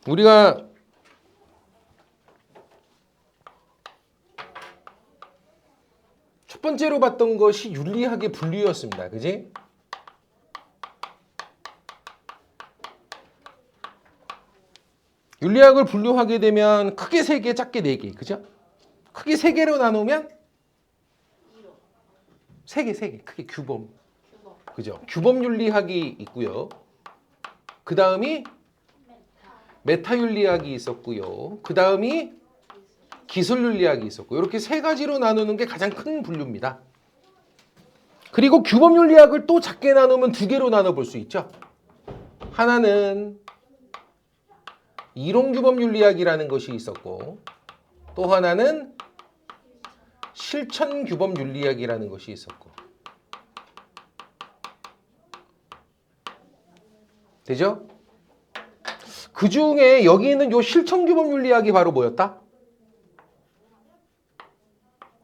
우리가 첫 번째로 봤던 것이 윤리학의 분류였습니다. 그지? 윤리학을 분류하게 되면 크게 3개, 작게 4개. 그죠? 크게 3개로 나누면 3개. 크게 규범. 그죠? 규범 윤리학이 있고요. 그 다음이 메타 윤리학이 있었고요. 그 다음이 기술 윤리학이 있었고, 이렇게 3가지로 나누는 게 가장 큰 분류입니다. 그리고 규범 윤리학을 또 작게 나누면 2개로 나눠볼 수 있죠. 하나는 이론 규범 윤리학이라는 것이 있었고, 또 하나는 실천 규범 윤리학이라는 것이 있었고. 되죠? 그 중에 여기 있는 요 실천 규범 윤리학이 바로 뭐였다?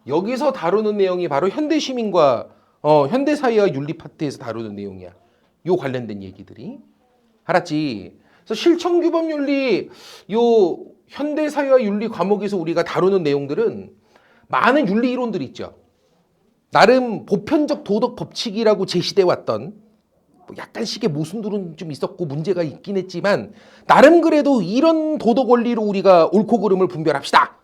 여기서 다루는 내용이 바로 현대 시민과 현대 사회와 윤리 파트에서 다루는 내용이야. 요 관련된 얘기들이. 알았지? 그래서 실천 규범 윤리 요 현대 사회와 윤리 과목에서 우리가 다루는 내용들은 많은 윤리 이론들이 있죠. 나름 보편적 도덕 법칙이라고 제시돼 왔던 약간씩의 모순들은 좀 있었고 문제가 있긴 했지만 나름 그래도 이런 도덕 원리로 우리가 옳고 그름을 분별합시다.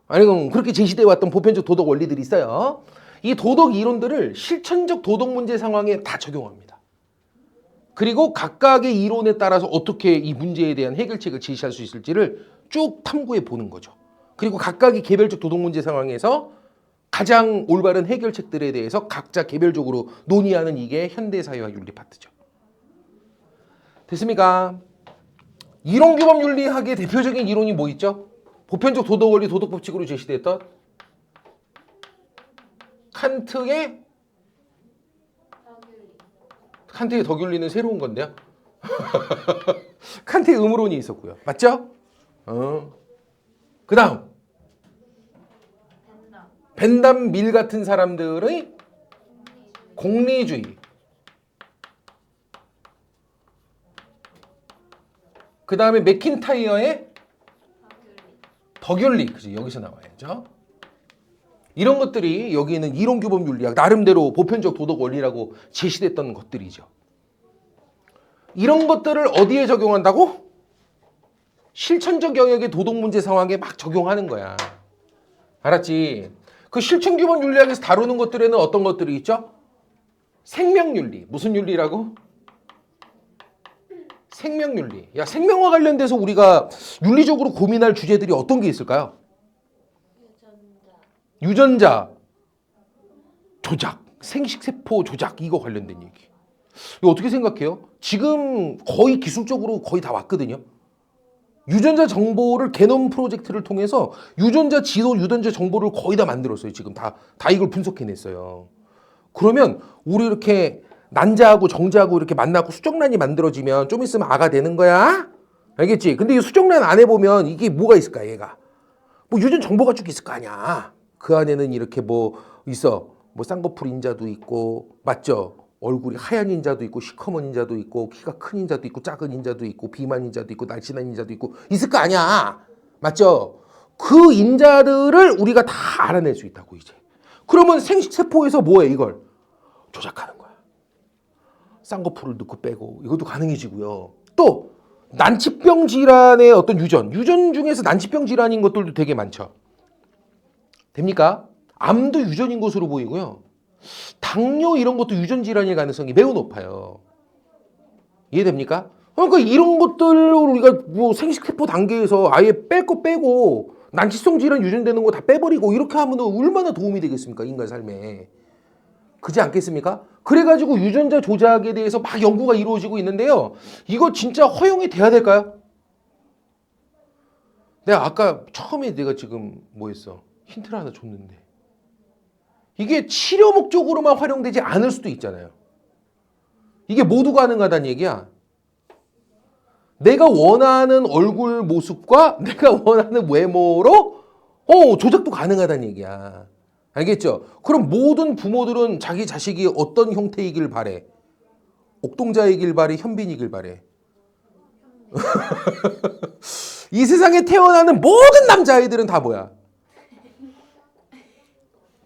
아니 그렇게 제시되어 왔던 보편적 도덕 원리들이 있어요. 이 도덕 이론들을 실천적 도덕 문제 상황에 다 적용합니다. 그리고 각각의 이론에 따라서 어떻게 이 문제에 대한 해결책을 제시할 수 있을지를 쭉 탐구해 보는 거죠. 그리고 각각의 개별적 도덕 문제 상황에서 가장 올바른 해결책들에 대해서 각자 개별적으로 논의하는 이게 현대사회와 윤리 파트죠. 됐습니까? 이론 규범 윤리학의 대표적인 이론이 뭐 있죠? 보편적 도덕 원리 도덕 법칙으로 제시됐던 칸트의 덕윤리는 새로운 건데요. 칸트의 의무론이 있었고요. 맞죠? 그 다음 벤담 밀 같은 사람들의 공리주의. 그 다음에 맥킨타이어의 덕윤리. 그죠? 여기서 나와야죠. 이런 것들이 여기 있는 이론 규범 윤리학 나름대로 보편적 도덕 원리라고 제시됐던 것들이죠. 이런 것들을 어디에 적용한다고? 실천적 영역의 도덕 문제 상황에 막 적용하는 거야. 알았지? 그 실천 규범 윤리학에서 다루는 것들에는 어떤 것들이 있죠? 생명윤리. 무슨 윤리라고? 생명윤리. 야, 생명과 관련돼서 우리가 윤리적으로 고민할 주제들이 어떤 게 있을까요? 유전자 조작, 생식세포 조작, 이거 관련된 얘기. 이거 어떻게 생각해요? 지금 거의 기술적으로 거의 다 왔거든요. 유전자 정보를 게놈 프로젝트를 통해서 유전자 지도, 유전자 정보를 거의 다 만들었어요. 지금 다 이걸 분석해냈어요. 그러면 우리 이렇게 난자하고 정자하고 이렇게 만나고 수정란이 만들어지면 좀 있으면 아가 되는 거야. 알겠지? 근데 이 수정란 안에 보면 이게 뭐가 있을까, 얘가? 뭐 유전 정보가 쭉 있을 거 아니야. 그 안에는 이렇게 뭐 있어. 뭐 쌍꺼풀 인자도 있고, 맞죠? 얼굴이 하얀 인자도 있고, 시커먼 인자도 있고, 키가 큰 인자도 있고, 작은 인자도 있고, 비만 인자도 있고, 날씬한 인자도 있고, 있을 거 아니야. 맞죠? 그 인자들을 우리가 다 알아낼 수 있다고, 이제. 그러면 생식세포에서 뭐해, 이걸? 조작하는 거야. 쌍꺼풀을 넣고 빼고, 이것도 가능해지고요. 또, 난치병 질환의 어떤 유전 중에서 난치병 질환인 것들도 되게 많죠. 됩니까? 암도 유전인 것으로 보이고요. 당뇨 이런 것도 유전 질환일 가능성이 매우 높아요. 이해됩니까? 그러니까 이런 것들을 우리가 뭐 생식세포 단계에서 아예 뺄 거 빼고 난치성 질환 유전되는 거 다 빼버리고 이렇게 하면 얼마나 도움이 되겠습니까? 인간 삶에. 그지 않겠습니까? 그래가지고 유전자 조작에 대해서 막 연구가 이루어지고 있는데요. 이거 진짜 허용이 돼야 될까요? 내가 아까 처음에 내가 지금 뭐 했어? 힌트를 하나 줬는데. 이게 치료 목적으로만 활용되지 않을 수도 있잖아요. 이게 모두 가능하다는 얘기야. 내가 원하는 얼굴 모습과 내가 원하는 외모로 조작도 가능하다는 얘기야. 알겠죠? 그럼 모든 부모들은 자기 자식이 어떤 형태이길 바래? 옥동자이길 바래? 현빈이길 바래? 이 세상에 태어나는 모든 남자아이들은 다 뭐야?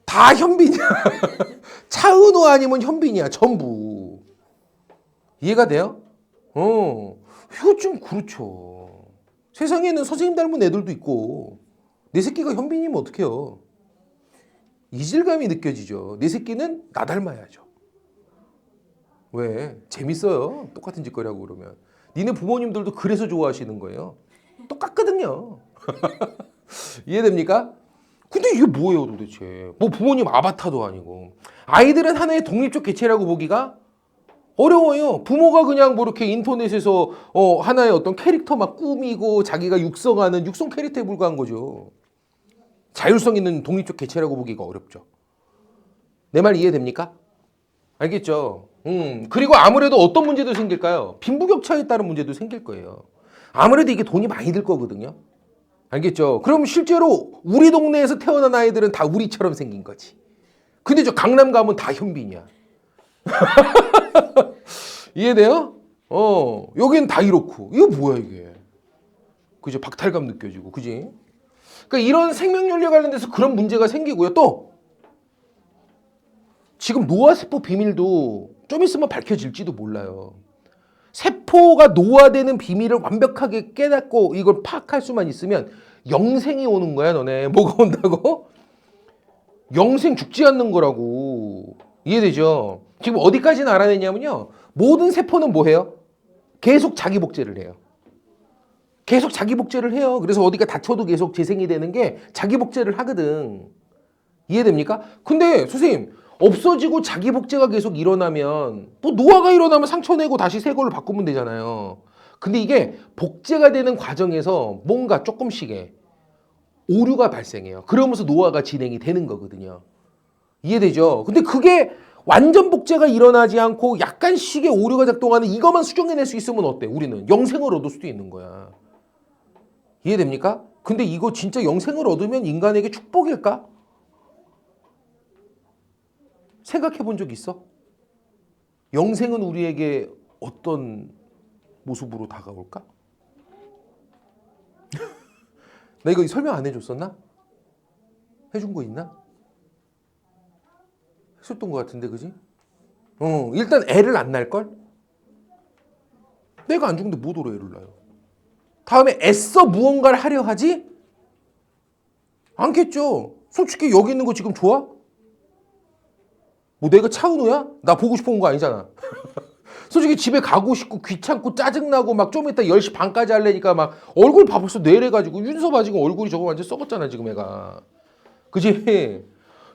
다 현빈이야. 차은우 아니면 현빈이야. 전부. 이해가 돼요? 이거 좀 그렇죠. 세상에는 선생님 닮은 애들도 있고 내 새끼가 현빈이면 어떡해요. 이질감이 느껴지죠. 내 새끼는 나 닮아야죠. 왜? 재밌어요. 똑같은 짓거리 하고 그러면. 니네 부모님들도 그래서 좋아하시는 거예요. 똑같거든요. 이해됩니까? 근데 이게 뭐예요 도대체? 뭐 부모님 아바타도 아니고. 아이들은 하나의 독립적 개체라고 보기가 어려워요. 부모가 그냥 뭐 이렇게 인터넷에서 하나의 어떤 캐릭터 막 꾸미고 자기가 육성하는 육성 캐릭터에 불과한 거죠. 자율성 있는 독립적 개체라고 보기가 어렵죠. 내 말 이해됩니까? 알겠죠? 그리고 아무래도 어떤 문제도 생길까요? 빈부격차에 따른 문제도 생길 거예요. 아무래도 이게 돈이 많이 들 거거든요. 알겠죠? 그럼 실제로 우리 동네에서 태어난 아이들은 다 우리처럼 생긴 거지. 근데 저 강남 가면 다 현빈이야. 이해돼요? 여긴 다 이렇고. 이거 뭐야 이게. 그죠? 박탈감 느껴지고. 그지? 그러니까 이런 생명연료에 관련돼서 그런 문제가 생기고요. 또 지금 노화세포 비밀도 좀 있으면 밝혀질지도 몰라요. 세포가 노화되는 비밀을 완벽하게 깨닫고 이걸 파악할 수만 있으면 영생이 오는 거야 너네. 뭐가 온다고? 영생 죽지 않는 거라고. 이해되죠? 지금 어디까지는 알아냈냐면요. 모든 세포는 뭐 해요? 계속 자기 복제를 해요. 계속 자기 복제를 해요. 그래서 어디가 다쳐도 계속 재생이 되는 게 자기 복제를 하거든. 이해됩니까? 근데 선생님 없어지고 자기 복제가 계속 일어나면 뭐 노화가 일어나면 상처 내고 다시 새 걸로 바꾸면 되잖아요. 근데 이게 복제가 되는 과정에서 뭔가 조금씩의 오류가 발생해요. 그러면서 노화가 진행이 되는 거거든요. 이해되죠? 근데 그게 완전 복제가 일어나지 않고 약간씩의 오류가 작동하는 이것만 수정해낼 수 있으면 어때? 우리는 영생을 얻을 수도 있는 거야. 이해됩니까? 근데 이거 진짜 영생을 얻으면 인간에게 축복일까? 생각해 본 적 있어? 영생은 우리에게 어떤 모습으로 다가올까? 나 이거 설명 안 해줬었나? 해준 거 있나? 했었던 것 같은데, 그지? 일단 애를 안 낳을걸? 내가 안 죽는데 뭐더러 애를 낳아요? 다음에 애써 무언가를 하려 하지? 않겠죠. 솔직히 여기 있는 거 지금 좋아? 뭐 내가 차은우야? 나 보고 싶어 온 거 아니잖아. 솔직히 집에 가고 싶고 귀찮고 짜증나고 막 좀 이따 10시 반까지 하려니까 막 얼굴 봐 벌써 내래가지고 윤서봐 지금 얼굴이 저거 완전 썩었잖아 지금 애가. 그지?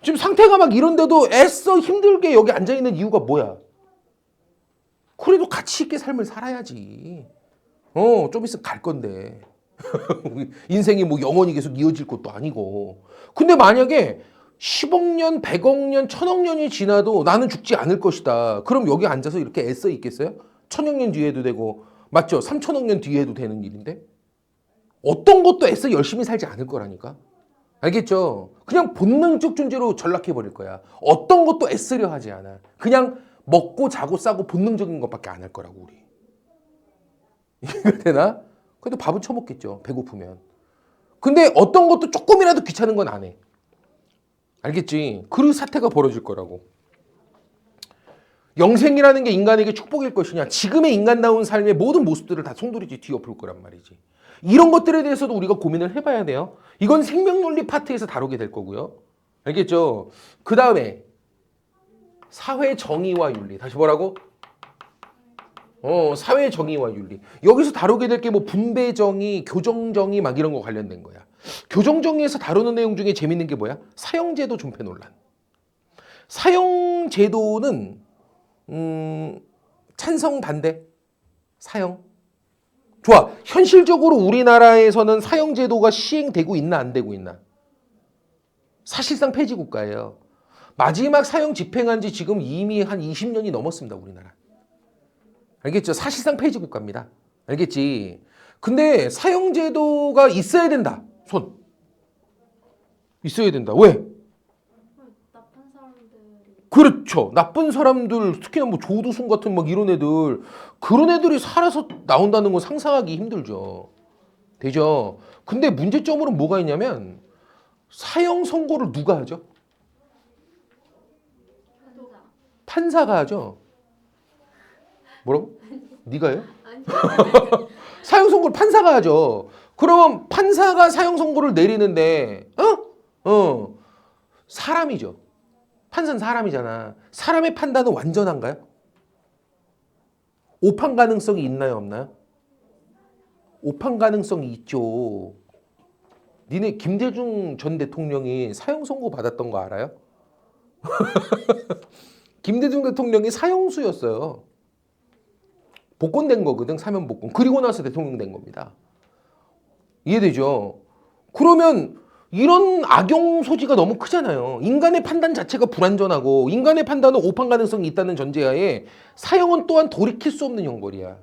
지금 상태가 막 이런데도 애써 힘들게 여기 앉아있는 이유가 뭐야? 그래도 가치 있게 삶을 살아야지. 좀 있으면 갈 건데. 인생이 뭐 영원히 계속 이어질 것도 아니고. 근데 만약에 10억 년, 100억 년, 1000억 년이 지나도 나는 죽지 않을 것이다. 그럼 여기 앉아서 이렇게 애써 있겠어요? 1000억 년 뒤에 해도 되고, 맞죠? 3000억 년 뒤에 해도 되는 일인데? 어떤 것도 애써 열심히 살지 않을 거라니까? 알겠죠? 그냥 본능적 존재로 전락해버릴 거야. 어떤 것도 애쓰려 하지 않아. 그냥 먹고 자고 싸고 본능적인 것밖에 안 할 거라고, 우리. 이해가 되나? 그래도 밥은 처먹겠죠. 배고프면. 근데 어떤 것도 조금이라도 귀찮은 건 안 해. 알겠지? 그 사태가 벌어질 거라고. 영생이라는 게 인간에게 축복일 것이냐? 지금의 인간다운 삶의 모든 모습들을 다 송두리째 뒤엎을 거란 말이지. 이런 것들에 대해서도 우리가 고민을 해봐야 돼요. 이건 생명윤리 파트에서 다루게 될 거고요. 알겠죠? 그 다음에 사회 정의와 윤리. 다시 뭐라고? 사회 정의와 윤리. 여기서 다루게 될 게 뭐 분배 정의, 교정 정의 막 이런 거 관련된 거야. 교정 정의에서 다루는 내용 중에 재밌는 게 뭐야? 사형제도 존폐 논란. 사형제도는 찬성 반대? 사형? 좋아. 현실적으로 우리나라에서는 사형제도가 시행되고 있나 안 되고 있나? 사실상 폐지 국가예요. 마지막 사형 집행한 지 지금 이미 한 20년이 넘었습니다. 우리나라. 알겠죠? 사실상 폐지 국가입니다. 알겠지? 근데 사형제도가 있어야 된다. 손. 있어야 된다. 왜? 나쁜 사람들이 그렇죠. 나쁜 사람들, 특히나 뭐 조두순 같은 막 이런 애들, 그런 애들이 살아서 나온다는 건 상상하기 힘들죠. 되죠. 근데 문제점으로는 뭐가 있냐면 사형 선고를 누가 하죠? 판사. 판사가 하죠. 뭐라고? 네가 해요? 아니. 사형 선고를 판사가 하죠. 그러면 판사가 사형 선고를 내리는데 사람이죠. 판사는 사람이잖아. 사람의 판단은 완전한가요? 오판 가능성이 있나요, 없나요? 오판 가능성이 있죠. 니네 김대중 전 대통령이 사형 선고 받았던 거 알아요? 김대중 대통령이 사형수였어요. 복권된 거거든, 사면 복권. 그리고 나서 대통령 된 겁니다. 이해되죠? 그러면 이런 악용 소지가 너무 크잖아요. 인간의 판단 자체가 불완전하고 인간의 판단은 오판 가능성이 있다는 전제하에 사형은 또한 돌이킬 수 없는 형벌이야.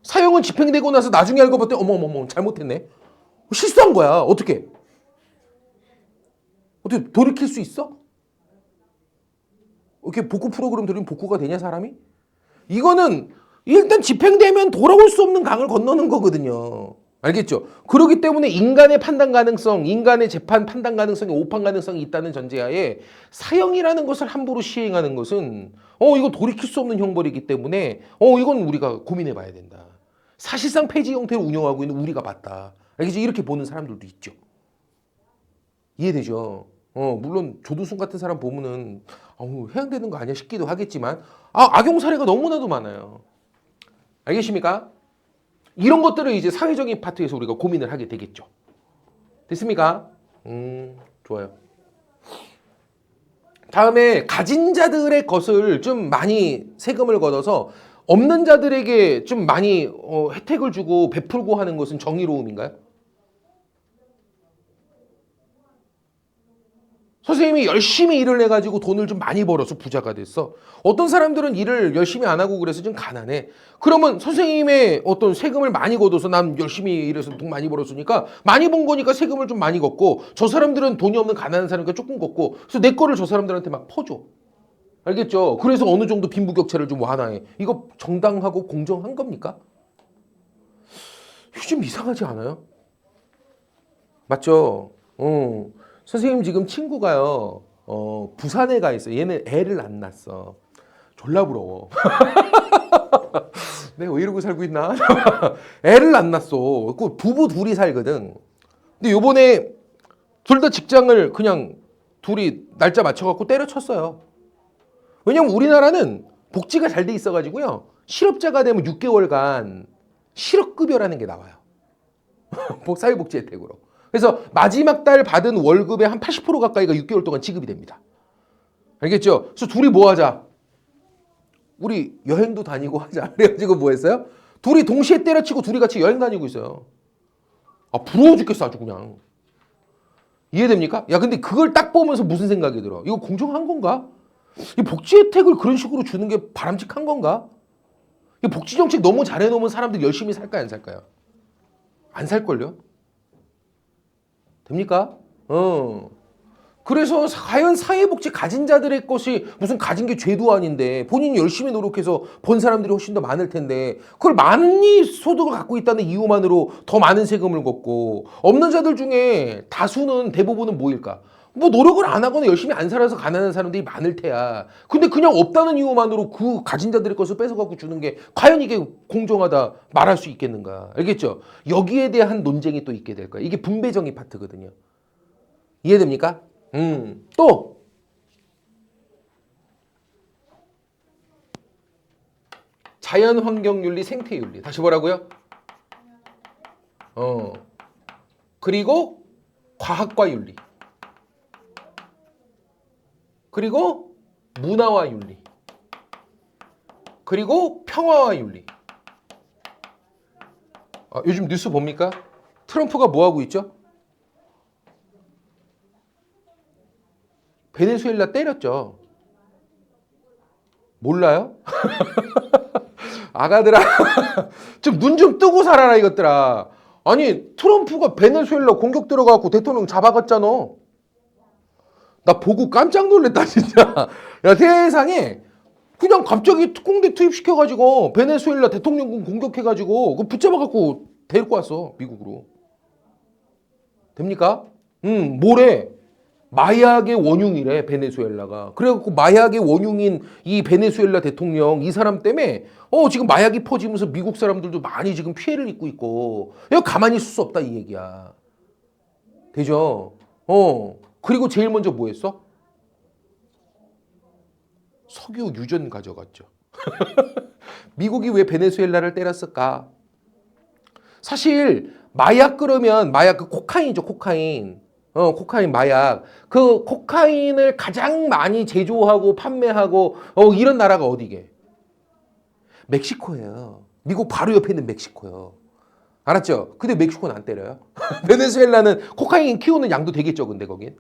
사형은 집행되고 나서 나중에 알고 봤더니 어머머머 잘못했네. 실수한 거야. 어떻게 돌이킬 수 있어? 이렇게 복구 프로그램 들으면 복구가 되냐 사람이? 이거는 일단 집행되면 돌아올 수 없는 강을 건너는 거거든요. 알겠죠? 그렇기 때문에 인간의 판단 가능성, 인간의 재판 판단 가능성이 오판 가능성이 있다는 전제하에 사형이라는 것을 함부로 시행하는 것은 이거 돌이킬 수 없는 형벌이기 때문에 이건 우리가 고민해 봐야 된다. 사실상 폐지 형태로 운영하고 있는 우리가 맞다. 알겠죠? 이렇게 보는 사람들도 있죠. 이해되죠? 물론 조두순 같은 사람 보면은 해양되는 거 아니야 싶기도 하겠지만 악용 사례가 너무나도 많아요. 알겠습니까? 이런 것들을 이제 사회적인 파트에서 우리가 고민을 하게 되겠죠. 됐습니까? 좋아요. 다음에 가진 자들의 것을 좀 많이 세금을 걷어서 없는 자들에게 좀 많이 혜택을 주고 베풀고 하는 것은 정의로움인가요? 선생님이 열심히 일을 해가지고 돈을 좀 많이 벌어서 부자가 됐어. 어떤 사람들은 일을 열심히 안 하고 그래서 좀 가난해. 그러면 선생님의 어떤 세금을 많이 걷어서 난 열심히 일해서 돈 많이 벌었으니까 많이 번 거니까 세금을 좀 많이 걷고 저 사람들은 돈이 없는 가난한 사람이니까 조금 걷고 그래서 내 거를 저 사람들한테 막 퍼줘. 알겠죠? 그래서 어느 정도 빈부격차를 좀 완화해. 이거 정당하고 공정한 겁니까? 좀 이상하지 않아요? 맞죠? 선생님 지금 친구가요, 부산에 가 있어. 얘는 애를 안 낳았어. 졸라 부러워. 내가 왜 이러고 살고 있나? 애를 안 낳았어. 그 부부 둘이 살거든. 근데 요번에 둘 다 직장을 그냥 둘이 날짜 맞춰갖고 때려쳤어요. 왜냐면 우리나라는 복지가 잘 돼 있어가지고요. 실업자가 되면 6개월간 실업급여라는 게 나와요. 사회복지 혜택으로. 그래서 마지막 달 받은 월급의 한 80% 가까이가 6개월 동안 지급이 됩니다. 알겠죠? 그래서 둘이 뭐 하자? 우리 여행도 다니고 하자. 그래가지고 뭐 했어요? 둘이 동시에 때려치고 둘이 같이 여행 다니고 있어요. 부러워 죽겠어 아주 그냥. 이해됩니까? 야 근데 그걸 딱 보면서 무슨 생각이 들어? 이거 공정한 건가? 이 복지 혜택을 그런 식으로 주는 게 바람직한 건가? 이 복지 정책 너무 잘해놓으면 사람들 열심히 살까요 안 살까요? 안 살걸요? 됩니까? 그래서 과연 사회복지 가진 자들의 것이 무슨 가진 게 죄도 아닌데 본인이 열심히 노력해서 번 사람들이 훨씬 더 많을 텐데 그걸 많이 소득을 갖고 있다는 이유만으로 더 많은 세금을 걷고 없는 자들 중에 다수는 대부분은 뭐일까? 뭐 노력을 안 하거나 열심히 안 살아서 가난한 사람들이 많을 테야. 근데 그냥 없다는 이유만으로 그 가진 자들의 것을 뺏어갖고 주는 게 과연 이게 공정하다 말할 수 있겠는가? 알겠죠? 여기에 대한 논쟁이 또 있게 될 거야. 이게 분배정의 파트거든요. 이해됩니까? 또 자연환경윤리, 생태윤리. 다시 뭐라고요? 그리고 과학과 윤리. 그리고 문화와 윤리. 그리고 평화와 윤리. 요즘 뉴스 봅니까? 트럼프가 뭐 하고 있죠? 베네수엘라 때렸죠. 몰라요? 아가들아 좀 눈 좀 뜨고 살아라 이것들아. 아니 트럼프가 베네수엘라 공격 들어가고 대통령 잡아갔잖아. 나 보고 깜짝 놀랐다 진짜. 야 세상에 그냥 갑자기 특공대 투입시켜가지고 베네수엘라 대통령군 공격해가지고 그 붙잡아갖고 데리고 왔어 미국으로. 됩니까? 뭐래? 마약의 원흉이래, 베네수엘라가. 그래갖고 마약의 원흉인 이 베네수엘라 대통령, 이 사람 때문에 지금 마약이 퍼지면서 미국 사람들도 많이 지금 피해를 입고 있고, 이거 가만히 있을 수 없다 이 얘기야. 되죠? 그리고 제일 먼저 뭐 했어? 석유 유전 가져갔죠. 미국이 왜 베네수엘라를 때렸을까? 사실 마약 그러면 마약 그 코카인이죠, 코카인. 코카인 마약. 그 코카인을 가장 많이 제조하고 판매하고 이런 나라가 어디게? 멕시코예요. 미국 바로 옆에 있는 멕시코요. 알았죠? 근데 멕시코는 안 때려요. 베네수엘라는 코카인 키우는 양도 되겠죠, 근데 거긴.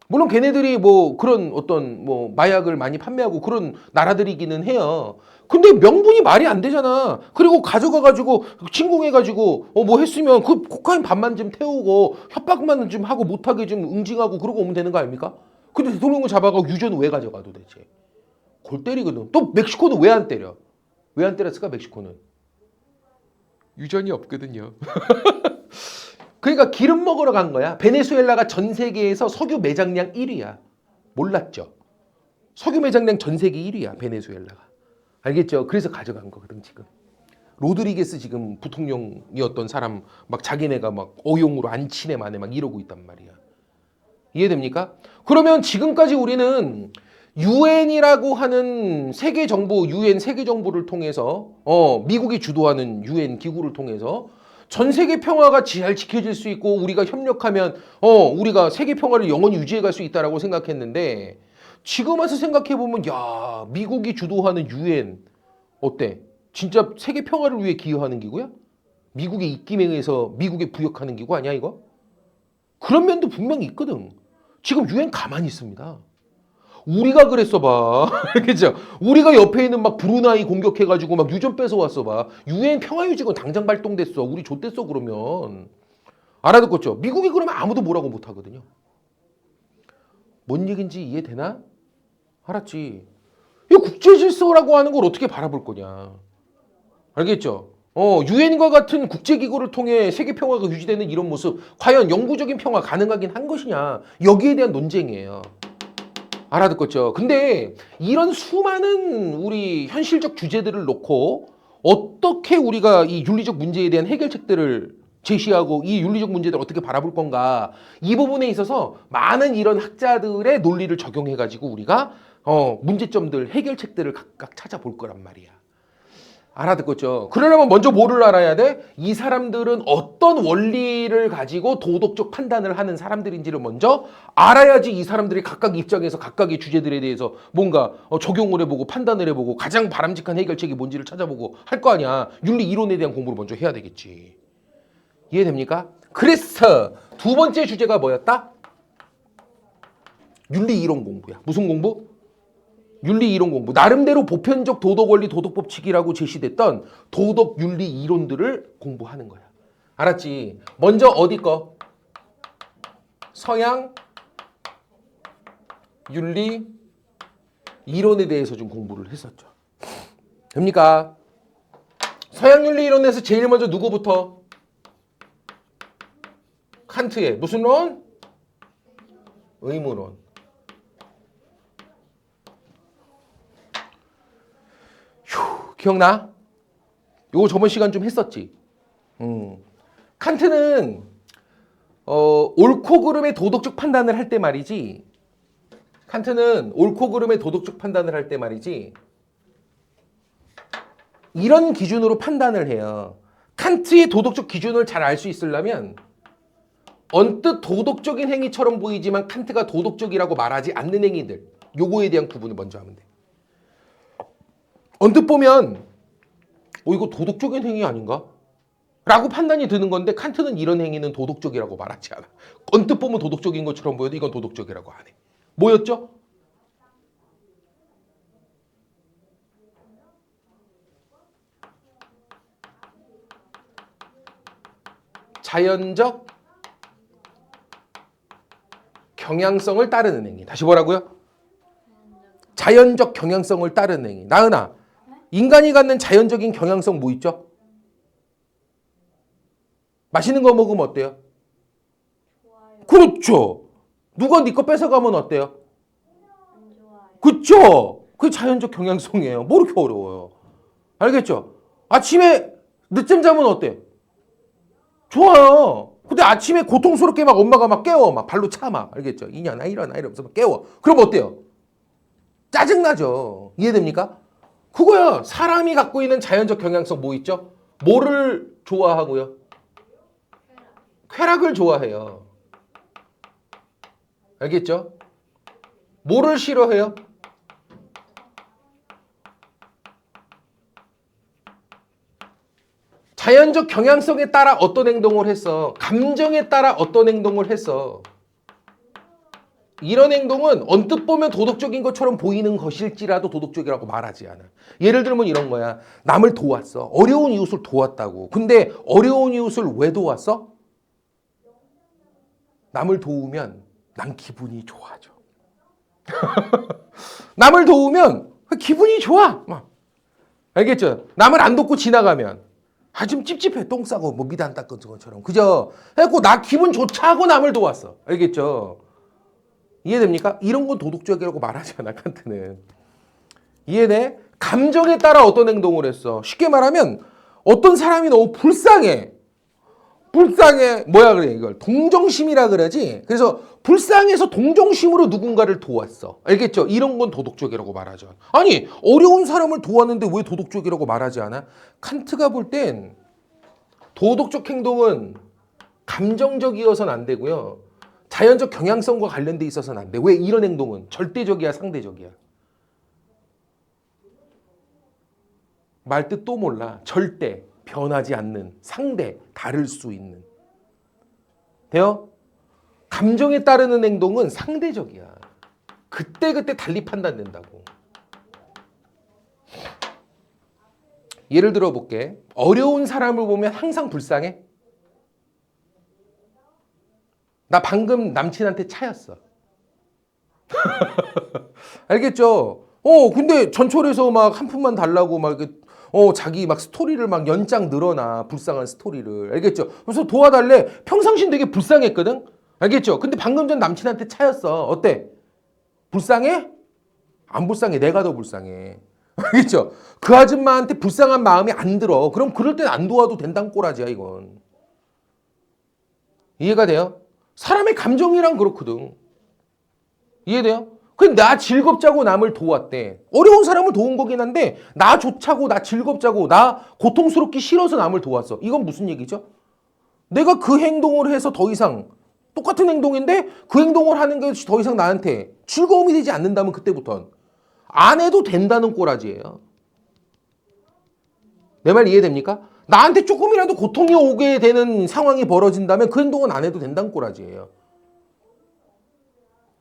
물론 걔네들이 뭐 그런 어떤 뭐 마약을 많이 판매하고 그런 나라들이기는 해요. 근데 명분이 말이 안 되잖아. 그리고 가져가가지고 침공해가지고 뭐 했으면 그 코카인 반만 좀 태우고 협박만 좀 하고 못하게 좀 응징하고 그러고 오면 되는 거 아닙니까? 근데 대통령을 잡아가고 유전은 왜 가져가 도대체? 골 때리거든. 또 멕시코는 왜 안 때려? 왜 안 때렸을까 멕시코는? 유전이 없거든요. 그러니까 기름 먹으러 간 거야. 베네수엘라가 전 세계에서 석유 매장량 1위야. 몰랐죠? 석유 매장량 전 세계 1위야. 베네수엘라가. 알겠죠? 그래서 가져간 거거든 지금. 로드리게스 지금 부통령이었던 사람 막 자기네가 막 어용으로 안 치네 마네 막 이러고 있단 말이야. 이해됩니까? 그러면 지금까지 우리는 유엔이라고 하는 세계 정부, 유엔 세계 정부를 통해서 미국이 주도하는 유엔 기구를 통해서 전 세계 평화가 잘 지켜질 수 있고 우리가 협력하면 우리가 세계 평화를 영원히 유지해 갈 수 있다라고 생각했는데 지금 와서 생각해 보면 야, 미국이 주도하는 유엔 어때? 진짜 세계 평화를 위해 기여하는 기구야? 미국의 입김에 의해서 미국에 부역하는 기구 아니야 이거? 그런 면도 분명히 있거든. 지금 유엔 가만히 있습니다. 우리가 그랬어 봐. 알겠죠? 우리가 옆에 있는 막 브루나이 공격해가지고 막 유전 뺏어왔어 봐. 유엔 평화유지군 당장 발동됐어. 우리 좆됐어 그러면. 알아듣겠죠? 미국이 그러면 아무도 뭐라고 못하거든요. 뭔 얘기인지 이해되나? 알았지? 이 국제질서라고 하는 걸 어떻게 바라볼 거냐. 알겠죠? 유엔과 같은 국제기구를 통해 세계 평화가 유지되는 이런 모습 과연 영구적인 평화 가능하긴 한 것이냐. 여기에 대한 논쟁이에요. 알아듣겠죠? 근데 이런 수많은 우리 현실적 주제들을 놓고 어떻게 우리가 이 윤리적 문제에 대한 해결책들을 제시하고 이 윤리적 문제들을 어떻게 바라볼 건가 이 부분에 있어서 많은 이런 학자들의 논리를 적용해가지고 우리가 문제점들, 해결책들을 각각 찾아볼 거란 말이야. 알아듣겠죠? 그러려면 먼저 뭐를 알아야 돼? 이 사람들은 어떤 원리를 가지고 도덕적 판단을 하는 사람들인지를 먼저 알아야지 이 사람들이 각각 입장에서 각각의 주제들에 대해서 뭔가 적용을 해보고 판단을 해보고 가장 바람직한 해결책이 뭔지를 찾아보고 할 거 아니야. 윤리 이론에 대한 공부를 먼저 해야 되겠지. 이해됩니까? 그래서 두 번째 주제가 뭐였다? 윤리 이론 공부야. 무슨 공부? 윤리 이론 공부. 나름대로 보편적 도덕 원리 도덕 법칙이라고 제시됐던 도덕 윤리 이론들을 공부하는 거야. 알았지? 먼저 어디 거? 서양 윤리 이론에 대해서 좀 공부를 했었죠. 됩니까? 서양 윤리 이론에서 제일 먼저 누구부터? 칸트의 무슨 론? 의무론. 기억나? 요거 저번 시간 좀 했었지. 칸트는 옳고 그름의 도덕적 판단을 할 때 말이지. 칸트는 옳고 그름의 도덕적 판단을 할 때 말이지. 이런 기준으로 판단을 해요. 칸트의 도덕적 기준을 잘 알 수 있으려면 언뜻 도덕적인 행위처럼 보이지만 칸트가 도덕적이라고 말하지 않는 행위들. 요거에 대한 구분을 먼저 하면 돼. 언뜻 보면 이거 도덕적인 행위 아닌가? 라고 판단이 드는 건데 칸트는 이런 행위는 도덕적이라고 말하지 않아. 언뜻 보면 도덕적인 것처럼 보여도 이건 도덕적이라고 안 해. 뭐였죠? 자연적 경향성을 따르는 행위. 다시 뭐라고요? 자연적 경향성을 따르는 행위. 나은아, 인간이 갖는 자연적인 경향성 뭐 있죠? 맛있는 거 먹으면 어때요? 그렇죠. 누가 네 거 뺏어가면 어때요? 안 좋아요. 그쵸? 그게 자연적 경향성이에요. 뭐 이렇게 어려워요. 알겠죠? 아침에 늦잠 자면 어때? 좋아요. 근데 아침에 고통스럽게 막 엄마가 막 깨워. 막 발로 차 막. 알겠죠? 이년아 일어나 이러면서 막 깨워. 그럼 어때요? 짜증나죠. 이해됩니까? 그거야. 사람이 갖고 있는 자연적 경향성 뭐 있죠? 뭐를 좋아하고요? 쾌락을 좋아해요. 알겠죠? 뭐를 싫어해요? 자연적 경향성에 따라 어떤 행동을 했어? 감정에 따라 어떤 행동을 했어? 이런 행동은 언뜻 보면 도덕적인 것처럼 보이는 것일지라도 도덕적이라고 말하지 않아. 예를 들면 이런 거야. 남을 도왔어. 어려운 이웃을 도왔다고. 근데 어려운 이웃을 왜 도왔어? 남을 도우면 난 기분이 좋아져. 남을 도우면 기분이 좋아. 막. 알겠죠? 남을 안 돕고 지나가면 좀 찝찝해. 똥 싸고 뭐 미다 안 닦은 것처럼. 그죠? 해갖고 나 기분 좋자 하고 남을 도왔어. 알겠죠? 이해됩니까? 이런 건 도덕적이라고 말하지 않아, 칸트는. 이해돼? 감정에 따라 어떤 행동을 했어. 쉽게 말하면 어떤 사람이 너무 불쌍해. 뭐야 그래 이걸. 동정심이라 그러지. 그래서 불쌍해서 동정심으로 누군가를 도왔어. 알겠죠? 이런 건 도덕적이라고 말하죠. 아니 어려운 사람을 도왔는데 왜 도덕적이라고 말하지 않아? 칸트가 볼 땐 도덕적 행동은 감정적이어서는 안 되고요. 자연적 경향성과 관련돼 있어서는 안 돼. 왜 이런 행동은 절대적이야, 상대적이야? 말뜻 또 몰라. 절대, 변하지 않는, 상대, 다를 수 있는. 돼요? 감정에 따르는 행동은 상대적이야. 그때그때 달리 판단된다고. 예를 들어 볼게. 어려운 사람을 보면 항상 불쌍해? 나 방금 남친한테 차였어. 알겠죠? 근데 전철에서 막 한 푼만 달라고 막 자기 막 스토리를 막 연장 늘어나. 불쌍한 스토리를. 알겠죠? 그래서 도와달래. 평상시엔 되게 불쌍했거든? 알겠죠? 근데 방금 전 남친한테 차였어. 어때? 불쌍해? 안 불쌍해. 내가 더 불쌍해. 알겠죠? 그 아줌마한테 불쌍한 마음이 안 들어. 그럼 그럴 땐 안 도와도 된다는 꼬라지야, 이건. 이해가 돼요? 사람의 감정이란 그렇거든. 이해돼요? 근데 나 즐겁자고 남을 도왔대. 어려운 사람을 도운 거긴 한데 나 좋자고 나 즐겁자고 나 고통스럽기 싫어서 남을 도왔어. 이건 무슨 얘기죠? 내가 그 행동을 해서 더 이상 똑같은 행동인데 그 행동을 하는 게 더 이상 나한테 즐거움이 되지 않는다면 그때부턴 안 해도 된다는 꼬라지예요. 내 말 이해됩니까? 나한테 조금이라도 고통이 오게 되는 상황이 벌어진다면 그 행동은 안 해도 된다는 꼬라지예요.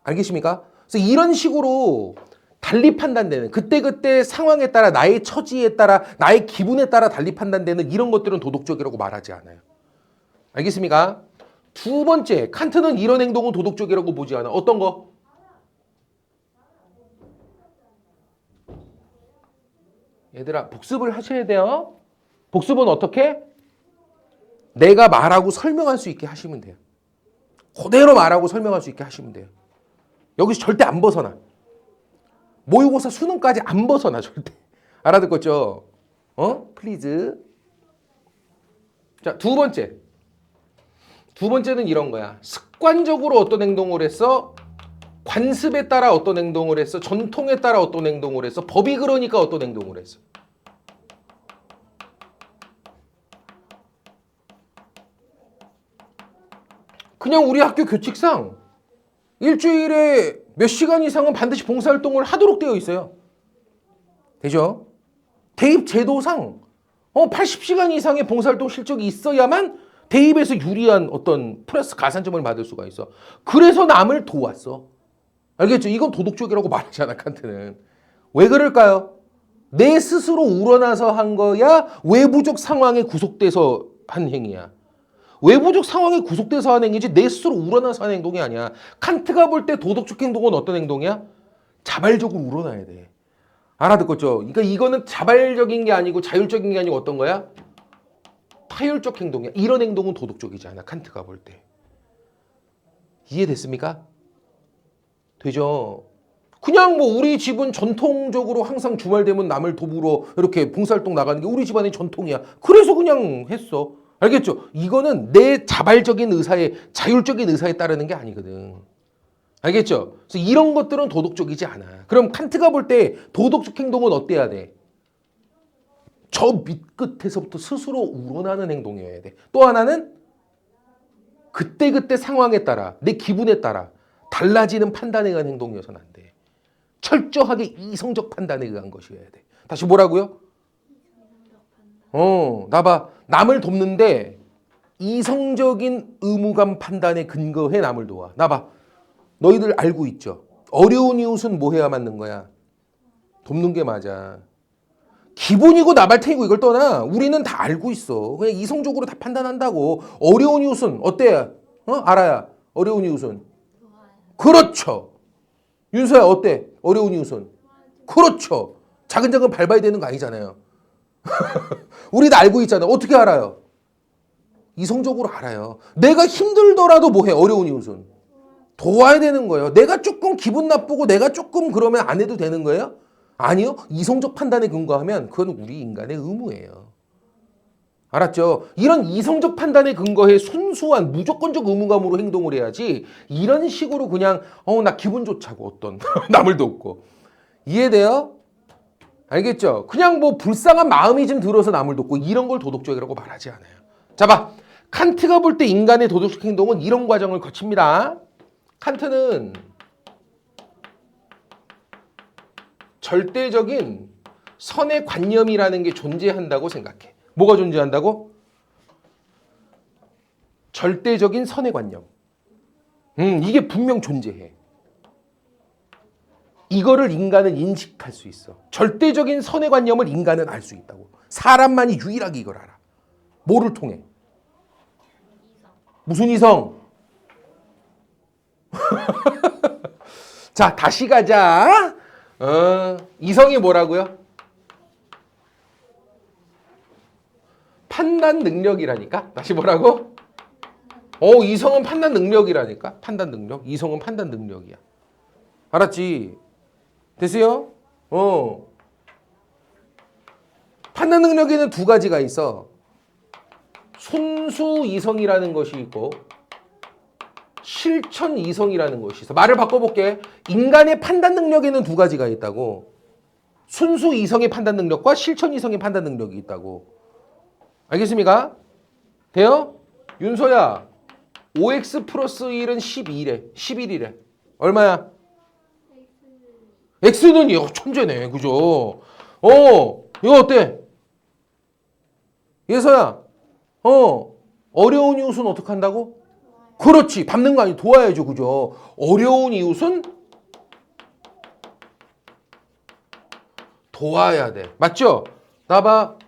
알겠습니까? 그래서 이런 식으로 달리 판단되는 그때그때 상황에 따라 나의 처지에 따라 나의 기분에 따라 달리 판단되는 이런 것들은 도덕적이라고 말하지 않아요. 알겠습니까? 두 번째, 칸트는 이런 행동은 도덕적이라고 보지 않아. 어떤 거? 얘들아, 복습을 하셔야 돼요. 복습은 어떻게? 내가 말하고 설명할 수 있게 하시면 돼요. 그대로 말하고 설명할 수 있게 하시면 돼요. 여기서 절대 안 벗어나. 모의고사 수능까지 안 벗어나 절대. 알아듣겠죠? 플리즈. 자, 두 번째. 두 번째는 이런 거야. 습관적으로 어떤 행동을 했어? 관습에 따라 어떤 행동을 했어? 전통에 따라 어떤 행동을 했어? 법이 그러니까 어떤 행동을 했어? 그냥 우리 학교 규칙상 일주일에 몇 시간 이상은 반드시 봉사활동을 하도록 되어 있어요. 되죠? 대입 제도상 80시간 이상의 봉사활동 실적이 있어야만 대입에서 유리한 어떤 플러스 가산점을 받을 수가 있어. 그래서 남을 도왔어. 알겠죠? 이건 도덕적이라고 말하지 않아, 칸트는. 왜 그럴까요? 내 스스로 우러나서 한 거야? 외부적 상황에 구속돼서 한 행위야? 외부적 상황에 구속돼서 하는 행위지 내 스스로 우러나서 하는 행동이 아니야. 칸트가 볼 때 도덕적 행동은 어떤 행동이야? 자발적으로 우러나야 돼. 알아듣겠죠? 그러니까 이거는 자발적인 게 아니고 자율적인 게 아니고 어떤 거야? 타율적 행동이야. 이런 행동은 도덕적이지 않아. 칸트가 볼 때. 이해됐습니까? 되죠? 그냥 뭐 우리 집은 전통적으로 항상 주말 되면 남을 도우러 이렇게 봉사활동 나가는 게 우리 집안의 전통이야. 그래서 그냥 했어. 알겠죠? 이거는 내 자발적인 의사에, 자율적인 의사에 따르는 게 아니거든. 알겠죠? 그래서 이런 것들은 도덕적이지 않아. 그럼 칸트가 볼 때 도덕적 행동은 어때야 돼? 저 밑끝에서부터 스스로 우러나는 행동이어야 돼. 또 하나는 그때그때 상황에 따라, 내 기분에 따라 달라지는 판단에 의한 행동이어서는 안 돼. 철저하게 이성적 판단에 의한 것이어야 돼. 다시 뭐라고요? 나봐. 남을 돕는데 이성적인 의무감 판단에 근거해 남을 도와. 나봐. 너희들 알고 있죠? 어려운 이웃은 뭐 해야 맞는 거야? 돕는 게 맞아. 기본이고 나발탱이고 이걸 떠나. 우리는 다 알고 있어. 그냥 이성적으로 다 판단한다고. 어려운 이웃은 어때? 알아야. 어려운 이웃은. 그렇죠. 윤서야 어때? 어려운 이웃은. 그렇죠. 작은 밟아야 되는 거 아니잖아요. 우리 다 알고 있잖아. 어떻게 알아요? 이성적으로 알아요. 내가 힘들더라도 뭐 해? 어려운 이웃은. 도와야 되는 거예요. 내가 조금 기분 나쁘고 내가 조금 그러면 안 해도 되는 거예요? 아니요. 이성적 판단에 근거하면 그건 우리 인간의 의무예요. 알았죠? 이런 이성적 판단에 근거해 순수한 무조건적 의무감으로 행동을 해야지 이런 식으로 그냥 나 기분 좋자고 어떤 남을 돕고. 이해돼요? 알겠죠? 그냥 뭐 불쌍한 마음이 좀 들어서 남을 돕고 이런 걸 도덕적이라고 말하지 않아요. 자 봐. 칸트가 볼 때 인간의 도덕적 행동은 이런 과정을 거칩니다. 칸트는 절대적인 선의 관념이라는 게 존재한다고 생각해. 뭐가 존재한다고? 절대적인 선의 관념. 이게 분명 존재해. 이거를 인간은 인식할 수 있어. 절대적인 선의 관념을 인간은 알 수 있다고. 사람만이 유일하게 이걸 알아. 뭐를 통해? 무슨 이성? 자, 다시 가자. 이성이 뭐라고요? 판단 능력이라니까? 다시 뭐라고? 이성은 판단 능력이라니까? 판단 능력? 이성은 판단 능력이야. 알았지? 됐어요? 판단 능력에는 두 가지가 있어. 순수 이성이라는 것이 있고 실천 이성이라는 것이 있어. 말을 바꿔볼게. 인간의 판단 능력에는 두 가지가 있다고. 순수 이성의 판단 능력과 실천 이성의 판단 능력이 있다고. 알겠습니까? 돼요? 윤서야, 5x 플러스 1은 12래. 11이래. 얼마야? x는 이거 천재네. 그죠? 이거 어때? 예서야, 어려운 이웃은 어떻게 한다고? 그렇지. 밟는 거 아니고 도와야죠. 그죠? 어려운 이웃은 도와야 돼. 맞죠? 나봐.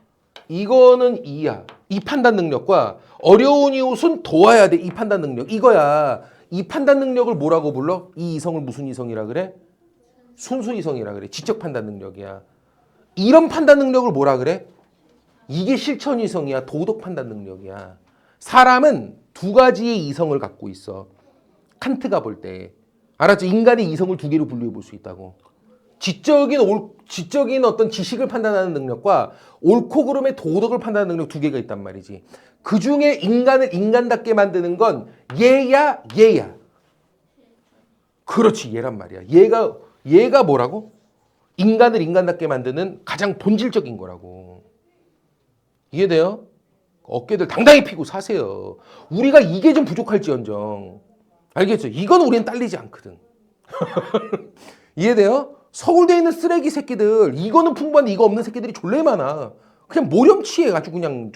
이거는 이야. 이 판단 능력과 어려운 이웃은 도와야 돼. 이 판단 능력. 이거야. 이 판단 능력을 뭐라고 불러? 이 이성을 무슨 이성이라 그래? 순수 이성이라 그래. 지적 판단 능력이야. 이런 판단 능력을 뭐라 그래? 이게 실천 이성이야. 도덕 판단 능력이야. 사람은 두 가지의 이성을 갖고 있어. 칸트가 볼 때. 알았죠? 인간의 이성을 두 개로 분류해 볼 수 있다고. 지적인 어떤 지식을 판단하는 능력과 옳고 그름의 도덕을 판단하는 능력 두 개가 있단 말이지. 그 중에 인간을 인간답게 만드는 건 얘야. 그렇지, 얘란 말이야. 얘가 뭐라고? 인간을 인간답게 만드는 가장 본질적인 거라고. 이해돼요? 어깨들 당당히 피고 사세요. 우리가 이게 좀 부족할지언정. 알겠죠? 이건 우리는 딸리지 않거든. 이해돼요? 서울대에 있는 쓰레기 새끼들, 이거는 풍부한데 이거 없는 새끼들이 졸래 많아. 그냥 모렴치해가지고 그냥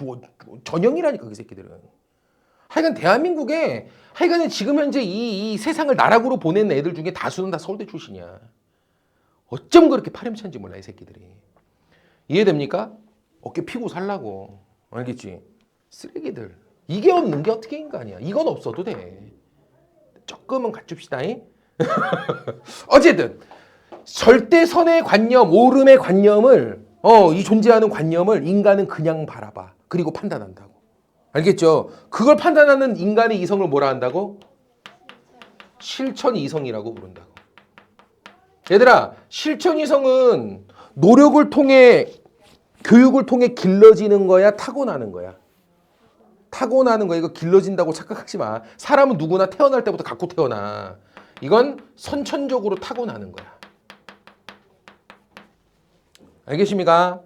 전형이라니까 그 새끼들은. 하여간 대한민국에 하여간은 지금 현재 이 세상을 나락으로 보낸 애들 중에 다수는 다 서울대 출신이야. 어쩜 그렇게 파렴치한지 몰라 이 새끼들이. 이해됩니까? 어깨 피고 살라고. 알겠지? 쓰레기들. 이게 없는 게 어떻게 인간이야. 이건 없어도 돼. 조금은 갖춥시다. 어쨌든 절대선의 관념, 옳음의 관념을 이 존재하는 관념을 인간은 그냥 바라봐. 그리고 판단한다고. 알겠죠? 그걸 판단하는 인간의 이성을 뭐라 한다고? 실천이성이라고 부른다고. 얘들아, 실천이성은 노력을 통해 교육을 통해 길러지는 거야, 타고나는 거야? 타고나는 거야. 이거 길러진다고 착각하지 마. 사람은 누구나 태어날 때부터 갖고 태어나. 이건 선천적으로 타고나는 거야. 알겠습니까?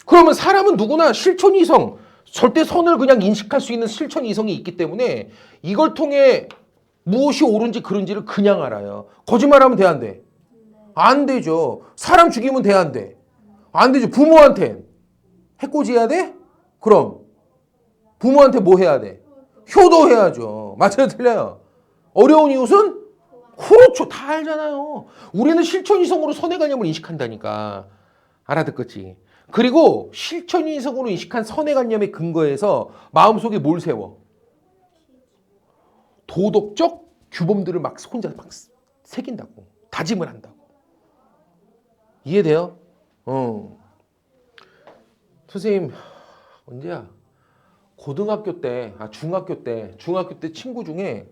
그러면 사람은 누구나 실천이성, 절대 선을 그냥 인식할 수 있는 실천이성이 있기 때문에 이걸 통해 무엇이 옳은지 그른지를 그냥 알아요. 거짓말하면 돼, 안 돼? 안 되죠. 사람 죽이면 돼, 안 돼? 안 되죠. 부모한텐 해코지해야 돼? 그럼 부모한테 뭐 해야 돼? 효도해야죠. 맞아요, 틀려요? 어려운 이웃은? 그렇죠. 다 알잖아요. 우리는 실천이성으로 선행관념을 인식한다니까. 알아듣겠지? 그리고 실천이성으로 인식한 선행관념의 근거에서 마음속에 뭘 세워? 도덕적 규범들을 막 혼자 막 새긴다고. 다짐을 한다고. 이해돼요? 선생님, 언제야? 고등학교 때, 중학교 때 친구 중에,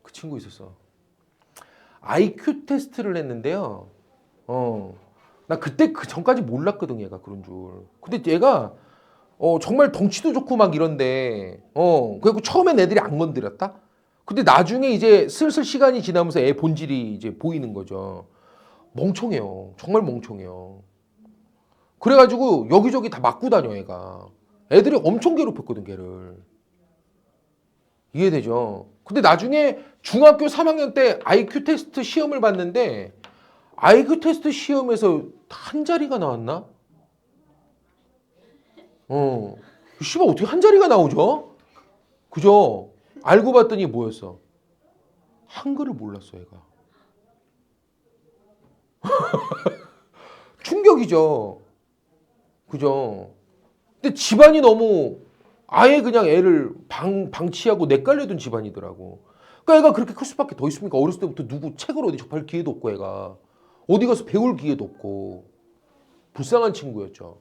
그 친구 있었어. IQ 테스트를 했는데요. 나 그때 그 전까지 몰랐거든, 얘가 그런 줄. 근데 얘가, 정말 덩치도 좋고 막 이런데, 그리고 처음엔 애들이 안 건드렸다? 근데 나중에 이제 슬슬 시간이 지나면서 애 본질이 이제 보이는 거죠. 멍청해요. 정말 멍청해요. 그래가지고 여기저기 다 맞고 다녀, 애가. 애들이 엄청 괴롭혔거든, 걔를. 이해되죠? 근데 나중에 중학교 3학년 때 IQ 테스트 시험을 봤는데 IQ 테스트 시험에서 한 자리가 나왔나? 씨발 어떻게 한 자리가 나오죠? 그죠? 알고 봤더니 뭐였어? 한글을 몰랐어, 애가. 충격이죠. 그죠? 근데 집안이 너무 아예 그냥 애를 방치하고 내깔려둔 집안이더라고. 그러니까 애가 그렇게 클 수밖에 더 있습니까? 어렸을 때부터 누구 책을 어디 접할 기회도 없고 애가 어디 가서 배울 기회도 없고 불쌍한 친구였죠.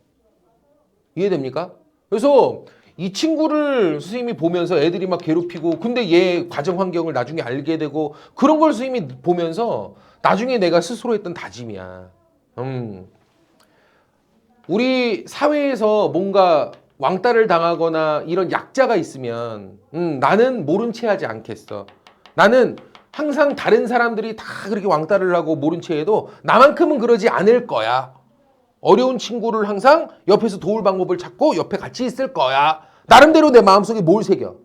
이해됩니까? 그래서 이 친구를 선생님이 보면서 애들이 막 괴롭히고 근데 얘 가정 환경을 나중에 알게 되고 그런 걸 선생님이 보면서 나중에 내가 스스로 했던 다짐이야. 우리 사회에서 뭔가 왕따를 당하거나 이런 약자가 있으면 나는 모른 채 하지 않겠어. 나는 항상 다른 사람들이 다 그렇게 왕따를 하고 모른 채 해도 나만큼은 그러지 않을 거야. 어려운 친구를 항상 옆에서 도울 방법을 찾고 옆에 같이 있을 거야. 나름대로 내 마음속에 뭘 새겨?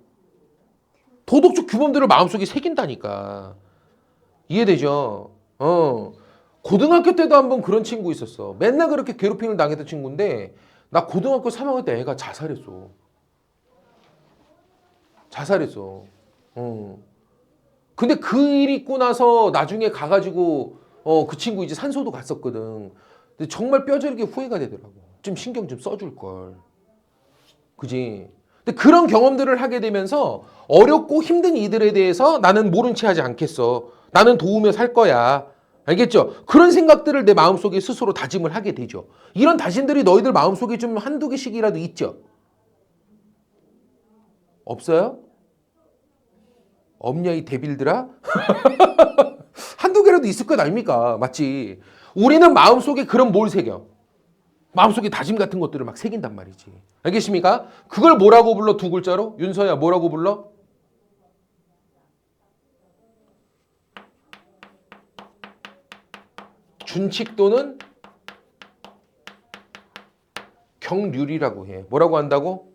도덕적 규범들을 마음속에 새긴다니까. 이해되죠? 고등학교 때도 한번 그런 친구 있었어. 맨날 그렇게 괴롭힘을 당했던 친구인데 나 고등학교 3학년 때 애가 자살했어. 자살했어. 근데 그 일이 있고 나서 나중에 가가지고 그 친구 이제 산소도 갔었거든. 근데 정말 뼈저리게 후회가 되더라고. 좀 신경 좀 써줄 걸. 그지? 근데 그런 경험들을 하게 되면서 어렵고 힘든 이들에 대해서 나는 모른 채 하지 않겠어. 나는 도우며 살 거야. 알겠죠? 그런 생각들을 내 마음속에 스스로 다짐을 하게 되죠. 이런 다짐들이 너희들 마음속에 좀 한두 개씩이라도 있죠? 없어요? 없냐 이 데빌들아? 한두 개라도 있을 것 아닙니까? 맞지? 우리는 마음속에 그런 뭘 새겨? 마음속에 다짐 같은 것들을 막 새긴단 말이지. 알겠습니까? 그걸 뭐라고 불러? 두 글자로? 윤서야 뭐라고 불러? 준칙 또는 경륜이라고 해. 뭐라고 한다고?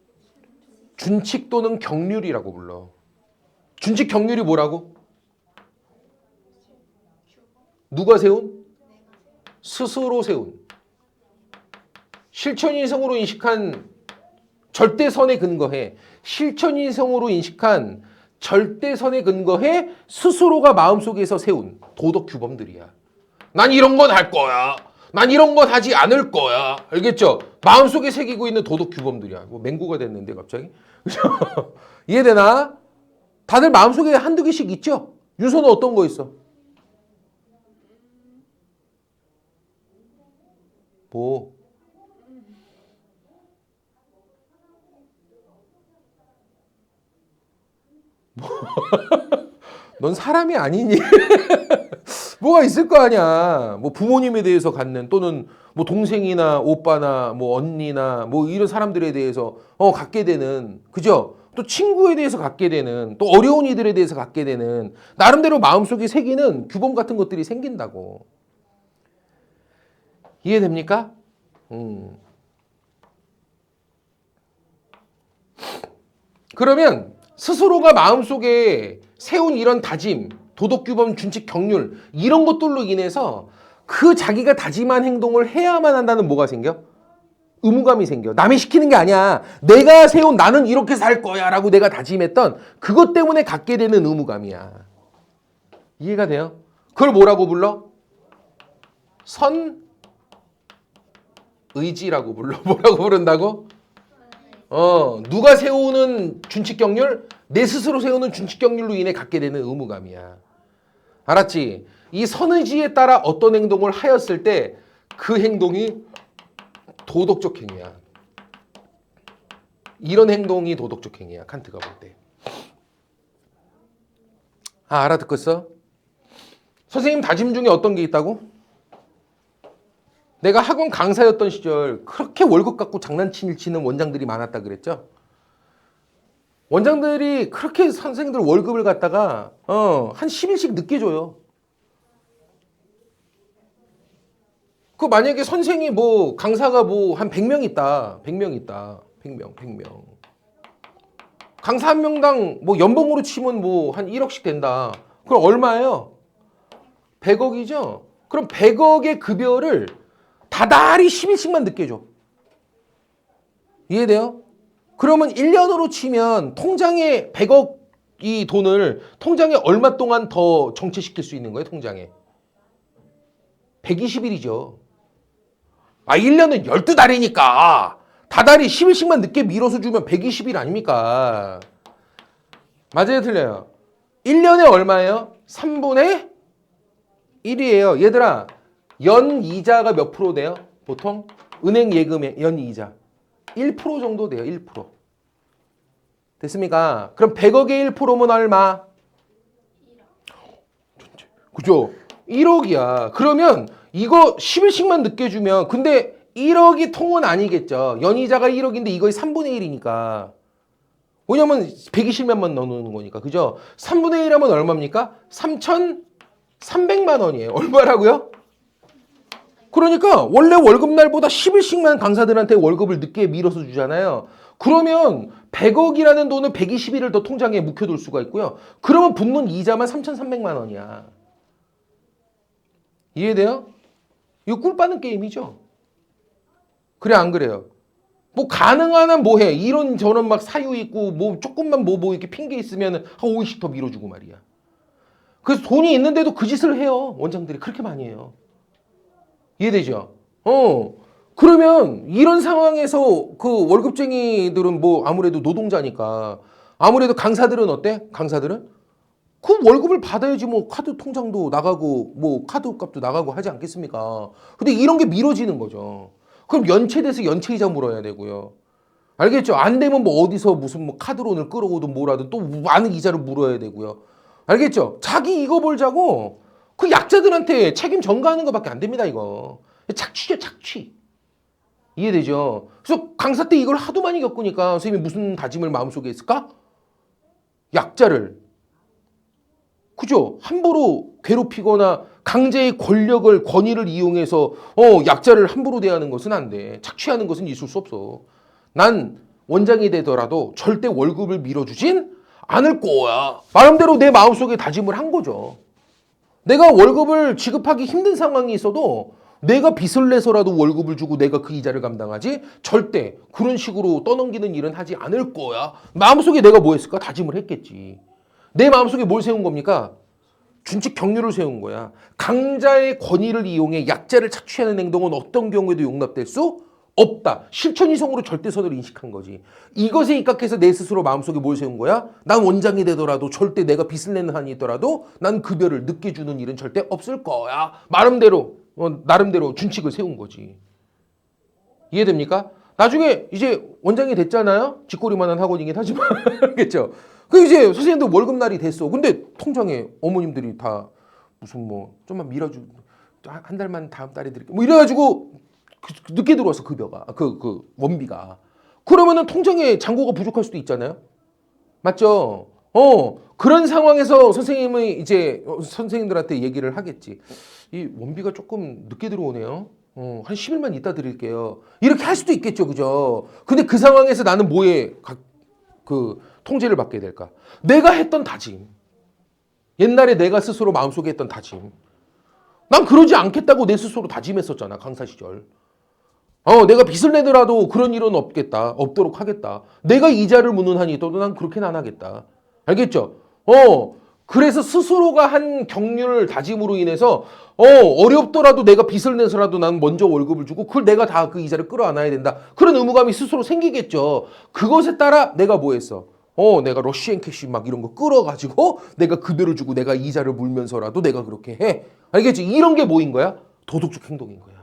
준칙 또는 경륜이라고 불러. 준칙 경륜이 뭐라고? 누가 세운? 스스로 세운. 실천이성으로 인식한 절대선에 근거해. 실천이성으로 인식한 절대선에 근거해 스스로가 마음속에서 세운 도덕 규범들이야. 난 이런 건 할 거야. 난 이런 건 하지 않을 거야. 알겠죠? 마음속에 새기고 있는 도덕 규범들이야. 뭐 맹구가 됐는데 갑자기. 이해되나? 다들 마음속에 한두 개씩 있죠? 윤서는 어떤 거 있어? 뭐? 넌 사람이 아니니? 뭐가 있을 거 아니야. 뭐 부모님에 대해서 갖는 또는 뭐 동생이나 오빠나 뭐 언니나 뭐 이런 사람들에 대해서 갖게 되는 그죠? 또 친구에 대해서 갖게 되는 또 어려운 이들에 대해서 갖게 되는 나름대로 마음속에 새기는 규범 같은 것들이 생긴다고. 이해됩니까? 그러면 스스로가 마음속에 세운 이런 다짐, 도덕규범, 준칙, 경륜 이런 것들로 인해서 그 자기가 다짐한 행동을 해야만 한다는 뭐가 생겨? 의무감이 생겨. 남이 시키는 게 아니야. 내가 세운 나는 이렇게 살 거야 라고 내가 다짐했던 그것 때문에 갖게 되는 의무감이야. 이해가 돼요? 그걸 뭐라고 불러? 선의지라고 불러. 뭐라고 부른다고? 누가 세우는 준칙경률? 내 스스로 세우는 준칙경률로 인해 갖게 되는 의무감이야. 알았지? 이 선의지에 따라 어떤 행동을 하였을 때 그 행동이 도덕적 행위야. 이런 행동이 도덕적 행위야. 칸트가 볼 때. 알아듣겠어? 선생님 다짐 중에 어떤 게 있다고? 내가 학원 강사였던 시절 그렇게 월급 갖고 장난치는 원장들이 많았다 그랬죠? 원장들이 그렇게 선생님들 월급을 갖다가 한 10일씩 늦게 줘요. 그 만약에 선생이 뭐 강사가 뭐 한 100명 있다. 100명 있다. 100명. 강사 한 명당 뭐 연봉으로 치면 뭐 한 1억씩 된다. 그럼 얼마예요? 100억이죠? 그럼 100억의 급여를 다달이 10일씩만 늦게 줘. 이해돼요? 그러면 1년으로 치면 통장에 100억 이 돈을 통장에 얼마 동안 더 정체시킬 수 있는 거예요, 통장에? 120일이죠. 1년은 12달이니까 다달이 10일씩만 늦게 밀어서 주면 120일 아닙니까? 맞아요, 틀려요? 1년에 얼마예요? 3분의 1이에요. 얘들아, 연이자가 몇 프로 돼요? 보통? 은행 예금의 연이자. 1% 정도 돼요. 1%. 됐습니까? 그럼 100억의 1%면 얼마? 그죠? 1억이야. 그러면 이거 10일씩만 늦게 주면 근데 1억이 통은 아니겠죠. 연이자가 1억인데 이거의 3분의 1이니까. 왜냐면 120만만 넣는 거니까. 그죠? 3분의 1 하면 얼마입니까? 3,300만 원이에요. 얼마라고요? 그러니까 원래 월급날보다 10일씩만 강사들한테 월급을 늦게 밀어서 주잖아요. 그러면 100억이라는 돈을 120일을 더 통장에 묵혀둘 수가 있고요. 그러면 붙는 이자만 3,300만 원이야. 이해돼요? 이거 꿀 빠는 게임이죠. 그래 안 그래요? 뭐 가능한 한 뭐 해. 이런 저런 막 사유 있고 뭐 조금만 뭐 이렇게 핑계 있으면 한 5일씩 더 밀어주고 말이야. 그래서 돈이 있는데도 그 짓을 해요. 원장들이 그렇게 많이 해요. 이해되죠? 그러면 이런 상황에서 그 월급쟁이들은 뭐 아무래도 노동자니까 아무래도 강사들은 어때? 강사들은 그 월급을 받아야지 뭐 카드 통장도 나가고 뭐 카드 값도 나가고 하지 않겠습니까? 근데 이런 게 미뤄지는 거죠. 그럼 연체돼서 연체이자 물어야 되고요. 알겠죠? 안 되면 뭐 어디서 무슨 뭐 카드론을 끌어오든 뭐라든 또 많은 이자를 물어야 되고요. 알겠죠? 자기 이거 벌자고 그 약자들한테 책임 전가하는 것밖에 안 됩니다, 이거. 착취죠, 착취. 이해되죠? 그래서 강사 때 이걸 하도 많이 겪으니까 선생님이 무슨 다짐을 마음속에 했을까? 약자를. 그죠? 함부로 괴롭히거나 강제의 권력을, 권위를 이용해서 약자를 함부로 대하는 것은 안 돼. 착취하는 것은 있을 수 없어. 난 원장이 되더라도 절대 월급을 밀어주진 않을 거야. 나름대로 내 마음속에 다짐을 한 거죠. 내가 월급을 지급하기 힘든 상황이 있어도 내가 빚을 내서라도 월급을 주고 내가 그 이자를 감당하지 절대 그런 식으로 떠넘기는 일은 하지 않을 거야. 마음속에 내가 뭐 했을까? 다짐을 했겠지. 내 마음속에 뭘 세운 겁니까? 준칙 경륜을 세운 거야. 강자의 권위를 이용해 약자를 착취하는 행동은 어떤 경우에도 용납될 수 없다. 실천 이성으로 절대선을 인식한 거지. 이것에 입각해서 내 스스로 마음속에 뭘 세운 거야? 난 원장이 되더라도 절대 내가 빚을 내는 한이 있더라도 난 급여를 늦게 주는 일은 절대 없을 거야. 나름대로 준칙을 세운 거지. 이해됩니까? 나중에 이제 원장이 됐잖아요. 쥐꼬리만한 학원이긴 하지만 알겠죠? 그 이제 선생님들 월급날이 됐어. 근데 통장에 어머님들이 다 무슨 뭐 좀만 밀어주 한 달만 다음 달에 드릴게 뭐 이래가지고 늦게 들어왔어 급여가 그 원비가. 그러면은 통장에 잔고가 부족할 수도 있잖아요. 맞죠? 그런 상황에서 선생님이 이제 선생님들한테 얘기를 하겠지. 이 원비가 조금 늦게 들어오네요. 한 10일만 이따 드릴게요. 이렇게 할 수도 있겠죠, 그죠? 근데 그 상황에서 나는 뭐에 그 통제를 받게 될까? 내가 했던 다짐. 옛날에 내가 스스로 마음속에 했던 다짐. 난 그러지 않겠다고 내 스스로 다짐했었잖아, 강사 시절. 내가 빚을 내더라도 그런 일은 없도록 하겠다. 내가 이자를 묻는 한이 있어도 난 그렇게는 안 하겠다. 알겠죠? 그래서 스스로가 한 경륜을 다짐으로 인해서 어렵더라도 내가 빚을 내서라도 난 먼저 월급을 주고 그걸 내가 다 그 이자를 끌어안아야 된다. 그런 의무감이 스스로 생기겠죠. 그것에 따라 내가 뭐 했어? 내가 러시앤캐시 막 이런 거 끌어가지고 내가 급여를 주고 내가 이자를 물면서라도 내가 그렇게 해. 알겠지? 이런 게 뭐인 거야? 도덕적 행동인 거야.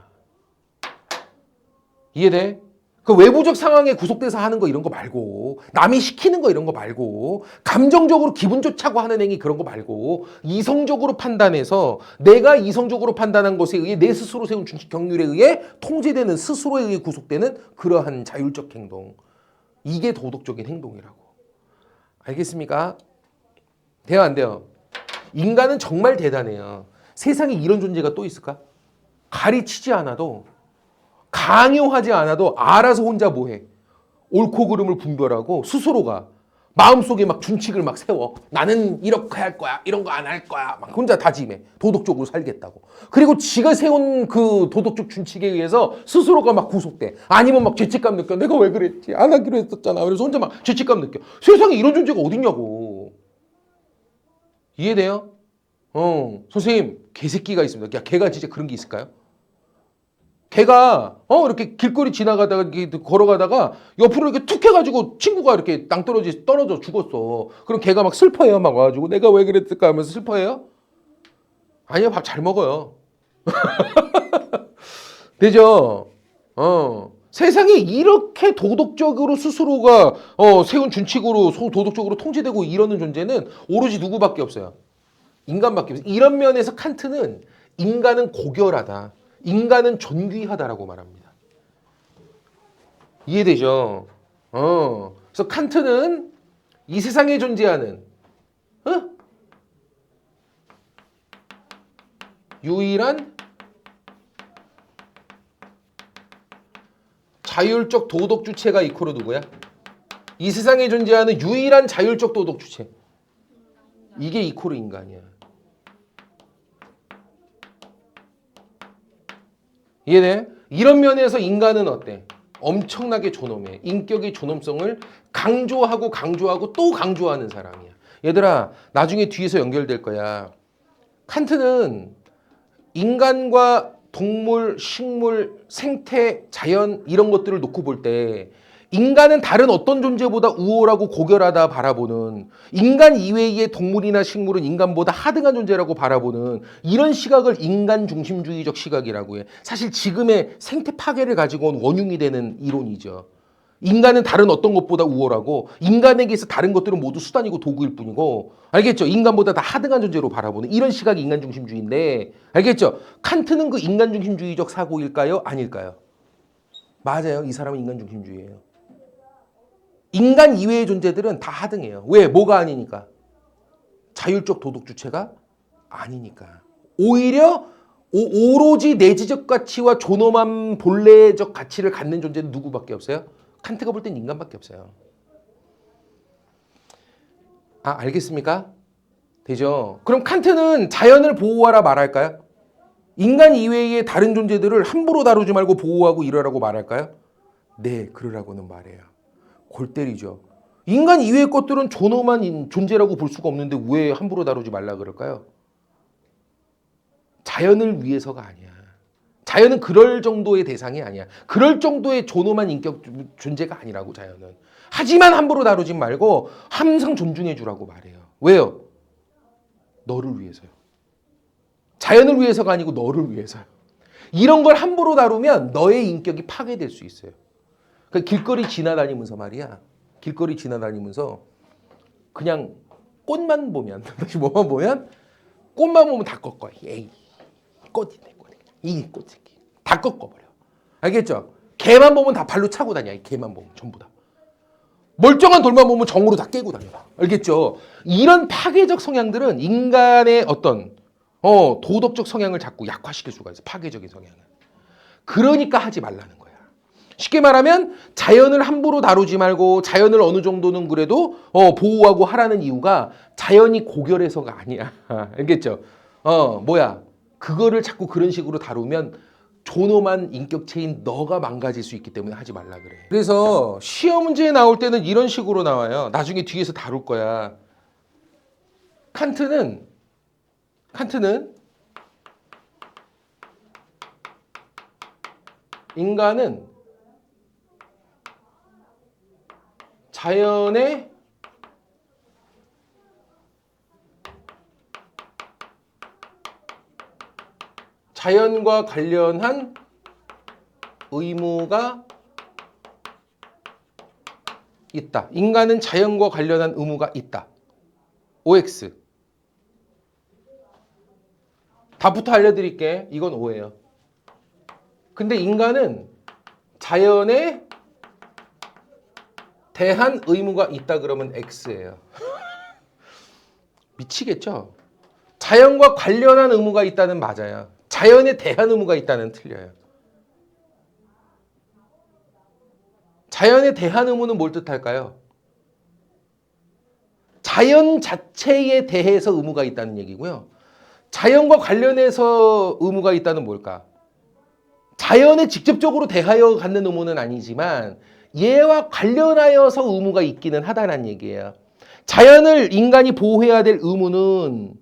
이해돼? 그 외부적 상황에 구속돼서 하는 거 이런 거 말고 남이 시키는 거 이런 거 말고 감정적으로 기분 좋자고 하는 행위 그런 거 말고 이성적으로 판단해서 내가 이성적으로 판단한 것에 의해 내 스스로 세운 경륜에 의해 통제되는 스스로에 의해 구속되는 그러한 자율적 행동. 이게 도덕적인 행동이라고. 알겠습니까? 돼요 안 돼요? 인간은 정말 대단해요. 세상에 이런 존재가 또 있을까? 가르치지 않아도 강요하지 않아도 알아서 혼자 뭐해? 옳고 그름을 분별하고 스스로가 마음속에 막 준칙을 막 세워. 나는 이렇게 할 거야. 이런 거 안 할 거야. 막 혼자 다짐해. 도덕적으로 살겠다고. 그리고 지가 세운 그 도덕적 준칙에 의해서 스스로가 막 구속돼. 아니면 막 죄책감 느껴. 내가 왜 그랬지? 안 하기로 했었잖아. 그래서 혼자 막 죄책감 느껴. 세상에 이런 존재가 어딨냐고. 이해돼요? 선생님, 개새끼가 있습니다. 야, 걔가 진짜 그런 게 있을까요? 걔가 이렇게 길거리 지나가다가 이렇게 걸어가다가 옆으로 이렇게 툭 해가지고 친구가 이렇게 떨어져 죽었어. 그럼 걔가 막 슬퍼해요. 막 와가지고 내가 왜 그랬을까 하면서 슬퍼해요? 아니요, 밥 잘 먹어요. 되죠? 세상에 이렇게 도덕적으로 스스로가 세운 준칙으로 도덕적으로 통제되고 이러는 존재는 오로지 누구밖에 없어요. 인간밖에 없어요. 이런 면에서 칸트는 인간은 고결하다. 인간은 존귀하다라고 말합니다. 이해되죠? 그래서 칸트는 이 세상에 존재하는 유일한 자율적 도덕 주체가 이코르 누구야? 이 세상에 존재하는 유일한 자율적 도덕 주체. 이게 이코르 인간이야. 이해돼? 이런 면에서 인간은 어때? 엄청나게 존엄해. 인격의 존엄성을 강조하고 또 강조하는 사람이야. 얘들아, 나중에 뒤에서 연결될 거야. 칸트는 인간과 동물, 식물, 생태, 자연 이런 것들을 놓고 볼 때 인간은 다른 어떤 존재보다 우월하고 고결하다 바라보는, 인간 이외의 동물이나 식물은 인간보다 하등한 존재라고 바라보는 이런 시각을 인간 중심주의적 시각이라고 해. 사실 지금의 생태 파괴를 가지고 온 원흉이 되는 이론이죠. 인간은 다른 어떤 것보다 우월하고 인간에게서 다른 것들은 모두 수단이고 도구일 뿐이고, 알겠죠? 인간보다 다 하등한 존재로 바라보는 이런 시각이 인간 중심주의인데, 알겠죠? 칸트는 그 인간 중심주의적 사고일까요? 아닐까요? 맞아요. 이 사람은 인간 중심주의예요. 인간 이외의 존재들은 다 하등해요. 왜? 뭐가 아니니까? 자율적 도덕 주체가 아니니까. 오히려 오로지 내지적 가치와 존엄한 본래적 가치를 갖는 존재는 누구밖에 없어요? 칸트가 볼 땐 인간밖에 없어요. 알겠습니까? 되죠? 그럼 칸트는 자연을 보호하라 말할까요? 인간 이외의 다른 존재들을 함부로 다루지 말고 보호하고 이러라고 말할까요? 네, 그러라고는 말해요. 골 때리죠. 인간 이외의 것들은 존엄한 존재라고 볼 수가 없는데 왜 함부로 다루지 말라 그럴까요? 자연을 위해서가 아니야. 자연은 그럴 정도의 대상이 아니야. 그럴 정도의 존엄한 인격 존재가 아니라고, 자연은. 하지만 함부로 다루지 말고 항상 존중해 주라고 말해요. 왜요? 너를 위해서요. 자연을 위해서가 아니고 너를 위해서요. 이런 걸 함부로 다루면 너의 인격이 파괴될 수 있어요. 길거리 지나다니면서 말이야. 길거리 지나다니면서 그냥 꽃만 보면 다시 뭐만 보면 꽃만 보면 다 꺾어. 에이 꽃이네 꽃. 이 꽃새끼 다 꺾어버려. 알겠죠? 개만 보면 다 발로 차고 다녀. 이 개만 보면 전부 다. 멀쩡한 돌만 보면 정으로 다 깨고 다녀. 알겠죠? 이런 파괴적 성향들은 인간의 어떤 도덕적 성향을 자꾸 약화시킬 수가 있어. 파괴적인 성향을. 그러니까 하지 말라는 거야. 쉽게 말하면 자연을 함부로 다루지 말고 자연을 어느 정도는 그래도 보호하고 하라는 이유가 자연이 고결해서가 아니야. 알겠죠? 그거를 자꾸 그런 식으로 다루면 존엄한 인격체인 너가 망가질 수 있기 때문에 하지 말라 그래. 그래서 시험 문제에 나올 때는 이런 식으로 나와요. 나중에 뒤에서 다룰 거야. 칸트는 인간은 자연의 자연과 관련한 의무가 있다. 인간은 자연과 관련한 의무가 있다. OX. 답부터 알려드릴게. 이건 O예요. 근데 인간은 자연에 대한 의무가 있다 그러면 X예요. 미치겠죠? 자연과 관련한 의무가 있다는 맞아요. 자연에 대한 의무가 있다는 틀려요. 자연에 대한 의무는 뭘 뜻할까요? 자연 자체에 대해서 의무가 있다는 얘기고요. 자연과 관련해서 의무가 있다는 뭘까? 자연에 직접적으로 대하여 갖는 의무는 아니지만 얘와 관련하여서 의무가 있기는 하다는 얘기예요. 자연을 인간이 보호해야 될 의무는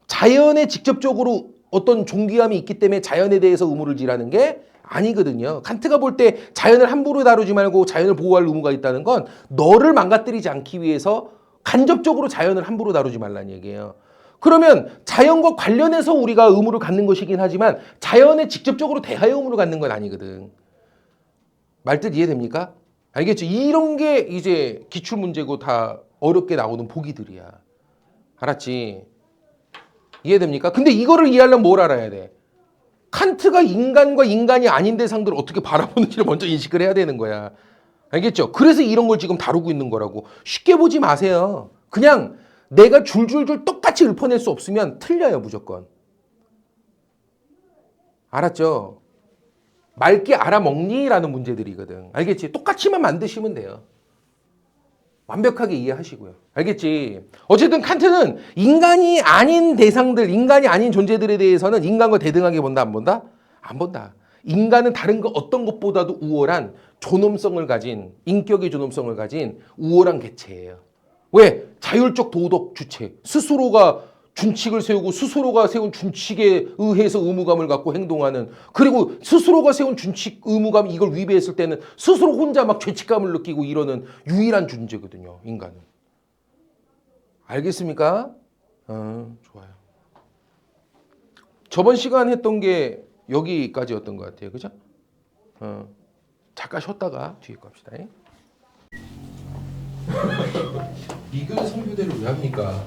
자연에 직접적으로 어떤 존귀함이 있기 때문에 자연에 대해서 의무를 지라는 게 아니거든요. 칸트가 볼 때 자연을 함부로 다루지 말고 자연을 보호할 의무가 있다는 건 너를 망가뜨리지 않기 위해서 간접적으로 자연을 함부로 다루지 말라는 얘기예요. 그러면 자연과 관련해서 우리가 의무를 갖는 것이긴 하지만 자연에 직접적으로 대하여 의무를 갖는 건 아니거든. 말뜻 이해됩니까? 알겠죠? 이런 게 이제 기출문제고 다 어렵게 나오는 보기들이야. 알았지? 이해됩니까? 근데 이거를 이해하려면 뭘 알아야 돼? 칸트가 인간과 인간이 아닌 대상들을 어떻게 바라보는지를 먼저 인식을 해야 되는 거야. 알겠죠? 그래서 이런 걸 지금 다루고 있는 거라고. 쉽게 보지 마세요. 그냥 내가 줄줄줄 똑같이 읊어낼 수 없으면 틀려요, 무조건. 알았죠? 맑게 알아먹니라는 문제들이거든. 알겠지? 똑같이만 만드시면 돼요. 완벽하게 이해하시고요. 알겠지? 어쨌든 칸트는 인간이 아닌 대상들, 인간이 아닌 존재들에 대해서는 인간과 대등하게 본다, 안 본다? 안 본다. 인간은 다른 거 어떤 것보다도 우월한 존엄성을 가진, 인격의 존엄성을 가진 우월한 개체예요. 왜? 자율적 도덕 주체. 스스로가 준칙을 세우고 스스로가 세운 준칙에 의해서 의무감을 갖고 행동하는, 그리고 스스로가 세운 준칙 의무감 이걸 위배했을 때는 스스로 혼자 막 죄책감을 느끼고 이러는 유일한 존재거든요. 인간은. 알겠습니까? 좋아요. 저번 시간 했던 게 여기까지였던 것 같아요. 그죠? 잠깐 쉬었다가 뒤에 거 합시다. 이근 성교대를 왜 합니까?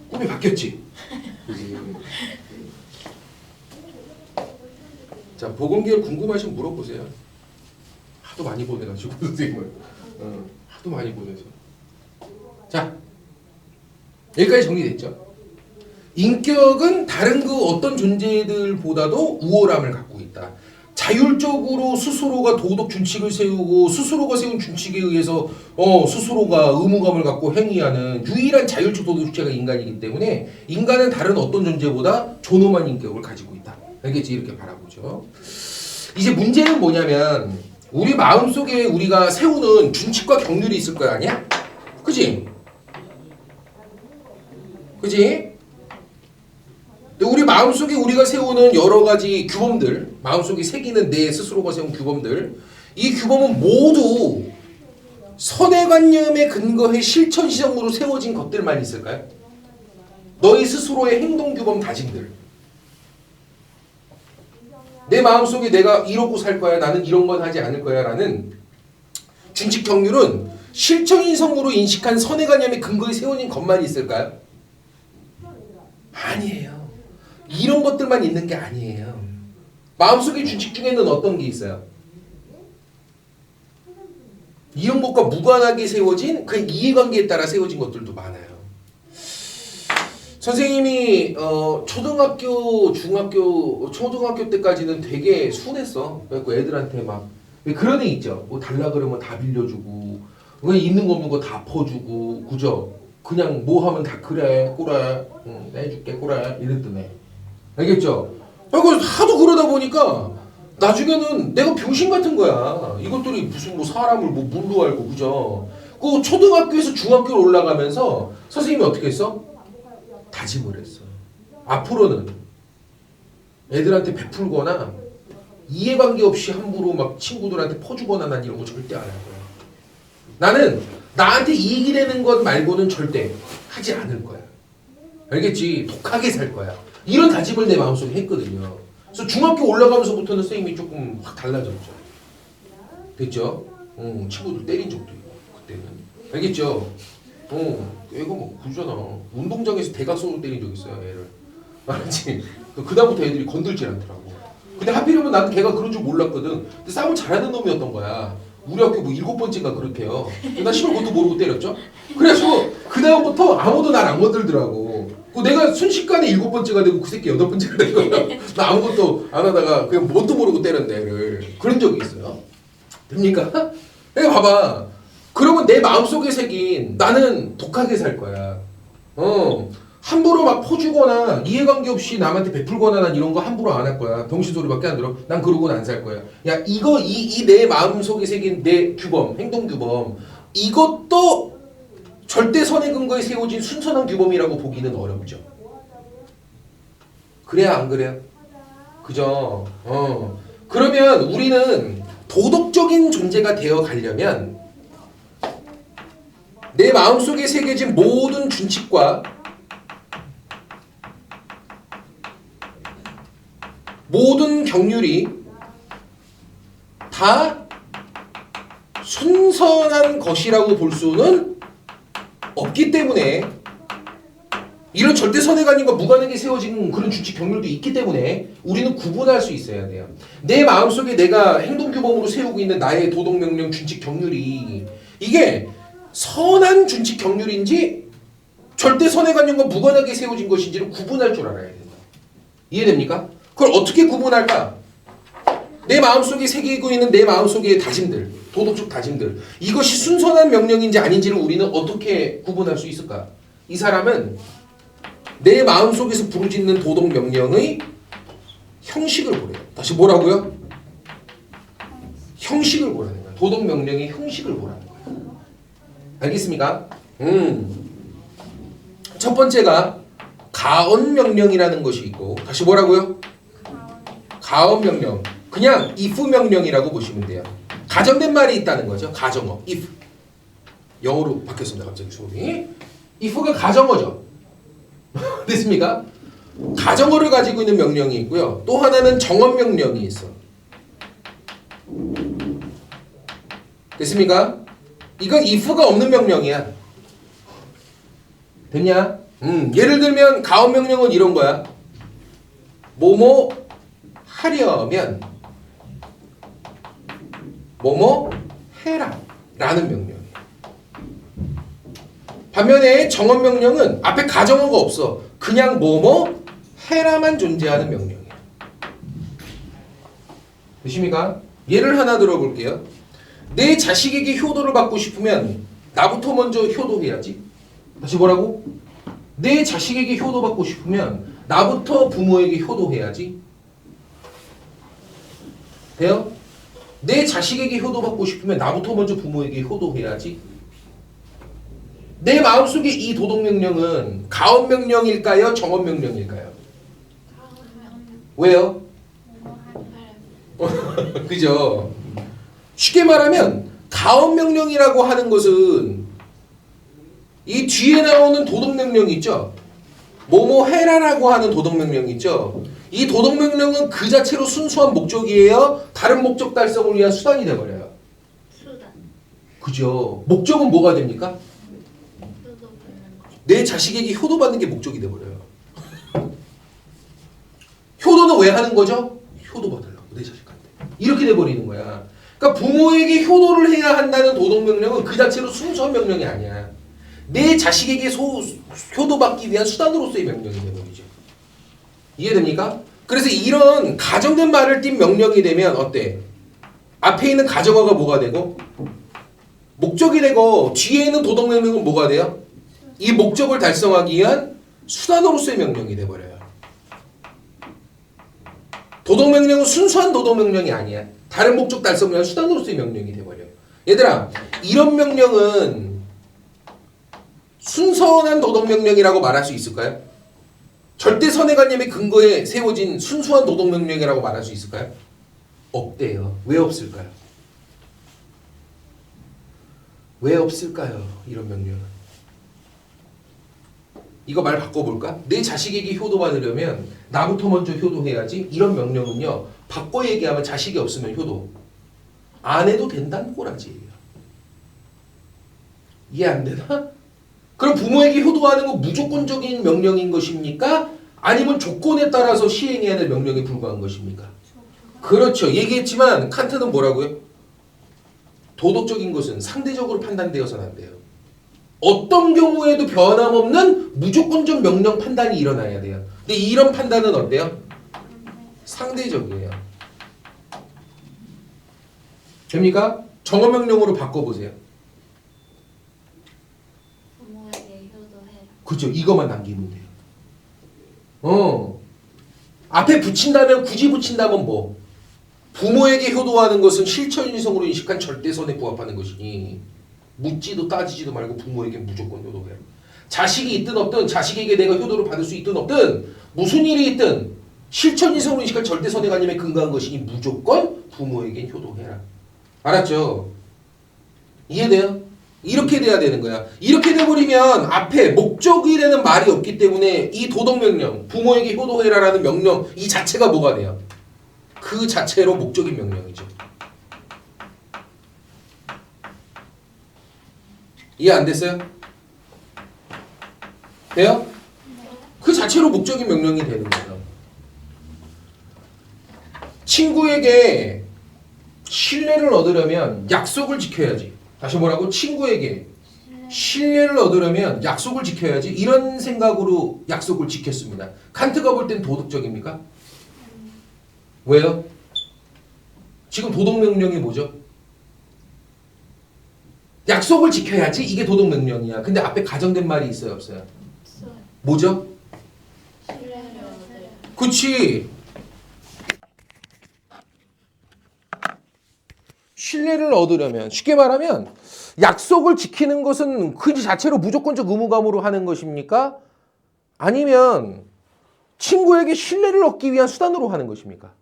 꿈이 바뀌었지? 자, 보건계열 궁금하시면 물어보세요. 하도 많이 보내가지고 선생님을 하도 많이 보내서. 자, 여기까지 정리됐죠? 인격은 다른 그 어떤 존재들보다도 우월함을 갖고 있다. 자율적으로 스스로가 도덕 준칙을 세우고 스스로가 세운 준칙에 의해서 스스로가 의무감을 갖고 행위하는 유일한 자율적 도덕 주체가 인간이기 때문에 인간은 다른 어떤 존재보다 존엄한 인격을 가지고 있다. 알겠지? 이렇게 바라보죠. 이제 문제는 뭐냐면 우리 마음속에 우리가 세우는 준칙과 경륜이 있을 거 아니야? 그지? 그지? 우리 마음속에 우리가 세우는 여러 가지 규범들, 마음속에 새기는 내 스스로가 세운 규범들, 이 규범은 모두 선의관념에 근거해 실천 시점으로 세워진 것들만 있을까요? 너희 스스로의 행동 규범 다짐들. 내 마음속에 내가 이러고 살 거야, 나는 이런 건 하지 않을 거야 라는 준칙 경륜은 실정인성으로 인식한 선행관념의 근거에 세워진 것만 있을까요? 아니에요. 이런 것들만 있는 게 아니에요. 마음속의 준칙 중에는 어떤 게 있어요? 이런 것과 무관하게 세워진 그 이해관계에 따라 세워진 것들도 많아요. 선생님이 초등학교, 중학교, 초등학교 때까지는 되게 순했어. 그래갖고 애들한테 막 그런 애 있죠. 뭐 달라 그러면 다 빌려주고, 그냥 있는 거 없는 거 다 퍼주고, 그죠? 그냥 뭐 하면 다 그래, 그래, 응, 내줄게, 그래 이랬던 애. 알겠죠? 그리고 하도 그러다 보니까 나중에는 내가 병신 같은 거야. 이것들이 무슨 뭐 사람을 뭐 물로 알고, 그죠? 그 초등학교에서 중학교로 올라가면서 선생님이 어떻게 했어? 다짐을 했어. 앞으로는 애들한테 베풀거나 이해관계 없이 함부로 막 친구들한테 퍼주거나 난 이런 거 절대 안 할 거야. 나는 나한테 이익이 되는 것 말고는 절대 하지 않을 거야. 알겠지? 독하게 살 거야. 이런 다짐을 내 마음속에 했거든요. 그래서 중학교 올라가면서부터는 선생님이 조금 확 달라졌죠. 됐죠? 친구들 때린 적도 있고 그때는. 알겠죠? 얘가 뭐 그러잖아. 운동장에서 대각선으로 때린 적 있어요, 애를. 알았지? 그다음부터 애들이 건들질 않더라고. 근데 하필이면 나는 걔가 그런 줄 몰랐거든. 근데 싸움을 잘하는 놈이었던 거야. 우리 학교 뭐 7번째인가 그렇대요. 나 시발 그것도 모르고 때렸죠? 그래가지고 그다음부터 아무도 날 안 건들더라고. 내가 순식간에 7번째가 되고 그 새끼 8번째가 된 거야. 나 아무것도 안 하다가 그냥 뭣도 모르고 때렸네, 애를. 그런 적이 있어요. 됩니까? 내가 봐봐. 그러면 내 마음속에 새긴 나는 독하게 살 거야. 함부로 막 퍼주거나 이해관계 없이 남한테 베풀거나 난 이런 거 함부로 안 할 거야. 병신 소리밖에 안 들어. 난 그러고는 안 살 거야. 야, 이거 이 내 마음속에 새긴 내 규범, 행동 규범, 이것도 절대선의 근거에 세워진 순선한 규범이라고 보기는 어렵죠. 그래야 안 그래요? 그죠? 그러면 우리는 도덕적인 존재가 되어 가려면 내 마음속에 새겨진 모든 준칙과 모든 경륜이 다 순선한 것이라고 볼 수는 없기 때문에, 이런 절대선행관념과 무관하게 세워진 그런 준칙 경륜도 있기 때문에 우리는 구분할 수 있어야 돼요. 내 마음속에 내가 행동규범으로 세우고 있는 나의 도덕명령 준칙 경륜이 이게 선한 준칙 경륜인지 절대선행관념과 무관하게 세워진 것인지를 구분할 줄 알아야 된다. 이해됩니까? 그걸 어떻게 구분할까? 내 마음속에 새기고 있는 내 마음속의 다짐들, 도덕적 다짐들, 이것이 순선한 명령인지 아닌지를 우리는 어떻게 구분할 수 있을까? 이 사람은 내 마음속에서 부르짖는 도덕 명령의 형식을 보래요. 다시 뭐라고요? 형식을 보라는 거야. 도덕 명령의 형식을 보라는 거야. 알겠습니까? 첫 번째가 가언 명령이라는 것이 있고, 다시 뭐라고요? 가언 명령. 그냥 if 명령이라고 보시면 돼요. 가정된 말이 있다는 거죠. 가정어. if. 영어로 바뀌었습니다. 갑자기 수업이. if가 가정어죠. 됐습니까? 가정어를 가지고 있는 명령이 있고요. 또 하나는 정언 명령이 있어. 됐습니까? 이건 if가 없는 명령이야. 됐냐? 예를 들면 가언 명령은 이런 거야. 뭐뭐 하려면 뭐뭐 해라 라는 명령이야. 반면에 정언 명령은 앞에 가정어가 없어. 그냥 뭐뭐 해라만 존재하는 명령이야. 되십니까? 예를 하나 들어볼게요. 내 자식에게 효도를 받고 싶으면 나부터 먼저 효도해야지. 다시 뭐라고? 내 자식에게 효도받고 싶으면 나부터 부모에게 효도해야지. 돼요? 내 자식에게 효도받고 싶으면 나부터 먼저 부모에게 효도해야지. 내 마음속에 이 도덕명령은 가언명령일까요? 정언명령일까요? 왜요? 그죠? 쉽게 말하면 가언명령이라고 하는 것은 이 뒤에 나오는 도덕명령이 있죠? 뭐뭐 해라라고 하는 도덕명령이 있죠? 이 도덕명령은 그 자체로 순수한 목적이에요? 다른 목적 달성을 위한 수단이 돼버려요? 수단. 그죠? 목적은 뭐가 됩니까? 효도 받는 거. 내 자식에게 효도받는 게 목적이 돼버려요. 효도는 왜 하는 거죠? 효도받으려고 내 자식한테. 이렇게 돼버리는 거야. 그러니까 부모에게 효도를 해야 한다는 도덕명령은 그 자체로 순수한 명령이 아니야. 내 자식에게 효도받기 위한 수단으로서의 명령이 돼버리죠. 이해됩니까? 그래서 이런 가정된 말을 띈 명령이 되면 어때? 앞에 있는 가정어가 뭐가 되고 목적이 되고 뒤에 있는 도덕명령은 뭐가 돼요? 이 목적을 달성하기 위한 수단으로서의 명령이 돼버려요. 도덕명령은 순수한 도덕명령이 아니야. 다른 목적 달성을 위한 수단으로서의 명령이 돼버려요. 얘들아, 이런 명령은 순선한 도덕명령이라고 말할 수 있을까요? 절대 선행관념의 근거에 세워진 순수한 도덕명령이라고 말할 수 있을까요? 없대요. 왜 없을까요? 왜 없을까요? 이런 명령은. 이거 말 바꿔볼까? 내 자식에게 효도받으려면 나부터 먼저 효도해야지. 이런 명령은요, 바꿔 얘기하면 자식이 없으면 효도 안 해도 된다는 꼬라지예요. 이해 안 되나? 그럼 부모에게 효도하는 건 무조건적인 명령인 것입니까? 아니면 조건에 따라서 시행해야 될 명령에 불과한 것입니까? 그렇죠. 얘기했지만 칸트는 뭐라고요? 도덕적인 것은 상대적으로 판단되어서는 안 돼요. 어떤 경우에도 변함없는 무조건적 명령 판단이 일어나야 돼요. 근데 이런 판단은 어때요? 상대적이에요. 됩니까? 정어명령으로 바꿔보세요. 부모에게 효도해라. 그죠? 이것만 남기면 돼요. 앞에 붙인다면, 굳이 붙인다면 뭐? 부모에게 효도하는 것은 실천이성으로 인식한 절대선에 부합하는 것이니 묻지도 따지지도 말고 부모에게 무조건 효도해라. 자식이 있든 없든, 자식에게 내가 효도를 받을 수 있든 없든, 무슨 일이 있든 실천이성으로 인식한 절대선행관념에 근거한 것이니 무조건 부모에겐 효도해라. 알았죠? 이해돼요? 이렇게 돼야 되는 거야. 이렇게 돼버리면 앞에 목적이 되는 말이 없기 때문에 이 도덕명령, 부모에게 효도해라라는 명령 이 자체가 뭐가 돼요? 그 자체로 목적인 명령이죠. 이해 안 됐어요? 돼요? 그 자체로 목적인 명령이 되는 거예요. 친구에게 신뢰를 얻으려면 약속을 지켜야지. 다시 뭐라고? 친구에게 신뢰를 얻으려면 약속을 지켜야지. 이런 생각으로 약속을 지켰습니다. 칸트가 볼 땐 도덕적입니까? 왜요? 지금 도덕명령이 뭐죠? 약속을 지켜야지. 이게 도덕명령이야. 근데 앞에 가정된 말이 있어요, 없어요? 없어요. 뭐죠? 신뢰를 얻어요. 그치. 신뢰를 얻으려면, 쉽게 말하면 약속을 지키는 것은 그 자체로 무조건적 의무감으로 하는 것입니까? 아니면 친구에게 신뢰를 얻기 위한 수단으로 하는 것입니까?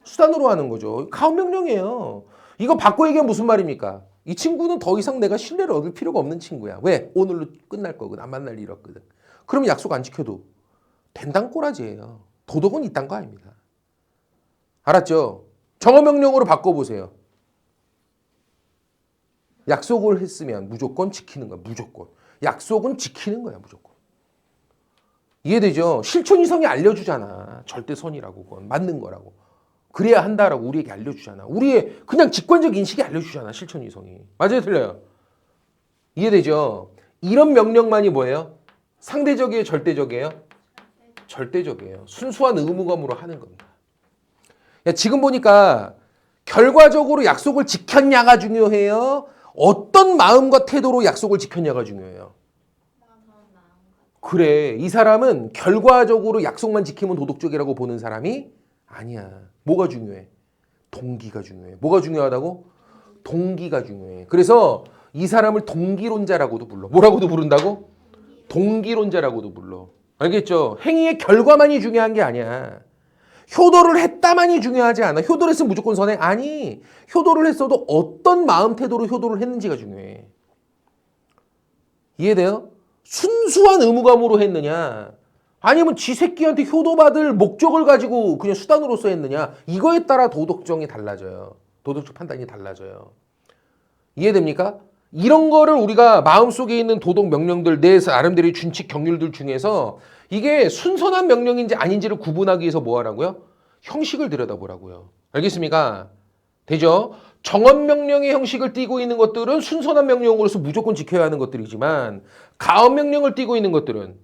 수단으로 하는 거죠. 가업명령이에요. 이거 바꿔 얘기하면 무슨 말입니까? 이 친구는 더 이상 내가 신뢰를 얻을 필요가 없는 친구야. 왜? 오늘로 끝날 거거든. 안 만날 일 없거든. 그러면 약속 안 지켜도 된다는 꼬라지예요. 도덕은 이딴 거 아닙니다. 알았죠? 정어명령으로 바꿔보세요. 약속을 했으면 무조건 지키는 거야. 무조건. 약속은 지키는 거야. 무조건. 이해되죠? 실천이성이 알려주잖아. 절대선이라고. 그건 맞는 거라고. 그래야 한다라고 우리에게 알려주잖아. 우리의 그냥 직관적 인식이 알려주잖아. 실천이성이. 맞아요? 틀려요? 이해되죠? 이런 명령만이 뭐예요? 상대적이에요? 절대적이에요? 절대적이에요. 순수한 의무감으로 하는 겁니다. 야, 지금 보니까 결과적으로 약속을 지켰냐가 중요해요? 어떤 마음과 태도로 약속을 지켰냐가 중요해요. 그래, 이 사람은 결과적으로 약속만 지키면 도덕적이라고 보는 사람이 아니야. 뭐가 중요해? 동기가 중요해. 뭐가 중요하다고? 동기가 중요해. 그래서 이 사람을 동기론자라고도 불러. 뭐라고도 부른다고? 동기론자라고도 불러. 알겠죠? 행위의 결과만이 중요한 게 아니야. 효도를 했다만이 중요하지 않아. 효도를 했으면 무조건 선행? 아니, 효도를 했어도 어떤 마음 태도로 효도를 했는지가 중요해. 이해돼요? 순수한 의무감으로 했느냐, 아니면 지 새끼한테 효도받을 목적을 가지고 그냥 수단으로서 했느냐, 이거에 따라 도덕성이 달라져요. 도덕적 판단이 달라져요. 이해됩니까? 이런 거를 우리가 마음속에 있는 도덕 명령들, 내 나름대로의 준칙 경률들 중에서 이게 순선한 명령인지 아닌지를 구분하기 위해서 뭐 하라고요? 형식을 들여다보라고요. 알겠습니까? 되죠? 정언 명령의 형식을 띠고 있는 것들은 순선한 명령으로서 무조건 지켜야 하는 것들이지만 가언 명령을 띠고 있는 것들은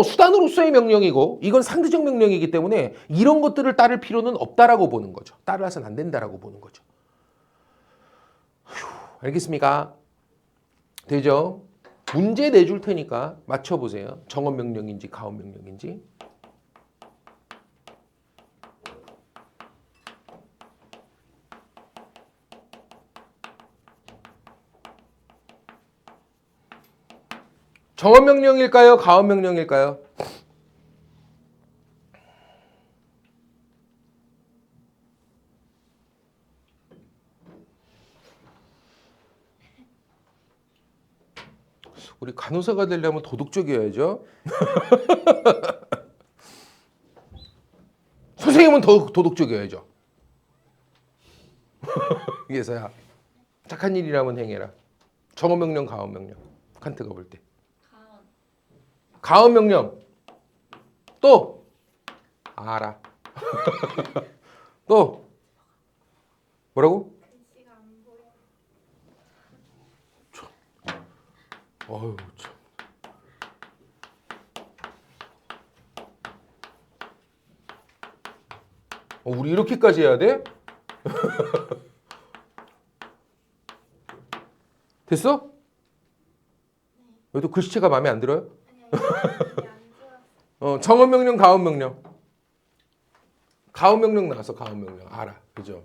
수단으로서의 명령이고 이건 상대적 명령이기 때문에 이런 것들을 따를 필요는 없다라고 보는 거죠. 따라서는 안 된다라고 보는 거죠. 알겠습니까? 되죠? 문제 내줄 테니까 맞춰보세요. 정언 명령인지 가언 명령인지. 정언 명령일까요? 가언 명령일까요? 우리 간호사가 되려면 도덕적이어야죠. 선생님은 더 도덕적이어야죠. 그래서야 착한 일이라면 행해라. 정언 명령, 가언 명령. 칸트가 볼 때. 가언. 가언 명령. 또 알아. 또 뭐라고? 글씨가 안 보여. 어휴 참. 우리 이렇게까지 해야 돼? 됐어? 여기도 글씨체가 마음에 안 들어요? 아니 안 들어. 정언 명령, 가언 명령. 가언 명령 나왔어. 가언 명령 알아, 그죠?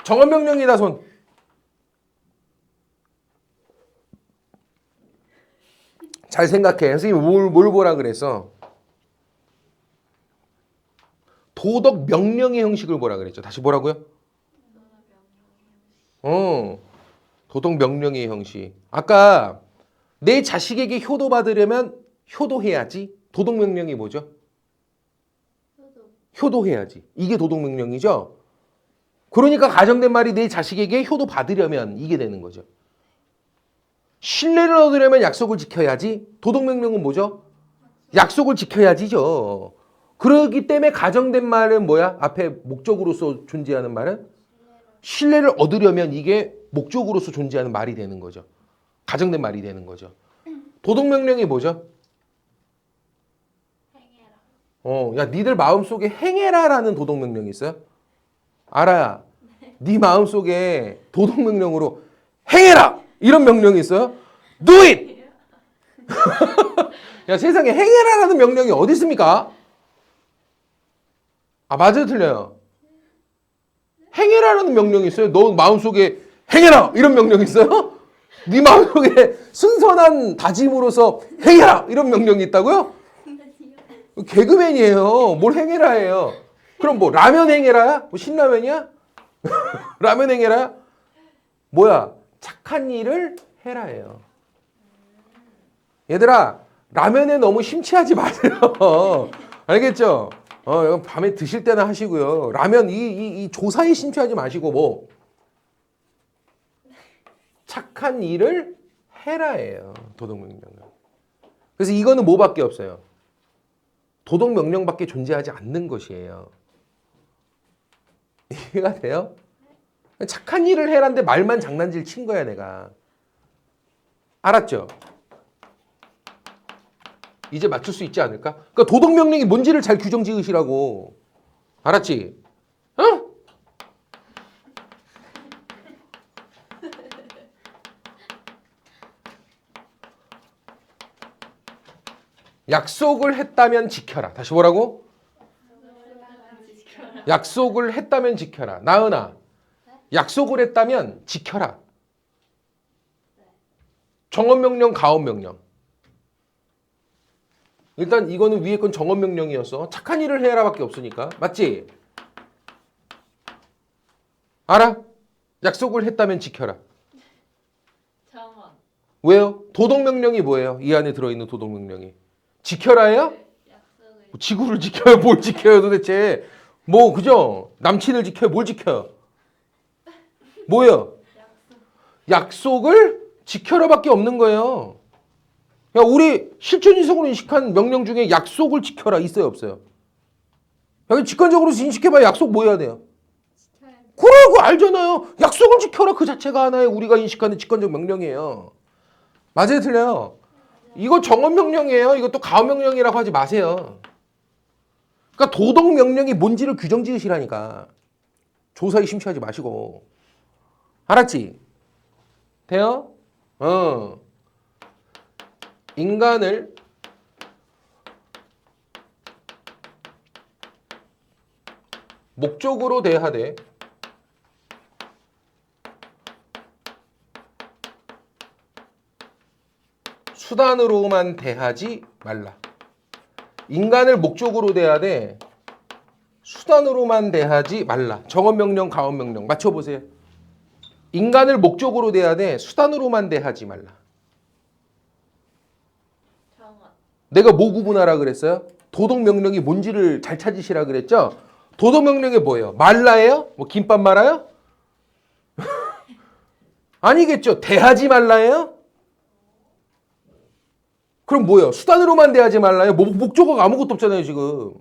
정언 명령이다 손. 잘 생각해. 선생님이 뭘 보라 그랬어? 도덕 명령의 형식을 보라 그랬죠. 다시 뭐라고요? 도덕 명령의 형식. 아까 내 자식에게 효도받으려면 효도해야지. 도덕 명령이 뭐죠? 효도해야지. 이게 도덕 명령이죠. 그러니까 가정된 말이 내 자식에게 효도받으려면 이게 되는 거죠. 신뢰를 얻으려면 약속을 지켜야지. 도덕 명령은 뭐죠? 약속을 지켜야지죠. 그렇기 때문에 가정된 말은 뭐야? 앞에 목적으로서 존재하는 말은 신뢰를 얻으려면 이게 목적으로서 존재하는 말이 되는 거죠. 가정된 말이 되는 거죠. 도덕 명령이 뭐죠? 행해라. 야, 니들 마음속에 행해라라는 도덕 명령이 있어요? 알아야. 네 마음속에 도덕 명령으로 행해라! 이런 명령이 있어요? Do it! 야, 세상에 행해라라는 명령이 어디 있습니까? 맞아요, 틀려요? 행해라라는 명령이 있어요? 너 마음속에 행해라! 이런 명령이 있어요? 네 마음속에 순선한 다짐으로서 행해라! 이런 명령이 있다고요? 개그맨이에요. 뭘 행해라 해요. 그럼 뭐 라면 행해라야? 뭐 신라면이야? 라면 행해라? 뭐야? 착한 일을 해라예요. 얘들아, 라면에 너무 심취하지 마세요. 알겠죠? 이건 밤에 드실 때나 하시고요. 라면 이 조사에 심취하지 마시고 뭐 착한 일을 해라예요. 도덕명령은. 그래서 이거는 뭐밖에 없어요? 도덕명령밖에 존재하지 않는 것이에요. 이해가 돼요? 착한 일을 해라는데 말만 장난질 친 거야 내가. 알았죠? 이제 맞출 수 있지 않을까? 그러니까 도덕명령이 뭔지를 잘 규정 지으시라고. 알았지? 어? 약속을 했다면 지켜라. 다시 뭐라고? 약속을 했다면 지켜라. 나은아, 약속을 했다면 지켜라. 정언명령, 가언명령. 일단 이거는 위에 건 정언명령이었어. 착한 일을 해라 밖에 없으니까. 맞지? 알아? 약속을 했다면 지켜라. 정언. 왜요? 도덕명령이 뭐예요? 이 안에 들어있는 도덕명령이. 지켜라예요? 약속을. 지구를 지켜요? 뭘 지켜요 도대체? 뭐 그죠? 남친을 지켜요? 뭘 지켜요? 뭐예요? 약속을 지켜라밖에 없는 거예요. 야, 우리 실존인성으로 인식한 명령 중에 약속을 지켜라 있어요, 없어요? 야, 직관적으로 인식해봐야 약속 뭐 해야 돼요? 지켜야 돼. 그래, 그거 알잖아요. 약속을 지켜라 그 자체가 하나의 우리가 인식하는 직관적 명령이에요. 맞아요, 틀려요? 이거 정언 명령이에요. 이것도 가언 명령이라고 하지 마세요. 그러니까 도덕 명령이 뭔지를 규정 지으시라니까. 조사에 심취하지 마시고. 알았지? 돼요? 인간을 목적으로 대하되 수단으로만 대하지 말라. 인간을 목적으로 대하되 수단으로만 대하지 말라. 정언명령, 가언명령 맞춰보세요. 인간을 목적으로 대하되 수단으로만 대하지 말라. 정언. 내가 뭐 구분하라 그랬어요? 도덕명령이 뭔지를 잘 찾으시라 그랬죠? 도덕명령이 뭐예요? 말라예요? 뭐 김밥 말아요? 아니겠죠. 대하지 말라예요? 그럼 뭐예요? 수단으로만 대하지 말라요? 목적어가 아무것도 없잖아요, 지금.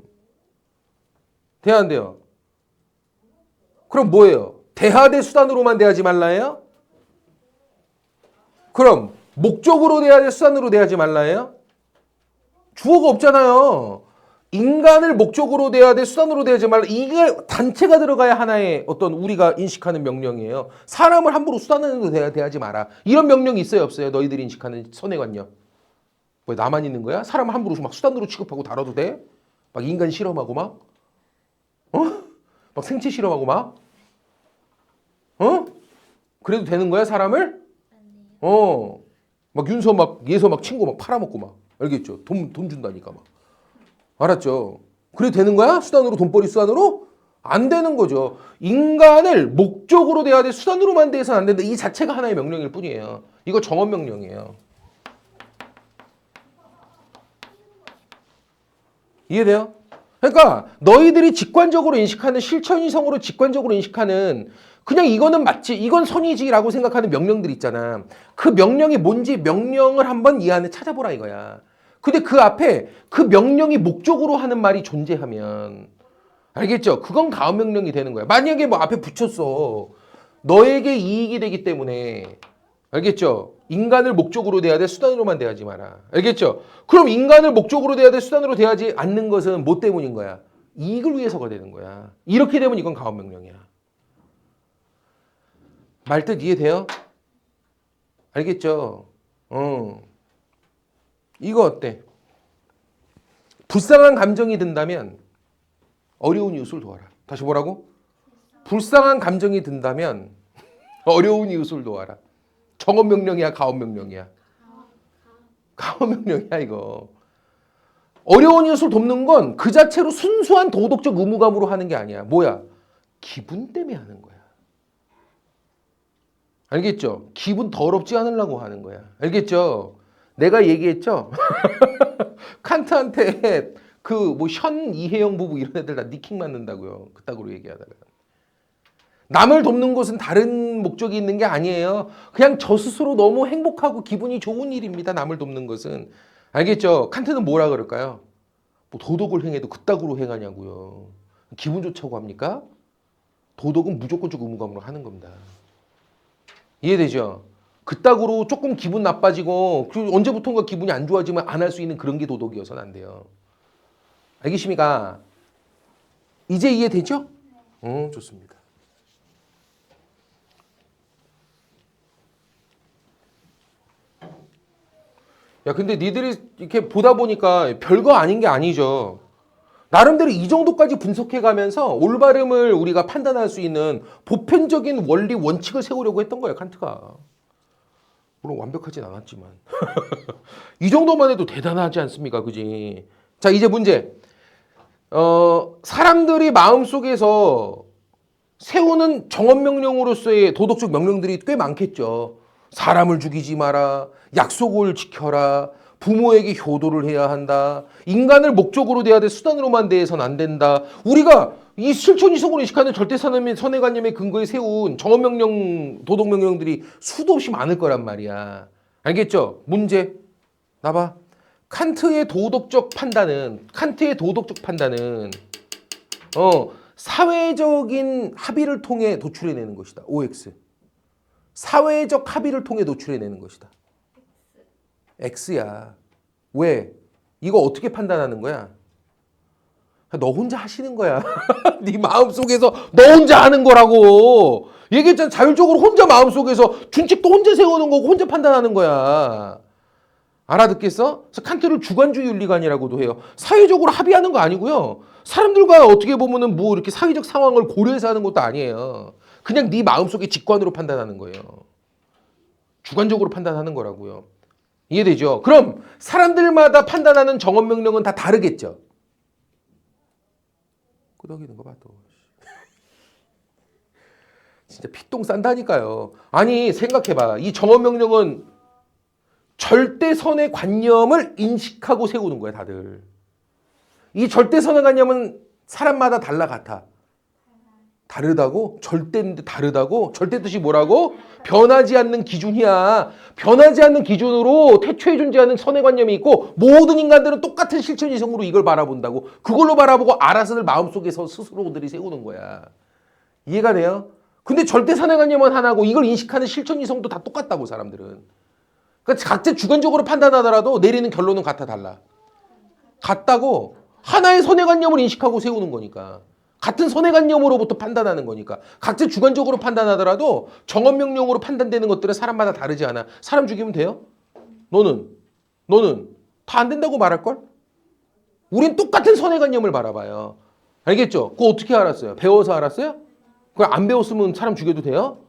돼야 안 돼요? 그럼 뭐예요? 대하되 수단으로만 대하지 말라예요? 그럼 목적으로 대하되 수단으로 대하지 말라예요? 주어가 없잖아요. 인간을 목적으로 대하되 수단으로 대하지 말라. 이게 단체가 들어가야 하나의 어떤 우리가 인식하는 명령이에요. 사람을 함부로 수단으로 대하지 마라. 이런 명령이 있어요, 없어요? 너희들이 인식하는 선행관념. 왜 나만 있는 거야? 사람 함부로 막 수단으로 취급하고 다뤄도 돼? 막 인간 실험하고 막? 막 생체 실험하고 막? 그래도 되는 거야, 사람을? 아니요. 막 윤서 막 예서 막 친구 막 팔아먹고 막. 알겠죠? 돈 준다니까 막. 알았죠? 그래도 되는 거야? 수단으로 돈벌이 수단으로? 안 되는 거죠. 인간을 목적으로 대하되 수단으로만 대해서는 안 된다. 이 자체가 하나의 명령일 뿐이에요. 이거 정언 명령이에요. 이해돼요? 그러니까 너희들이 직관적으로 인식하는 실천이성으로 직관적으로 인식하는 그냥 이거는 맞지, 이건 선이지라고 생각하는 명령들 있잖아. 그 명령이 뭔지 명령을 한번 이 안에 찾아보라 이거야. 근데 그 앞에 그 명령이 목적으로 하는 말이 존재하면 알겠죠? 그건 가언 명령이 되는 거야. 만약에 뭐 앞에 붙였어. 너에게 이익이 되기 때문에 알겠죠? 인간을 목적으로 대하되 수단으로만 대하지 마라. 알겠죠? 그럼 인간을 목적으로 대하되 수단으로 대하지 않는 것은 뭐 때문인 거야? 이익을 위해서가 되는 거야. 이렇게 되면 이건 가언 명령이야. 말뜻 이해돼요? 알겠죠? 이거 어때? 불쌍한 감정이 든다면 어려운 이웃을 도와라. 다시 뭐라고? 불쌍한 감정이 든다면 어려운 이웃을 도와라. 정언 명령이야, 가언 명령이야? 가언 명령이야, 이거. 어려운 이웃을 돕는 건 그 자체로 순수한 도덕적 의무감으로 하는 게 아니야. 뭐야? 기분 때문에 하는 거야. 알겠죠? 기분 더럽지 않으려고 하는 거야. 알겠죠? 내가 얘기했죠? 칸트한테 그 뭐 현 이혜영 부부 이런 애들 다 니킹 맞는다고요. 그따구로 얘기하다가. 남을 돕는 것은 다른 목적이 있는 게 아니에요. 그냥 저 스스로 너무 행복하고 기분이 좋은 일입니다. 남을 돕는 것은. 알겠죠? 칸트는 뭐라 그럴까요? 뭐 도덕을 행해도 그따구로 행하냐고요. 기분 좋자고 합니까? 도덕은 무조건적 의무감으로 하는 겁니다. 이해되죠? 그따구로 조금 기분 나빠지고 언제부턴가 기분이 안 좋아지면 안 할 수 있는 그런 게 도덕이어서는 안 돼요. 알겠습니까? 이제 이해되죠? 좋습니다. 야, 근데 니들이 이렇게 보다 보니까 별거 아닌 게 아니죠. 나름대로 이 정도까지 분석해 가면서 올바름을 우리가 판단할 수 있는 보편적인 원리 원칙을 세우려고 했던 거예요, 칸트가. 물론 완벽하진 않았지만. 이 정도만 해도 대단하지 않습니까? 그지? 자, 이제 문제. 사람들이 마음속에서 세우는 정언명령으로서의 도덕적 명령들이 꽤 많겠죠. 사람을 죽이지 마라, 약속을 지켜라, 부모에게 효도를 해야 한다, 인간을 목적으로 대하되 수단으로만 대해서는 안 된다. 우리가 이 실존이성으로 인식하는 절대선의관념의 근거에 세운 정언명령, 도덕명령들이 수도 없이 많을 거란 말이야. 알겠죠? 문제 나봐. 칸트의 도덕적 판단은 사회적인 합의를 통해 도출해내는 것이다. OX. 사회적 합의를 통해 도출해내는 것이다. X야. 왜? 이거 어떻게 판단하는 거야? 너 혼자 하시는 거야. 네 마음속에서 너 혼자 하는 거라고. 얘기했잖아. 자율적으로 혼자 마음속에서 준칙도 혼자 세우는 거고 혼자 판단하는 거야. 알아듣겠어? 그래서 칸트를 주관주의 윤리관이라고도 해요. 사회적으로 합의하는 거 아니고요. 사람들과 어떻게 보면은 뭐 이렇게 사회적 상황을 고려해서 하는 것도 아니에요. 그냥 네 마음속에 직관으로 판단하는 거예요. 주관적으로 판단하는 거라고요. 이해되죠? 그럼 사람들마다 판단하는 정언명령은 다 다르겠죠? 끄덕이는 거 봐, 또. 진짜 피똥 싼다니까요. 아니, 생각해봐. 이 정언명령은 절대선의 관념을 인식하고 세우는 거야, 다들. 이 절대선의 관념은 사람마다 달라 같아. 다르다고? 절대인데 다르다고? 절대 뜻이 뭐라고? 변하지 않는 기준이야. 변하지 않는 기준으로 태초에 존재하는 선의 관념이 있고 모든 인간들은 똑같은 실천이성으로 이걸 바라본다고. 그걸로 바라보고 알아서들 마음속에서 스스로들이 세우는 거야. 이해가 돼요? 근데 절대 선의 관념은 하나고 이걸 인식하는 실천이성도 다 똑같다고 사람들은. 그러니까 각자 주관적으로 판단하더라도 내리는 결론은 같아 달라. 같다고. 하나의 선의 관념을 인식하고 세우는 거니까. 같은 선의관념으로부터 판단하는 거니까. 각자 주관적으로 판단하더라도 정언명령으로 판단되는 것들은 사람마다 다르지 않아. 사람 죽이면 돼요? 너는 다 안 된다고 말할걸? 우린 똑같은 선의관념을 바라봐요. 알겠죠? 그거 어떻게 알았어요? 배워서 알았어요? 그걸 안 배웠으면 사람 죽여도 돼요?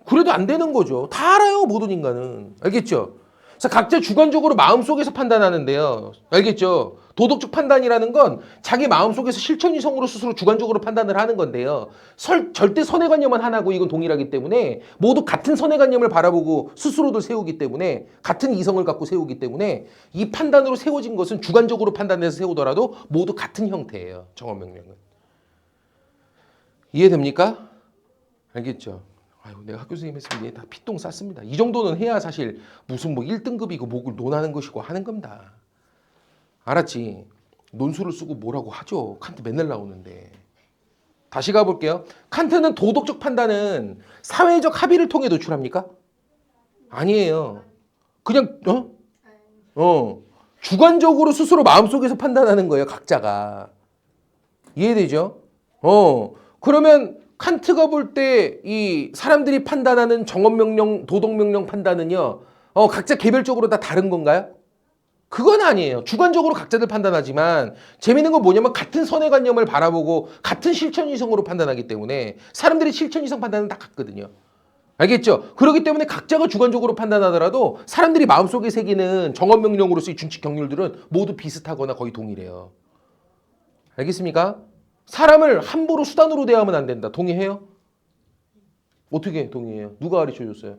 그래도 안 되는 거죠. 다 알아요, 모든 인간은. 알겠죠? 그래서 각자 주관적으로 마음속에서 판단하는데요. 알겠죠? 도덕적 판단이라는 건 자기 마음속에서 실천이성으로 스스로 주관적으로 판단을 하는 건데요. 절대 선의관념은 하나고 이건 동일하기 때문에 모두 같은 선의관념을 바라보고 스스로들 세우기 때문에 같은 이성을 갖고 세우기 때문에 이 판단으로 세워진 것은 주관적으로 판단해서 세우더라도 모두 같은 형태예요. 정언명령은. 이해됩니까? 알겠죠? 아유, 내가 학교 선생님 했으면 얘 다 피똥 쌌습니다. 이 정도는 해야 사실 무슨 뭐 1등급이고 목을 논하는 것이고 하는 겁니다. 알았지? 논술을 쓰고 뭐라고 하죠. 칸트 맨날 나오는데. 다시 가볼게요. 칸트는 도덕적 판단은 사회적 합의를 통해 도출합니까? 아니에요. 그냥 주관적으로 스스로 마음속에서 판단하는 거예요. 각자가. 이해되죠? 그러면 칸트가 볼 때 이 사람들이 판단하는 정언명령, 도덕명령 판단은요. 각자 개별적으로 다 다른 건가요? 그건 아니에요. 주관적으로 각자들 판단하지만 재미있는 건 뭐냐면 같은 선의관념을 바라보고 같은 실천이성으로 판단하기 때문에 사람들이 실천이성 판단은 다 같거든요. 알겠죠? 그렇기 때문에 각자가 주관적으로 판단하더라도 사람들이 마음속에 새기는 정언명령으로서의 준칙 경률들은 모두 비슷하거나 거의 동일해요. 알겠습니까? 사람을 함부로 수단으로 대하면 안 된다. 동의해요? 어떻게 동의해요? 누가 가르쳐줬어요?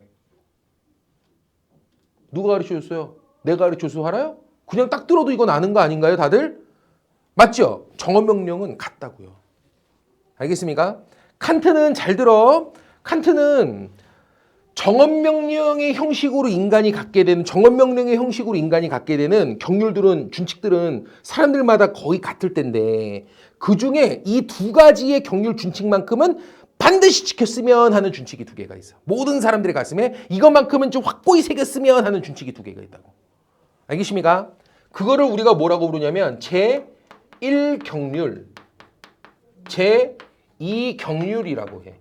누가 가르쳐줬어요? 내가 가르쳐줘서 알아요? 그냥 딱 들어도 이건 아는 거 아닌가요, 다들? 맞죠? 정언명령은 같다고요. 알겠습니까? 칸트는 잘 들어. 칸트는 정언명령의 형식으로 인간이 갖게 되는 경률들은 준칙들은 사람들마다 거의 같을 텐데 그 중에 이 두 가지의 경률 준칙만큼은 반드시 지켰으면 하는 준칙이 두 개가 있어. 모든 사람들의 가슴에 이것만큼은 좀 확고히 새겼으면 하는 준칙이 두 개가 있다고. 알겠습니까? 그거를 우리가 뭐라고 부르냐면 제1경률, 제2경률이라고 해.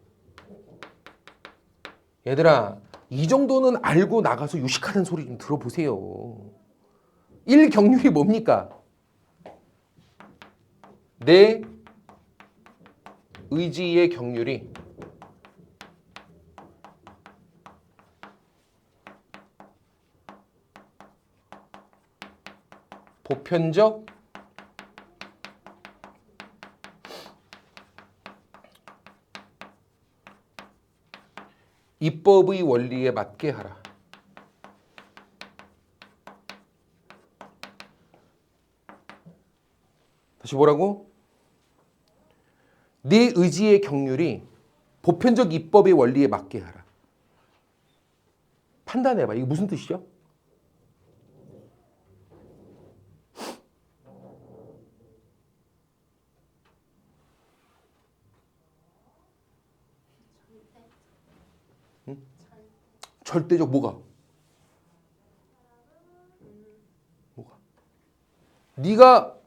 얘들아, 이 정도는 알고 나가서 유식하는 소리 좀 들어보세요. 1경률이 뭡니까? 내 의지의 경률이 보편적 입법의 원리에 맞게 하라. 다시 뭐라고? 네 의지의 경륜이 보편적 입법의 원리에 맞게 하라. 판단해봐. 이게 무슨 뜻이죠? 절대적 뭐가? 네가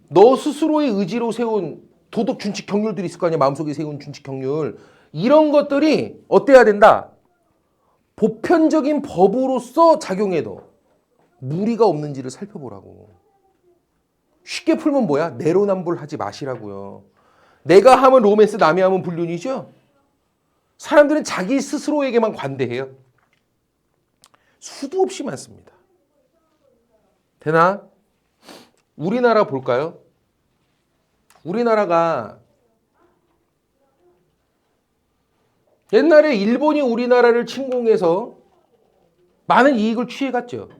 너 스스로의 의지로 세운 도덕 준칙 경률들이 있을 거 아니야. 마음속에 세운 준칙 경률. 이런 것들이 어때야 된다? 보편적인 법으로서 작용해도 무리가 없는지를 살펴보라고. 쉽게 풀면 뭐야? 내로남불하지 마시라고요. 내가 하면 로맨스, 남이 하면 불륜이죠? 사람들은 자기 스스로에게만 관대해요. 수도 없이 많습니다. 되나? 우리나라 볼까요? 우리나라가 옛날에 일본이 우리나라를 침공해서 많은 이익을 취해갔죠.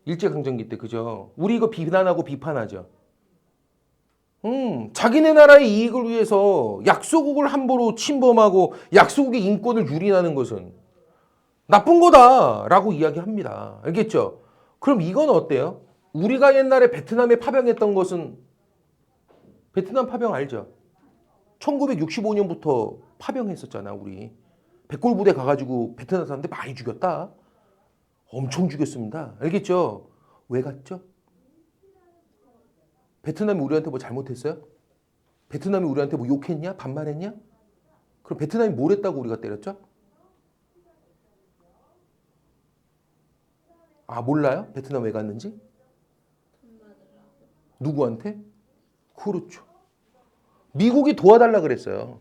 일제강점기 때, 그죠? 우리 이거 비난하고 비판하죠. 자기네 나라의 이익을 위해서 약소국을 함부로 침범하고 약소국의 인권을 유린하는 것은 나쁜 거다라고 이야기합니다. 알겠죠? 그럼 이건 어때요? 우리가 옛날에 베트남에 파병했던 것은 베트남 파병 알죠? 1965년부터 파병했었잖아, 우리. 백골부대 가가지고 베트남 사람들 많이 죽였다. 엄청 죽였습니다. 알겠죠? 왜 갔죠? 베트남이 우리한테 뭐 잘못했어요? 베트남이 우리한테 뭐 욕했냐? 반말했냐? 그럼 베트남이 뭘 했다고 우리가 때렸죠? 아, 몰라요? 베트남 왜 갔는지? 돈 받으라고. 누구한테? 그렇죠. 미국이 도와달라 그랬어요.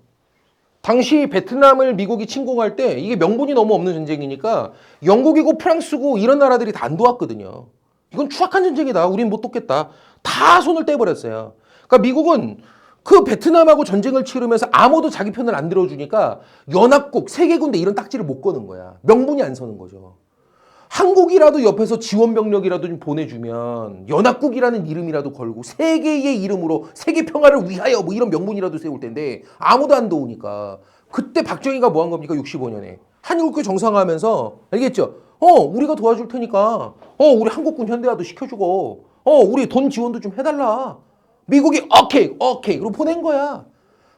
당시 베트남을 미국이 침공할 때 이게 명분이 너무 없는 전쟁이니까 영국이고 프랑스고 이런 나라들이 다 안 도왔거든요. 이건 추악한 전쟁이다. 우린 못 돕겠다. 다 손을 떼버렸어요. 그러니까 미국은 그 베트남하고 전쟁을 치르면서 아무도 자기 편을 안 들어주니까 연합국, 세계군대 이런 딱지를 못 거는 거야. 명분이 안 서는 거죠. 한국이라도 옆에서 지원 병력이라도 좀 보내주면 연합국이라는 이름이라도 걸고 세계의 이름으로 세계 평화를 위하여 뭐 이런 명분이라도 세울 텐데 아무도 안 도우니까 그때 박정희가 뭐 한 겁니까? 65년에 한일국교 정상화하면서 알겠죠? 우리가 도와줄 테니까 우리 한국군 현대화도 시켜주고 우리 돈 지원도 좀 해달라. 미국이 오케이 그리고 보낸 거야.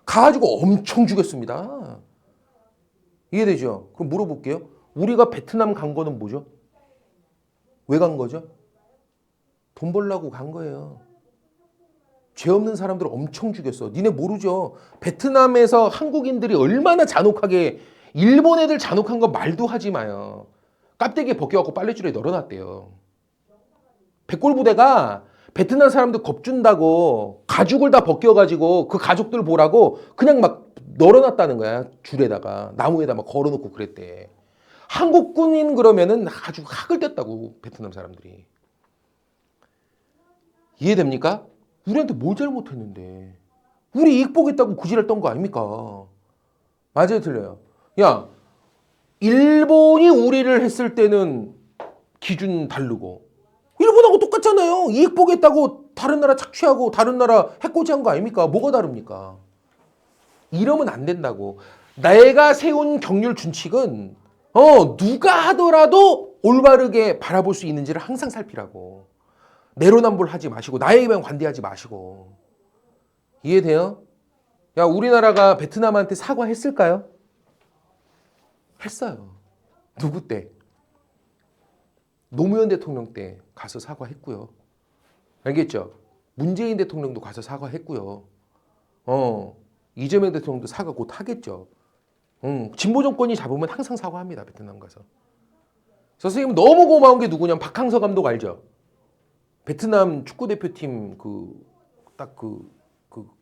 가가지고 엄청 죽였습니다. 이해되죠? 그럼 물어볼게요. 우리가 베트남 간 거는 뭐죠? 왜 간 거죠? 돈 벌려고 간 거예요. 죄 없는 사람들 엄청 죽였어. 니네 모르죠? 베트남에서 한국인들이 얼마나 잔혹하게 일본 애들 잔혹한 거 말도 하지 마요. 껍데기에 벗겨갖고 빨래줄에 널어놨대요. 백골부대가 베트남 사람들 겁준다고 가죽을 다 벗겨가지고 그 가족들 보라고 그냥 막 널어놨다는 거야. 줄에다가 나무에다 막 걸어놓고 그랬대. 한국군인 그러면은 아주 학을 뗐다고 베트남 사람들이. 이해됩니까? 우리한테 뭘 잘못했는데 우리 이익 보겠다고 구지랄 떤 거 아닙니까? 맞아요, 틀려요? 야, 일본이 우리를 했을 때는 기준 다르고 일본하고 똑같잖아요. 이익 보겠다고 다른 나라 착취하고 다른 나라 해코지한 거 아닙니까? 뭐가 다릅니까? 이러면 안 된다고. 내가 세운 경률 준칙은 누가 하더라도 올바르게 바라볼 수 있는지를 항상 살피라고. 내로남불하지 마시고 나에게만 관대하지 마시고. 이해돼요? 야, 우리나라가 베트남한테 사과했을까요? 했어요. 누구 때? 노무현 대통령 때 가서 사과했고요. 알겠죠? 문재인 대통령도 가서 사과했고요. 이재명 대통령도 사과 곧 하겠죠. 진보 정권이 잡으면 항상 사과합니다. 베트남 가서. 선생님 너무 고마운 게 누구냐면 박항서 감독 알죠? 베트남 축구대표팀 그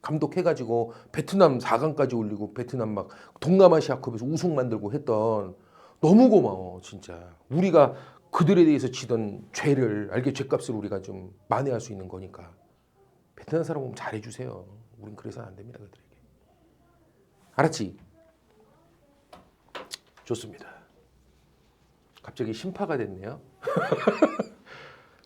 감독해가지고 베트남 4강까지 올리고 베트남 막 동남아시아컵에서 우승 만들고 했던 너무 고마워 진짜. 우리가 그들에 대해서 지던 죄를 알게 죄값을 우리가 좀 만회할 수 있는 거니까 베트남 사람 보면 잘해주세요. 우린 그래서는 안 됩니다 그들에게. 알았지? 좋습니다. 갑자기 심파가 됐네요.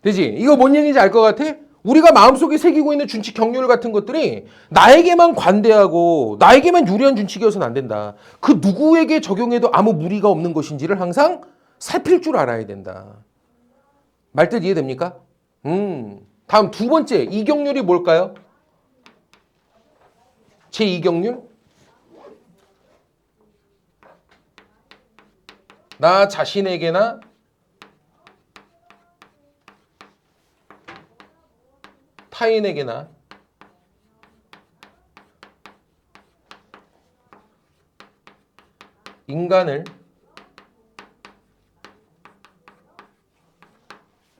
되지? 이거 뭔 얘기인지 알 것 같아? 우리가 마음속에 새기고 있는 준칙 경륜 같은 것들이 나에게만 관대하고 나에게만 유리한 준칙이어서는 안 된다. 그 누구에게 적용해도 아무 무리가 없는 것인지를 항상 살필 줄 알아야 된다. 말뜻 이해됩니까? 다음 두 번째 이경률이 뭘까요? 제 이경률? 나 자신에게나 타인에게나 인간을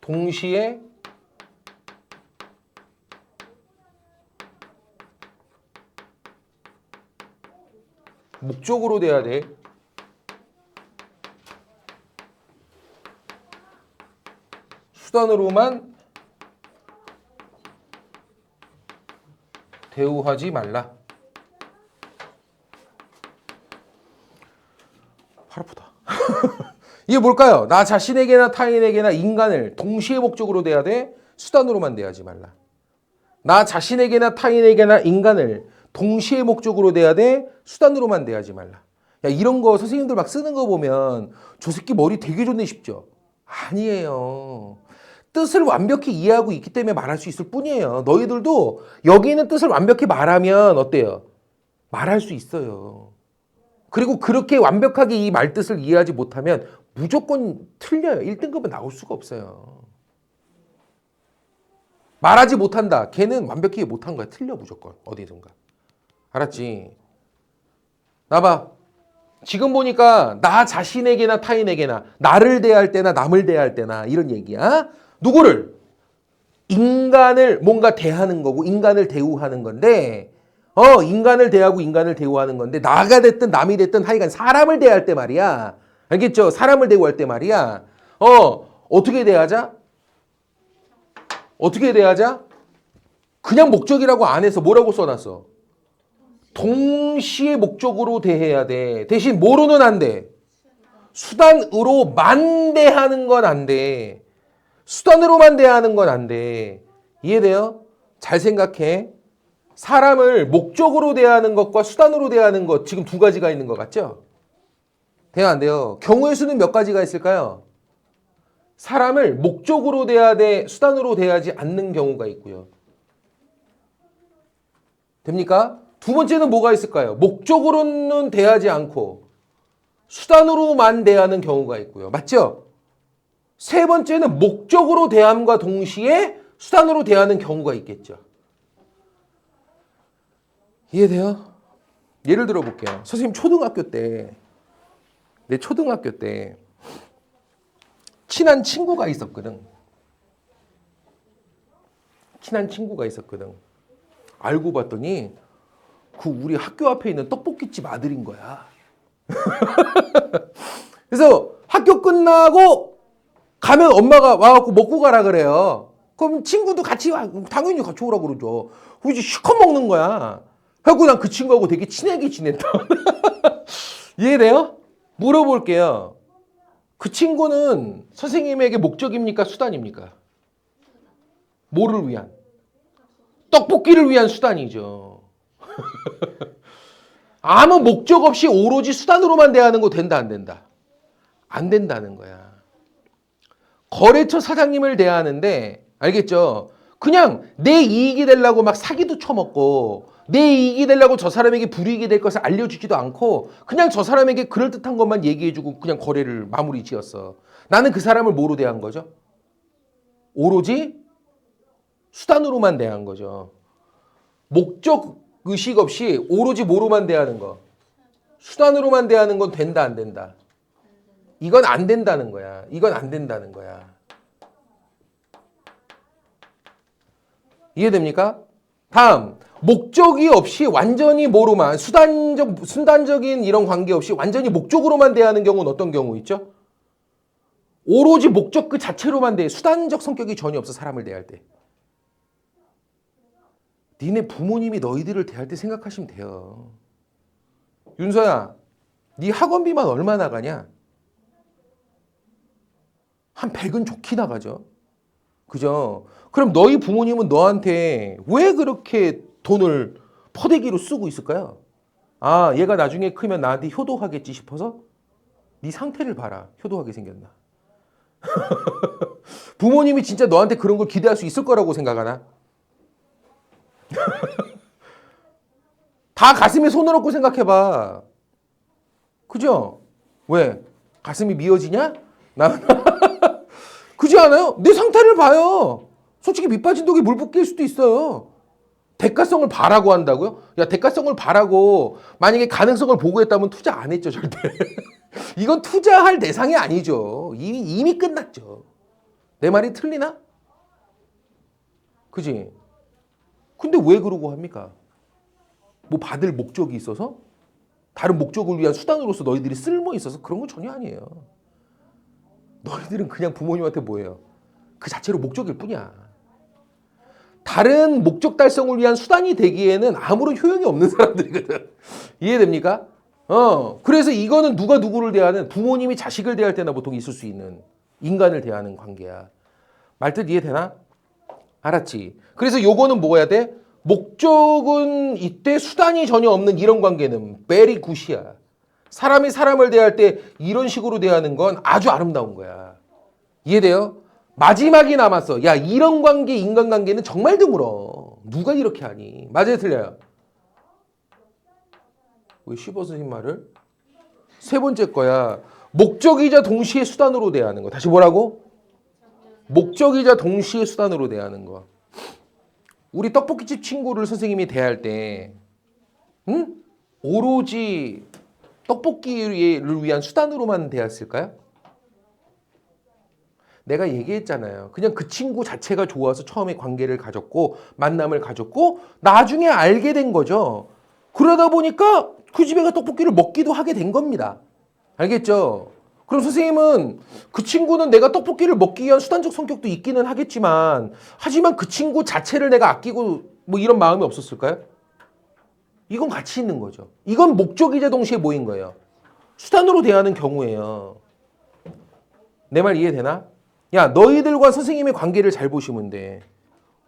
동시에 목적으로 돼야 돼. 수단으로만 대우하지 말라. 팔 아프다. 이게 뭘까요? 나 자신에게나 타인에게나 인간을 동시에 목적으로 대야 돼. 수단으로만 대하지 말라. 나 자신에게나 타인에게나 인간을 동시에 목적으로 대야 돼. 수단으로만 대하지 말라. 야, 이런 거 선생님들 막 쓰는 거 보면 저 새끼 머리 되게 좋네 싶죠? 아니에요. 뜻을 완벽히 이해하고 있기 때문에 말할 수 있을 뿐이에요. 너희들도 여기 있는 뜻을 완벽히 말하면 어때요? 말할 수 있어요. 그리고 그렇게 완벽하게 이 말뜻을 이해하지 못하면 무조건 틀려요. 1등급은 나올 수가 없어요. 말하지 못한다. 걔는 완벽히 이해 못한 거야. 틀려 무조건. 어디든가. 알았지? 나봐. 지금 보니까 나 자신에게나 타인에게나 나를 대할 때나 남을 대할 때나 이런 얘기야. 누구를? 인간을 뭔가 대하는 거고 인간을 대우하는 건데 인간을 대하고 인간을 대우하는 건데 나가 됐든 남이 됐든 하여간 사람을 대할 때 말이야. 알겠죠? 사람을 대우할 때 말이야. 어떻게 대하자? 어떻게 대하자? 그냥 목적이라고 안 해서 뭐라고 써놨어? 동시에 목적으로 대해야 돼. 대신 뭐로는 안 돼? 수단으로만 대하는 건 안 돼. 수단으로만 대하는 건 안 돼. 이해돼요? 잘 생각해. 사람을 목적으로 대하는 것과 수단으로 대하는 것 지금 두 가지가 있는 것 같죠? 돼요 안 돼요? 경우의 수는 몇 가지가 있을까요? 사람을 목적으로 대해야 돼, 수단으로 대하지 않는 경우가 있고요. 됩니까? 두 번째는 뭐가 있을까요? 목적으로는 대하지 않고 수단으로만 대하는 경우가 있고요. 맞죠? 세 번째는 목적으로 대함과 동시에 수단으로 대하는 경우가 있겠죠. 이해돼요? 예를 들어 볼게요. 선생님 내 초등학교 때 친한 친구가 있었거든. 알고 봤더니 그 우리 학교 앞에 있는 떡볶이집 아들인 거야. 그래서 학교 끝나고 가면 엄마가 와갖고 먹고 가라 그래요. 그럼 친구도 같이 와. 당연히 같이 오라고 그러죠. 그럼 이제 실컷 먹는 거야. 그래갖고 난 그 친구하고 되게 친하게 지냈다. 이해돼요? 물어볼게요. 그 친구는 선생님에게 목적입니까? 수단입니까? 뭐를 위한? 떡볶이를 위한 수단이죠. 아무 목적 없이 오로지 수단으로만 대하는 거 된다, 안 된다? 안 된다는 거야. 거래처 사장님을 대하는데 알겠죠? 그냥 내 이익이 되려고 막 사기도 쳐먹고 내 이익이 되려고 저 사람에게 불이익이 될 것을 알려주지도 않고 그냥 저 사람에게 그럴듯한 것만 얘기해주고 그냥 거래를 마무리 지었어. 나는 그 사람을 뭐로 대한 거죠? 오로지 수단으로만 대한 거죠. 목적 의식 없이 오로지 뭐로만 대하는 거? 수단으로만 대하는 건 된다, 안 된다? 이건 안 된다는 거야. 이건 안 된다는 거야. 이해됩니까? 다음, 목적이 없이 완전히 뭐로만 순단적인 이런 관계 없이 완전히 목적으로만 대하는 경우는 어떤 경우 있죠? 오로지 목적 그 자체로만 대해 수단적 성격이 전혀 없어 사람을 대할 때. 니네 부모님이 너희들을 대할 때 생각하시면 돼요. 윤서야, 네 학원비만 얼마 나가냐? 한 100은 좋게 나가죠. 그죠? 그럼 너희 부모님은 너한테 왜 그렇게 돈을 퍼대기로 쓰고 있을까요? 아, 얘가 나중에 크면 나한테 효도하겠지 싶어서? 네 상태를 봐라. 효도하게 생겼나? 부모님이 진짜 너한테 그런 걸 기대할 수 있을 거라고 생각하나? 다 가슴에 손을 얹고 생각해봐. 그죠? 왜? 가슴이 미어지냐? 나 그지 않아요? 내 상태를 봐요. 솔직히 밑 빠진 독에 물 붓길 수도 있어요. 대가성을 바라고 한다고요? 야, 대가성을 바라고 만약에 가능성을 보고했다면 투자 안 했죠, 절대. 이건 투자할 대상이 아니죠. 이미 끝났죠. 내 말이 틀리나? 그지? 근데 왜 그러고 합니까? 뭐 받을 목적이 있어서? 다른 목적을 위한 수단으로서 너희들이 쓸모 있어서 그런 건 전혀 아니에요. 너희들은 그냥 부모님한테 뭐예요? 그 자체로 목적일 뿐이야. 다른 목적 달성을 위한 수단이 되기에는 아무런 효용이 없는 사람들이거든. 이해됩니까? 그래서 이거는 누가 누구를 대하는 부모님이 자식을 대할 때나 보통 있을 수 있는 인간을 대하는 관계야. 말뜻 이해되나? 알았지? 그래서 요거는 뭐야 돼? 목적은 이때 수단이 전혀 없는 이런 관계는 베리 굿이야. 사람이 사람을 대할 때 이런 식으로 대하는 건 아주 아름다운 거야. 이해돼요? 마지막이 남았어. 야, 이런 관계, 인간관계는 정말 드물어. 누가 이렇게 하니? 맞아요, 틀려요? 왜 씹어 선생님 말을? 세 번째 거야. 목적이자 동시에 수단으로 대하는 거. 다시 뭐라고? 목적이자 동시에 수단으로 대하는 거. 우리 떡볶이집 친구를 선생님이 대할 때, 응? 오로지 떡볶이를 위한 수단으로만 대했을까요? 내가 얘기했잖아요. 그냥 그 친구 자체가 좋아서 처음에 관계를 가졌고 만남을 가졌고 나중에 알게 된 거죠. 그러다 보니까 그 집에 가 떡볶이를 먹기도 하게 된 겁니다. 알겠죠? 그럼 선생님은 그 친구는 내가 떡볶이를 먹기 위한 수단적 성격도 있기는 하겠지만 하지만 그 친구 자체를 내가 아끼고 뭐 이런 마음이 없었을까요? 이건 같이 있는 거죠. 이건 목적이자 동시에 뭐인 거예요? 수단으로 대하는 경우예요. 내 말 이해되나? 야, 너희들과 선생님의 관계를 잘 보시면 돼.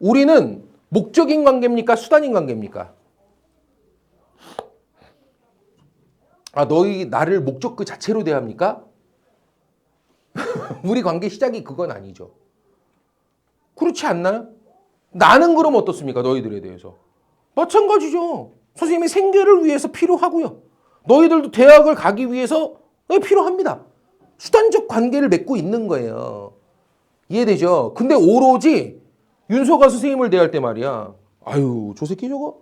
우리는 목적인 관계입니까? 수단인 관계입니까? 아, 너희 나를 목적 그 자체로 대합니까? 우리 관계 시작이 그건 아니죠. 그렇지 않나요? 나는 그럼 어떻습니까? 너희들에 대해서. 마찬가지죠. 선생님의 생계를 위해서 필요하고요. 너희들도 대학을 가기 위해서 필요합니다. 수단적 관계를 맺고 있는 거예요. 이해되죠? 근데 오로지 윤서가 선생님을 대할 때 말이야. 아유, 저 새끼 저거.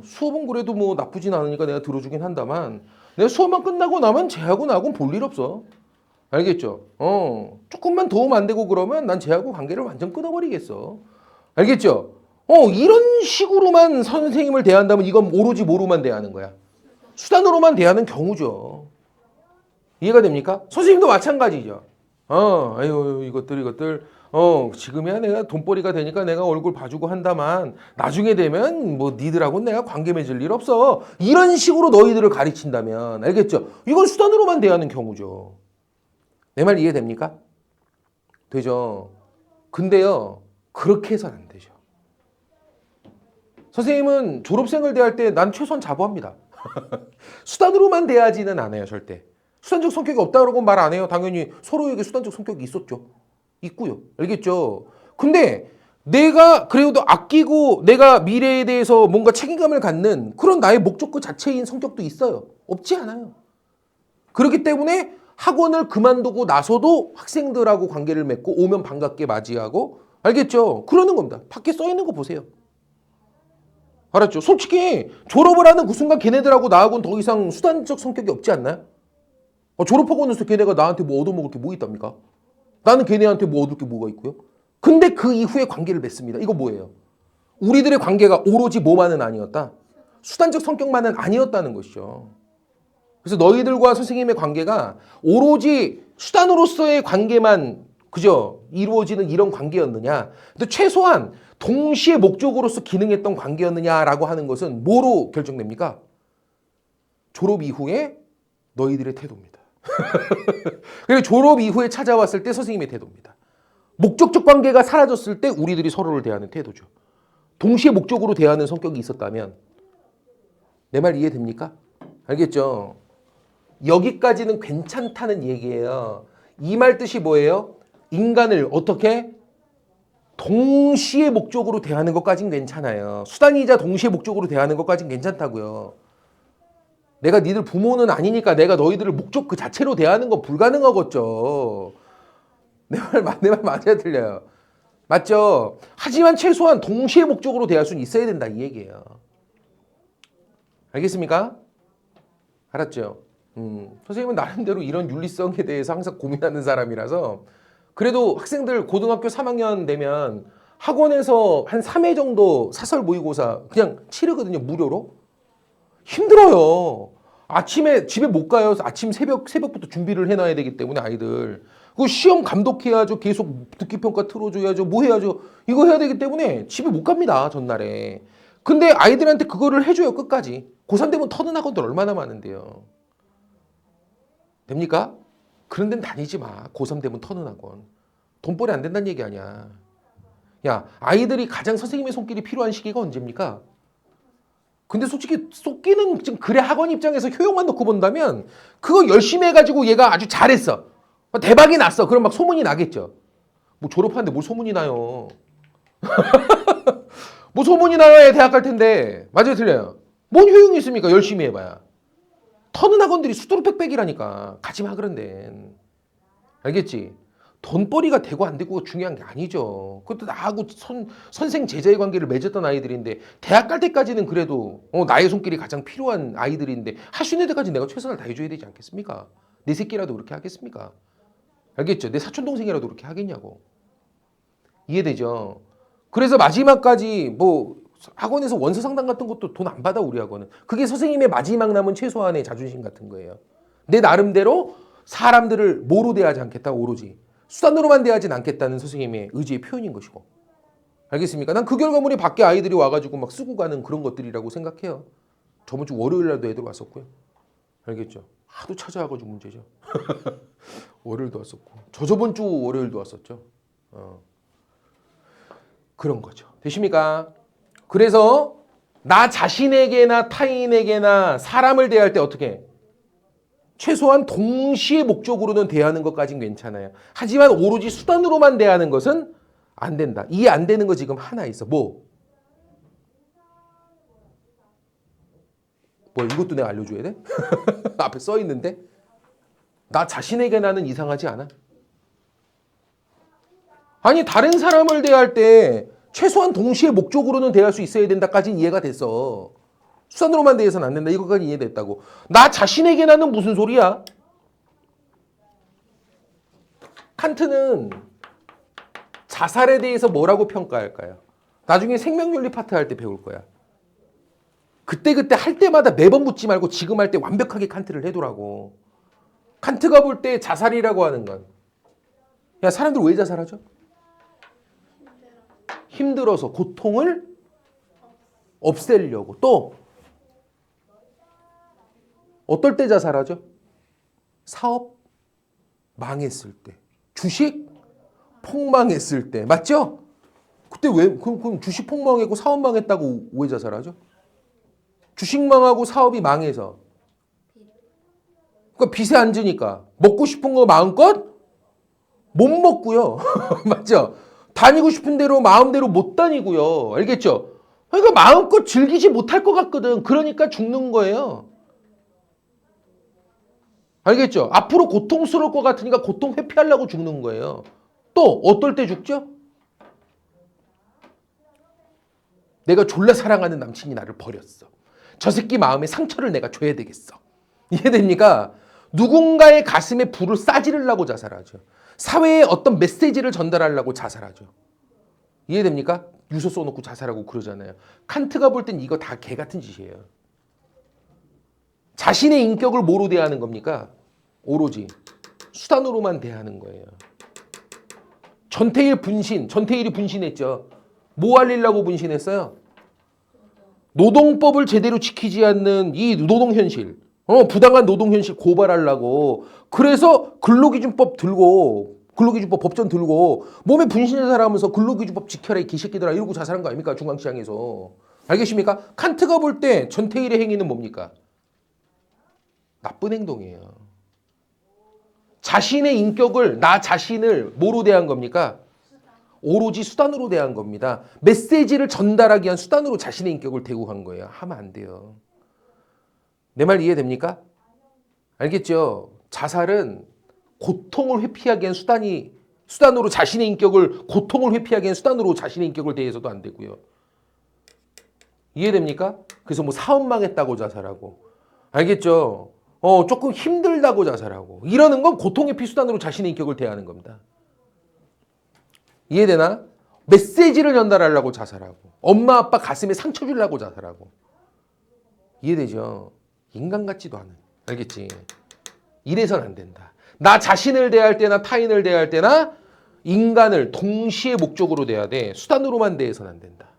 수업은 그래도 뭐 나쁘진 않으니까 내가 들어주긴 한다만 내가 수업만 끝나고 나면 쟤하고 나하고는 볼 일 없어. 알겠죠? 조금만 도움 안 되고 그러면 난 쟤하고 관계를 완전 끊어버리겠어. 알겠죠? 이런 식으로만 선생님을 대한다면 이건 오로지 뭐로만 대하는 거야? 수단으로만 대하는 경우죠. 이해가 됩니까? 선생님도 마찬가지죠. 아유, 이것들, 지금이야 내가 돈벌이가 되니까 내가 얼굴 봐주고 한다만, 나중에 되면 뭐 니들하고는 내가 관계 맺을 일 없어. 이런 식으로 너희들을 가르친다면, 알겠죠? 이건 수단으로만 대하는 경우죠. 내 말 이해됩니까? 되죠? 근데요, 그렇게 해서는 안 되죠. 선생님은 졸업생을 대할 때 난 최소한 자부합니다. 수단으로만 대하지는 않아요, 절대. 수단적 성격이 없다고 말 안 해요. 당연히 서로에게 수단적 성격이 있었죠. 있고요. 알겠죠? 근데 내가 그래도 아끼고 내가 미래에 대해서 뭔가 책임감을 갖는 그런 나의 목적 그 자체인 성격도 있어요. 없지 않아요. 그렇기 때문에 학원을 그만두고 나서도 학생들하고 관계를 맺고 오면 반갑게 맞이하고 알겠죠? 그러는 겁니다. 밖에 써 있는 거 보세요. 알았죠? 솔직히 졸업을 하는 그 순간 걔네들하고 나하고는 더 이상 수단적 성격이 없지 않나요? 졸업하고 나서 걔네가 나한테 뭐 얻어먹을 게 뭐 있답니까? 나는 걔네한테 뭐 얻을 게 뭐가 있고요? 근데 그 이후에 관계를 맺습니다. 이거 뭐예요? 우리들의 관계가 오로지 뭐만은 아니었다? 수단적 성격만은 아니었다는 것이죠. 그래서 너희들과 선생님의 관계가 오로지 수단으로서의 관계만 그죠? 이루어지는 이런 관계였느냐? 근데 최소한 동시에 목적으로서 기능했던 관계였느냐라고 하는 것은 뭐로 결정됩니까? 졸업 이후에 너희들의 태도입니다. 그리고 졸업 이후에 찾아왔을 때 선생님의 태도입니다. 목적적 관계가 사라졌을 때 우리들이 서로를 대하는 태도죠. 동시에 목적으로 대하는 성격이 있었다면 내 말 이해됩니까? 알겠죠? 여기까지는 괜찮다는 얘기예요. 이 말 뜻이 뭐예요? 인간을 어떻게? 동시에 목적으로 대하는 것까진 괜찮아요. 수단이자 동시에 목적으로 대하는 것까진 괜찮다고요. 내가 니들 부모는 아니니까 내가 너희들을 목적 그 자체로 대하는 건 불가능하겠죠. 내 말 맞아야 들려요. 맞죠? 하지만 최소한 동시에 목적으로 대할 수는 있어야 된다 이 얘기예요. 알겠습니까? 알았죠? 선생님은 나름대로 이런 윤리성에 대해서 항상 고민하는 사람이라서 그래도 학생들 고등학교 3학년 되면 학원에서 한 3회 정도 사설 모의고사 그냥 치르거든요. 무료로. 힘들어요. 아침에 집에 못 가요. 아침 새벽부터 준비를 해놔야 되기 때문에 아이들. 그 시험 감독해야죠. 계속 듣기평가 틀어줘야죠. 뭐 해야죠. 이거 해야 되기 때문에 집에 못 갑니다. 전날에. 근데 아이들한테 그거를 해줘요. 끝까지. 고3 되면 터는 학원들 얼마나 많은데요. 됩니까? 그런 데는 다니지 마. 고3 되면 터는 학원. 돈벌이 안 된다는 얘기 아니야. 야, 아이들이 가장 선생님의 손길이 필요한 시기가 언제입니까? 근데 솔직히 쏟기는 지금 그래 학원 입장에서 효용만 놓고 본다면 그거 열심히 해가지고 얘가 아주 잘했어. 대박이 났어. 그럼 막 소문이 나겠죠. 뭐 졸업하는데 뭘 소문이 나요. 뭐 소문이 나야 대학 갈 텐데. 맞아요 틀려요. 뭔 효용이 있습니까? 열심히 해봐야. 터는 학원들이 수두룩빽빽이라니까. 가지 마 그런 데는. 알겠지? 돈벌이가 되고 안 되고가 중요한 게 아니죠. 그것도 나하고 선생 제자의 관계를 맺었던 아이들인데 대학 갈 때까지는 그래도 나의 손길이 가장 필요한 아이들인데 할 수 있는 데까지 내가 최선을 다해줘야 되지 않겠습니까? 내 새끼라도 그렇게 하겠습니까? 알겠죠? 내 사촌동생이라도 그렇게 하겠냐고. 이해되죠? 그래서 마지막까지 뭐 학원에서 원서 상담 같은 것도 돈 안 받아 우리 학원은. 그게 선생님의 마지막 남은 최소한의 자존심 같은 거예요. 내 나름대로 사람들을 뭐로 대하지 않겠다 오로지. 수단으로만 대하진 않겠다는 선생님의 의지의 표현인 것이고. 알겠습니까? 난 그 결과물이 밖에 아이들이 와가지고 막 쓰고 가는 그런 것들이라고 생각해요. 저번 주 월요일 날도 애들 왔었고요. 알겠죠? 하도 찾아와가지고 문제죠. 월요일도 왔었고. 저번 주 월요일도 왔었죠. 그런 거죠. 되십니까? 그래서 나 자신에게나 타인에게나 사람을 대할 때 어떻게 해? 최소한 동시에 목적으로는 대하는 것까진 괜찮아요. 하지만 오로지 수단으로만 대하는 것은 안 된다. 이해 안 되는 거 지금 하나 있어. 뭐 이것도 내가 알려줘야 돼? 앞에 써 있는데 나 자신에게나는 이상하지 않아? 아니 다른 사람을 대할 때 최소한 동시에 목적으로는 대할 수 있어야 된다까지는 이해가 됐어. 수단으로만 대해서는 안 된다. 이거까지 이해됐다고. 나 자신에게나는 무슨 소리야? 칸트는 자살에 대해서 뭐라고 평가할까요? 나중에 생명윤리 파트 할 때 배울 거야. 그때 할 때마다 매번 묻지 말고 지금 할 때 완벽하게 칸트를 해두라고. 칸트가 볼 때 자살이라고 하는 건 야 사람들 왜 자살하죠? 힘들어서 고통을 없애려고. 또 어떨 때 자살하죠? 사업 망했을 때. 주식 폭망했을 때. 맞죠? 그때 왜 그럼 주식 폭망했고 사업 망했다고 왜 자살하죠? 주식 망하고 사업이 망해서. 그러니까 빚에 앉으니까 먹고 싶은 거 마음껏 못 먹고요. 맞죠? 다니고 싶은 대로 마음대로 못 다니고요. 알겠죠? 그러니까 마음껏 즐기지 못할 것 같거든. 그러니까 죽는 거예요. 알겠죠? 앞으로 고통스러울 것 같으니까 고통 회피하려고 죽는 거예요. 또 어떨 때 죽죠? 내가 졸라 사랑하는 남친이 나를 버렸어. 저 새끼 마음에 상처를 내가 줘야 되겠어. 이해됩니까? 누군가의 가슴에 불을 싸지르려고 자살하죠. 사회에 어떤 메시지를 전달하려고 자살하죠. 이해됩니까? 유서 써놓고 자살하고 그러잖아요. 칸트가 볼 땐 이거 다 개 같은 짓이에요. 자신의 인격을 뭐로 대하는 겁니까? 오로지 수단으로만 대하는 거예요. 전태일이 분신했죠. 뭐 알리려고 분신했어요? 노동법을 제대로 지키지 않는 이 노동현실, 부당한 노동현실 고발하려고. 그래서 근로기준법 들고 근로기준법 법전 들고 몸에 분신자살하면서 근로기준법 지켜라 이 개새끼들아 이러고 자살한 거 아닙니까? 중앙시장에서. 알겠습니까? 칸트가 볼 때 전태일의 행위는 뭡니까? 나쁜 행동이에요. 자신의 인격을 나 자신을 뭐로 대한 겁니까? 오로지 수단으로 대한 겁니다. 메시지를 전달하기 위한 수단으로 자신의 인격을 대고 간 거예요. 하면 안 돼요. 내 말 이해됩니까? 알겠죠? 자살은 고통을 회피하기 위한 수단으로 자신의 인격을 고통을 회피하기 위한 수단으로 자신의 인격을 대해서도 안 되고요. 이해됩니까? 그래서 뭐 사업 망했다고 자살하고 알겠죠? 조금 힘들다고 자살하고 이러는 건 고통 회피 수단으로 자신의 인격을 대하는 겁니다. 이해되나? 메시지를 전달하려고 자살하고 엄마 아빠 가슴에 상처 주려고 자살하고 이해되죠? 인간 같지도 않은 알겠지? 이래선 안 된다. 나 자신을 대할 때나 타인을 대할 때나 인간을 동시에 목적으로 대해야 돼. 수단으로만 대해서는 안 된다.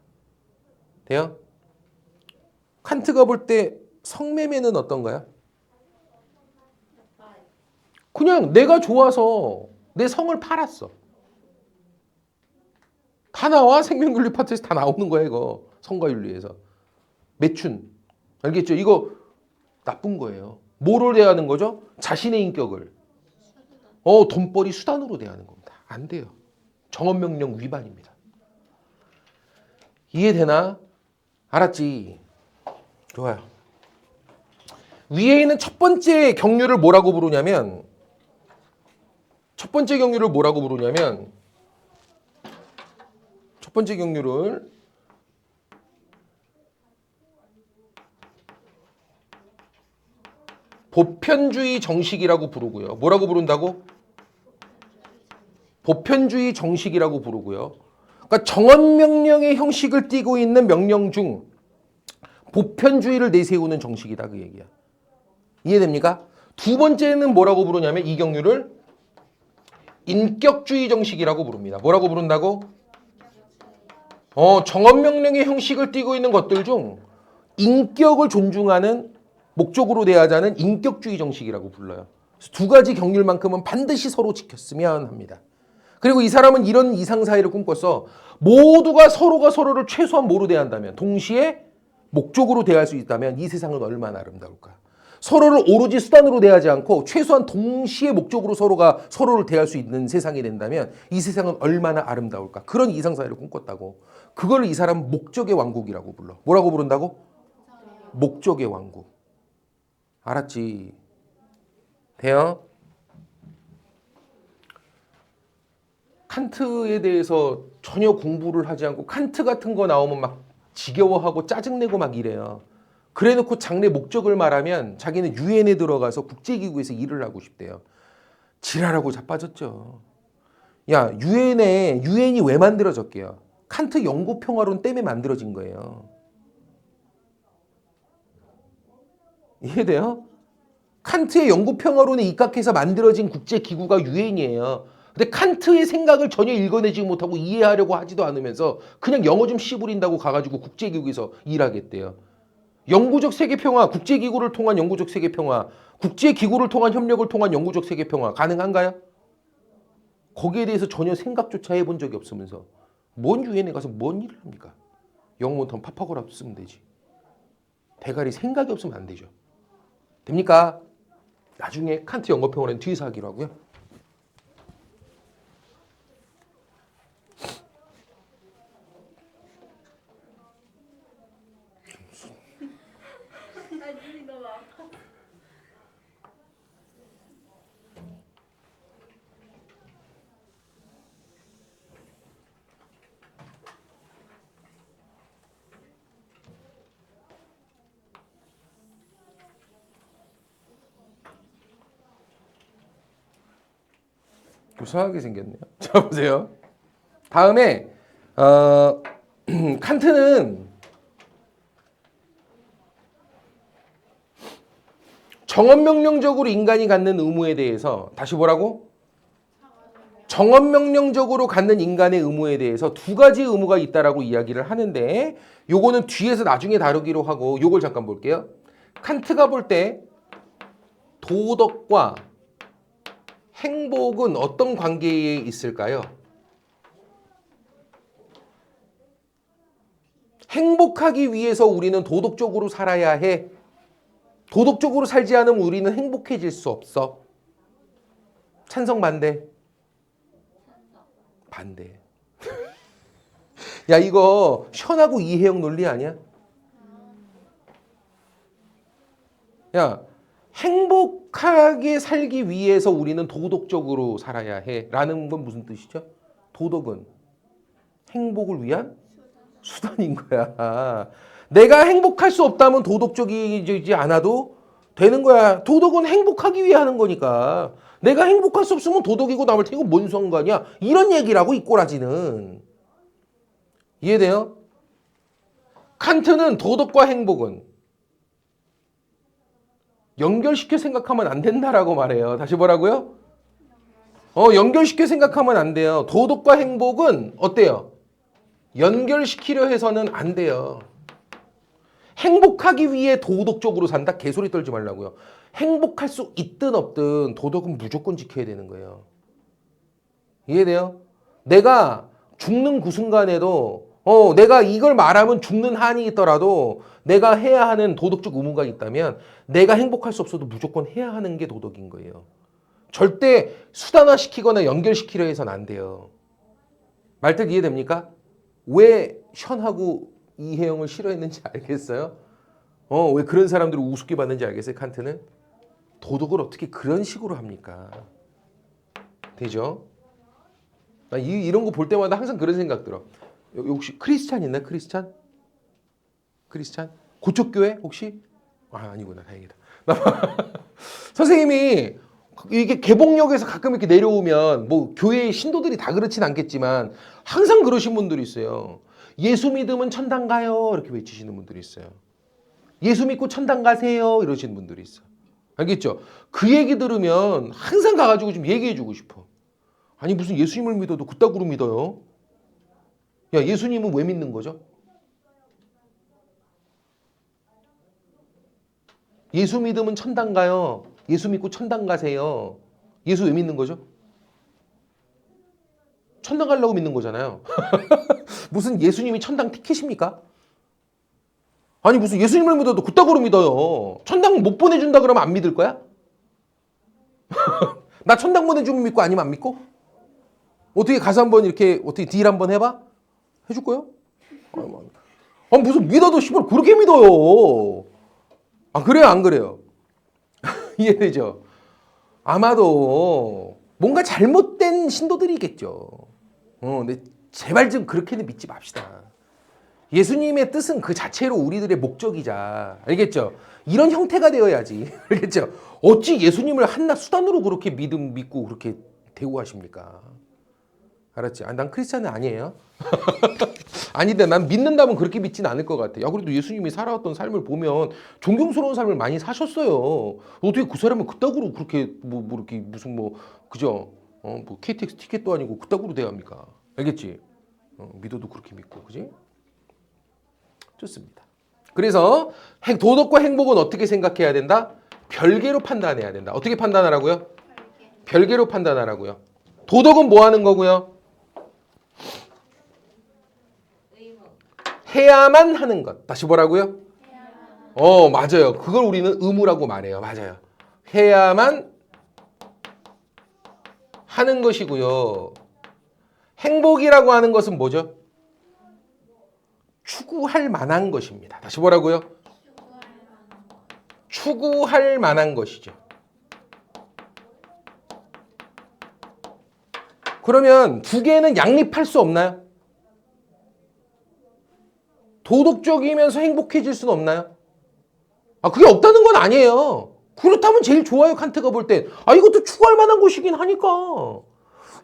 돼요? 칸트가 볼 때 성매매는 어떤가요? 그냥 내가 좋아서 내 성을 팔았어. 다 나와. 생명윤리 파트에서 다 나오는 거야 이거. 성과윤리에서. 매춘. 알겠죠? 이거 나쁜 거예요. 뭐로 대하는 거죠? 자신의 인격을. 돈벌이 수단으로 대하는 겁니다. 안 돼요. 정언명령 위반입니다. 이해되나? 알았지? 좋아요. 위에 있는 첫 번째 경류를 뭐라고 부르냐면 첫 번째 경류를 보편주의 정식이라고 부르고요. 뭐라고 부른다고? 보편주의 정식이라고 부르고요. 그러니까 정언명령의 형식을 띠고 있는 명령 중 보편주의를 내세우는 정식이다 그 얘기야. 이해됩니까? 두 번째는 뭐라고 부르냐면 이 경류를 인격주의 정식이라고 부릅니다. 뭐라고 부른다고? 정언명령의 형식을 띠고 있는 것들 중 인격을 존중하는 목적으로 대하자는 인격주의 정식이라고 불러요. 그래서 두 가지 경륜만큼은 반드시 서로 지켰으면 합니다. 그리고 이 사람은 이런 이상사회를 꿈꿨어. 모두가 서로가 서로를 최소한 뭐로 대한다면 동시에 목적으로 대할 수 있다면 이 세상은 얼마나 아름다울까. 서로를 오로지 수단으로 대하지 않고 최소한 동시에 목적으로 서로가 서로를 대할 수 있는 세상이 된다면 이 세상은 얼마나 아름다울까. 그런 이상사회를 꿈꿨다고. 그걸 이 사람은 목적의 왕국이라고 불러. 뭐라고 부른다고? 목적의 왕국. 알았지? 돼요? 칸트에 대해서 전혀 공부를 하지 않고 칸트 같은 거 나오면 막 지겨워하고 짜증내고 막 이래요. 그래놓고 장래 목적을 말하면 자기는 유엔에 들어가서 국제기구에서 일을 하고 싶대요. 지랄하고 자빠졌죠. 야, 유엔이 왜 만들어졌게요? 칸트 영구평화론 때문에 만들어진 거예요. 이해돼요? 칸트의 영구평화론에 입각해서 만들어진 국제기구가 유엔이에요. 근데 칸트의 생각을 전혀 읽어내지 못하고 이해하려고 하지도 않으면서 그냥 영어 좀 씨부린다고 가가지고 국제기구에서 일하겠대요. 영구적 세계평화, 국제기구를 통한 영구적 세계평화, 국제기구를 통한 협력을 통한 영구적 세계평화 가능한가요? 거기에 대해서 전혀 생각조차 해본 적이 없으면서 뭔 유엔에 가서 뭔 일을 합니까? 영어 못하면 파파고라도 쓰면 되지. 대가리 생각이 없으면 안 되죠. 됩니까? 나중에 칸트 영어평화는 뒤에서 하기로 하고요. 눈이 너무 아파. 이상하게 생겼네요. 자, 보세요. 다음에 칸트는 정언명령적으로 인간이 갖는 의무에 대해서 다시 뭐라고? 정언명령적으로 갖는 인간의 의무에 대해서 두 가지 의무가 있다라고 이야기를 하는데 요거는 뒤에서 나중에 다루기로 하고 요걸 잠깐 볼게요. 칸트가 볼 때 도덕과 행복은 어떤 관계에 있을까요? 행복하기 위해서 우리는 도덕적으로 살아야 해. 도덕적으로 살지 않으면 우리는 행복해질 수 없어. 찬성 반대? 반대. 야, 이거 션하고 이해영 논리 아니야? 야, 행복하게 살기 위해서 우리는 도덕적으로 살아야 해. 라는 건 무슨 뜻이죠? 도덕은 행복을 위한 수단인 거야. 내가 행복할 수 없다면 도덕적이지 않아도 되는 거야. 도덕은 행복하기 위해 하는 거니까. 내가 행복할 수 없으면 도덕이고 남을 테고 뭔 상관이야. 이런 얘기라고 이 꼬라지는. 이해돼요? 칸트는 도덕과 행복은 연결시켜 생각하면 안 된다라고 말해요. 다시 뭐라고요? 연결시켜 생각하면 안 돼요. 도덕과 행복은 어때요? 연결시키려 해서는 안 돼요. 행복하기 위해 도덕적으로 산다? 개소리 떨지 말라고요. 행복할 수 있든 없든 도덕은 무조건 지켜야 되는 거예요. 이해돼요? 내가 죽는 그 순간에도 내가 이걸 말하면 죽는 한이 있더라도 내가 해야 하는 도덕적 의무가 있다면 내가 행복할 수 없어도 무조건 해야 하는 게 도덕인 거예요. 절대 수단화시키거나 연결시키려 해서는 안 돼요. 말뜻 이해됩니까? 왜 션하고 이해영을 싫어했는지 알겠어요? 왜 그런 사람들을 우습게 봤는지 알겠어요? 칸트는? 도덕을 어떻게 그런 식으로 합니까? 되죠? 나 이런 거 볼 때마다 항상 그런 생각 들어. 여기 혹시 크리스찬 있나? 크리스찬? 고척교회 혹시? 아니구나. 다행이다. 선생님이 이게 개봉역에서 가끔 이렇게 내려오면 뭐 교회의 신도들이 다 그렇진 않겠지만 항상 그러신 분들이 있어요. 예수 믿으면 천당 가요. 이렇게 외치시는 분들이 있어요. 예수 믿고 천당 가세요. 이러시는 분들이 있어. 알겠죠? 그 얘기 들으면 항상 가가지고 좀 얘기해주고 싶어. 아니 무슨 예수님을 믿어도 그따구로 믿어요? 야, 예수님은 왜 믿는 거죠? 예수 믿으면 천당 가요. 예수 믿고 천당 가세요. 예수 왜 믿는 거죠? 천당 가려고 믿는 거잖아요. 무슨 예수님이 천당 티켓입니까? 아니 무슨 예수님을 믿어도 그따구로 믿어요. 천당 못 보내준다 그러면 안 믿을 거야? 나 천당 보내주면 믿고 아니면 안 믿고? 어떻게 가서 한번 이렇게 어떻게 딜 한번 해봐? 해줄 거요? 무슨 믿어도 씨발 그렇게 믿어요. 그래요 안 그래요? 이해되죠? 아마도 뭔가 잘못된 신도들이겠죠. 근데 제발 좀 그렇게는 믿지 맙시다. 예수님의 뜻은 그 자체로 우리들의 목적이자, 알겠죠? 이런 형태가 되어야지, 알겠죠? 어찌 예수님을 한낱 수단으로 그렇게 믿고 그렇게 대우하십니까? 알았지? 난 크리스찬은 아니에요. 아닌데 난 믿는다면 그렇게 믿진 않을 것 같아. 야, 그래도 예수님이 살아왔던 삶을 보면 존경스러운 삶을 많이 사셨어요. 어떻게 그 사람은 그따구로 그렇게 뭐 이렇게 무슨 그죠? 뭐 KTX 티켓도 아니고 그따구로 대합니까? 알겠지? 믿어도 그렇게 믿고, 그지? 좋습니다. 그래서 도덕과 행복은 어떻게 생각해야 된다? 별개로 판단해야 된다. 어떻게 판단하라고요? 별개로 판단하라고요. 도덕은 뭐 하는 거고요? 해야만 하는 것. 다시 뭐라고요? 맞아요. 그걸 우리는 의무라고 말해요. 맞아요. 해야만 하는 것이고요. 행복이라고 하는 것은 뭐죠? 추구할 만한 것입니다. 다시 뭐라고요? 추구할 만한 것이죠. 그러면 두 개는 양립할 수 없나요? 도덕적이면서 행복해질 수는 없나요? 그게 없다는 건 아니에요. 그렇다면 제일 좋아요. 칸트가 볼 땐. 이것도 추구할 만한 것이긴 하니까.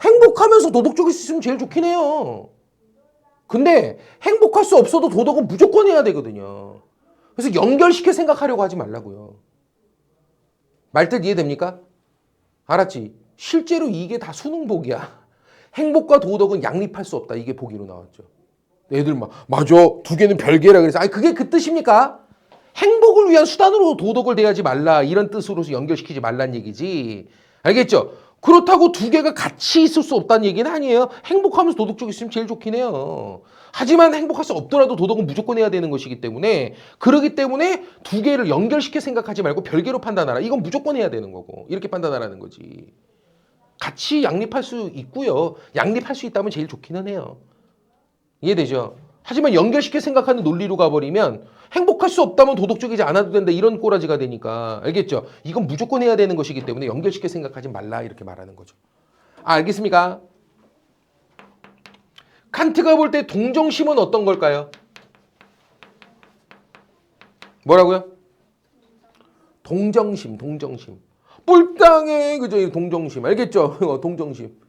행복하면서 도덕적일 수 있으면 제일 좋긴 해요. 근데 행복할 수 없어도 도덕은 무조건 해야 되거든요. 그래서 연결시켜 생각하려고 하지 말라고요. 말뜻 이해됩니까? 알았지? 실제로 이게 다 수능복이야. 행복과 도덕은 양립할 수 없다. 이게 보기로 나왔죠. 애들 맞아. 두 개는 별개라 그래서 그게 그 뜻입니까? 행복을 위한 수단으로 도덕을 대하지 말라. 이런 뜻으로서 연결시키지 말란 얘기지. 알겠죠? 그렇다고 두 개가 같이 있을 수 없다는 얘기는 아니에요. 행복하면서 도덕적 있으면 제일 좋긴 해요. 하지만 행복할 수 없더라도 도덕은 무조건 해야 되는 것이기 때문에 그러기 때문에 두 개를 연결시켜 생각하지 말고 별개로 판단하라. 이건 무조건 해야 되는 거고 이렇게 판단하라는 거지. 같이 양립할 수 있고요. 양립할 수 있다면 제일 좋기는 해요. 이해되죠? 하지만 연결시켜 생각하는 논리로 가버리면 행복할 수 없다면 도덕적이지 않아도 된다 이런 꼬라지가 되니까 알겠죠? 이건 무조건 해야 되는 것이기 때문에 연결시켜 생각하지 말라 이렇게 말하는 거죠. 알겠습니까? 칸트가 볼 때 동정심은 어떤 걸까요? 뭐라고요? 동정심. 뿔땅에 그죠? 동정심 알겠죠? 동정심.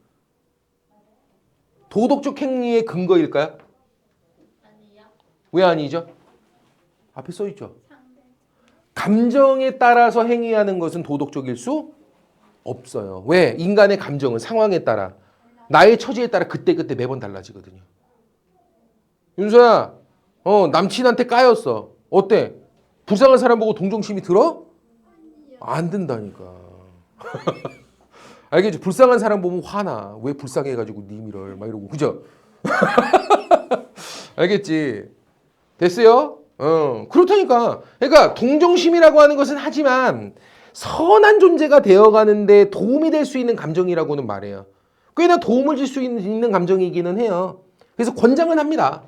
도덕적 행위의 근거일까요? 아니요. 왜 아니죠? 앞에 써 있죠. 상대. 감정에 따라서 행위하는 것은 도덕적일 수 없어요. 왜? 인간의 감정은 상황에 따라 나의 처지에 따라 그때그때 매번 달라지거든요. 윤서야, 남친한테 까였어. 어때? 불쌍한 사람 보고 동정심이 들어? 안 든다니까. 알겠죠? 불쌍한 사람 보면 화나. 왜 불쌍해가지고 님이를 막 이러고 그죠? 알겠지? 됐어요? 그렇다니까. 그러니까 동정심이라고 하는 것은 하지만 선한 존재가 되어가는데 도움이 될 수 있는 감정이라고는 말해요. 꽤나 도움을 줄 수 있는 감정이기는 해요. 그래서 권장은 합니다.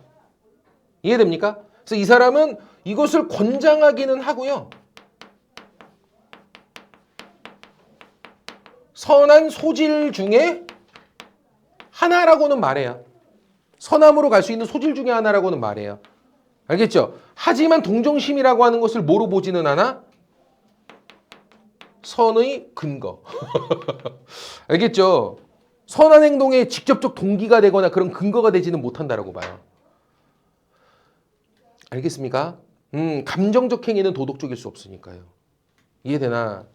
이해됩니까? 그래서 이 사람은 이것을 권장하기는 하고요. 선한 소질 중에 하나라고는 말해요. 선함으로 갈 수 있는 소질 중에 하나라고는 말해요. 알겠죠? 하지만 동정심이라고 하는 것을 뭐로 보지는 않아? 선의 근거. 알겠죠? 선한 행동에 직접적 동기가 되거나 그런 근거가 되지는 못한다라고 봐요. 알겠습니까? 감정적 행위는 도덕적일 수 없으니까요. 이해되나?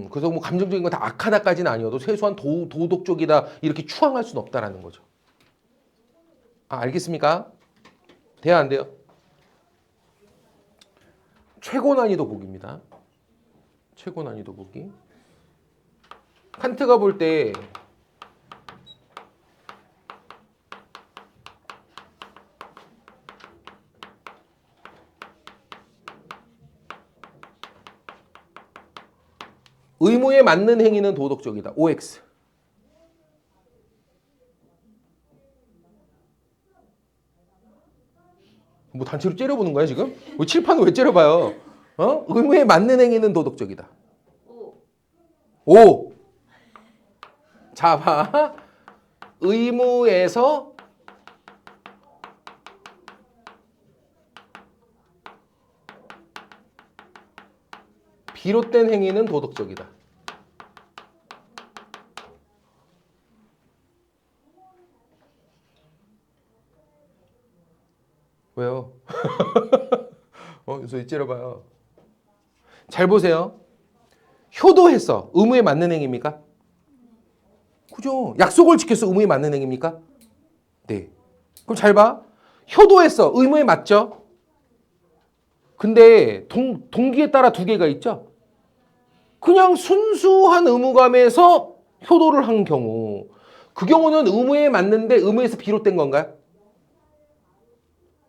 그래서 뭐 감정적인 건 다 악하다까지는 아니어도 최소한 도덕적이다 이렇게 추앙할 수는 없다라는 거죠. 알겠습니까? 돼야 안 돼요? 최고 난이도 보기입니다. 최고 난이도 보기. 칸트가 볼 때 의무에 맞는 행위는 도덕적이다. OX. 뭐 단체로 째려보는 거야 지금? 뭐 칠판을 왜 째려봐요? 의무에 맞는 행위는 도덕적이다. 5. 자, 봐. 의무에서 비롯된 행위는 도덕적이다. 왜요? 요새 째려봐요. 잘 보세요. 효도했어. 의무에 맞는 행위입니까? 그죠? 약속을 지켰어. 의무에 맞는 행위입니까? 네. 그럼 잘 봐. 효도했어. 의무에 맞죠? 근데 동기에 따라 두 개가 있죠? 그냥 순수한 의무감에서 효도를 한 경우 그 경우는 의무에 맞는데 의무에서 비롯된 건가요?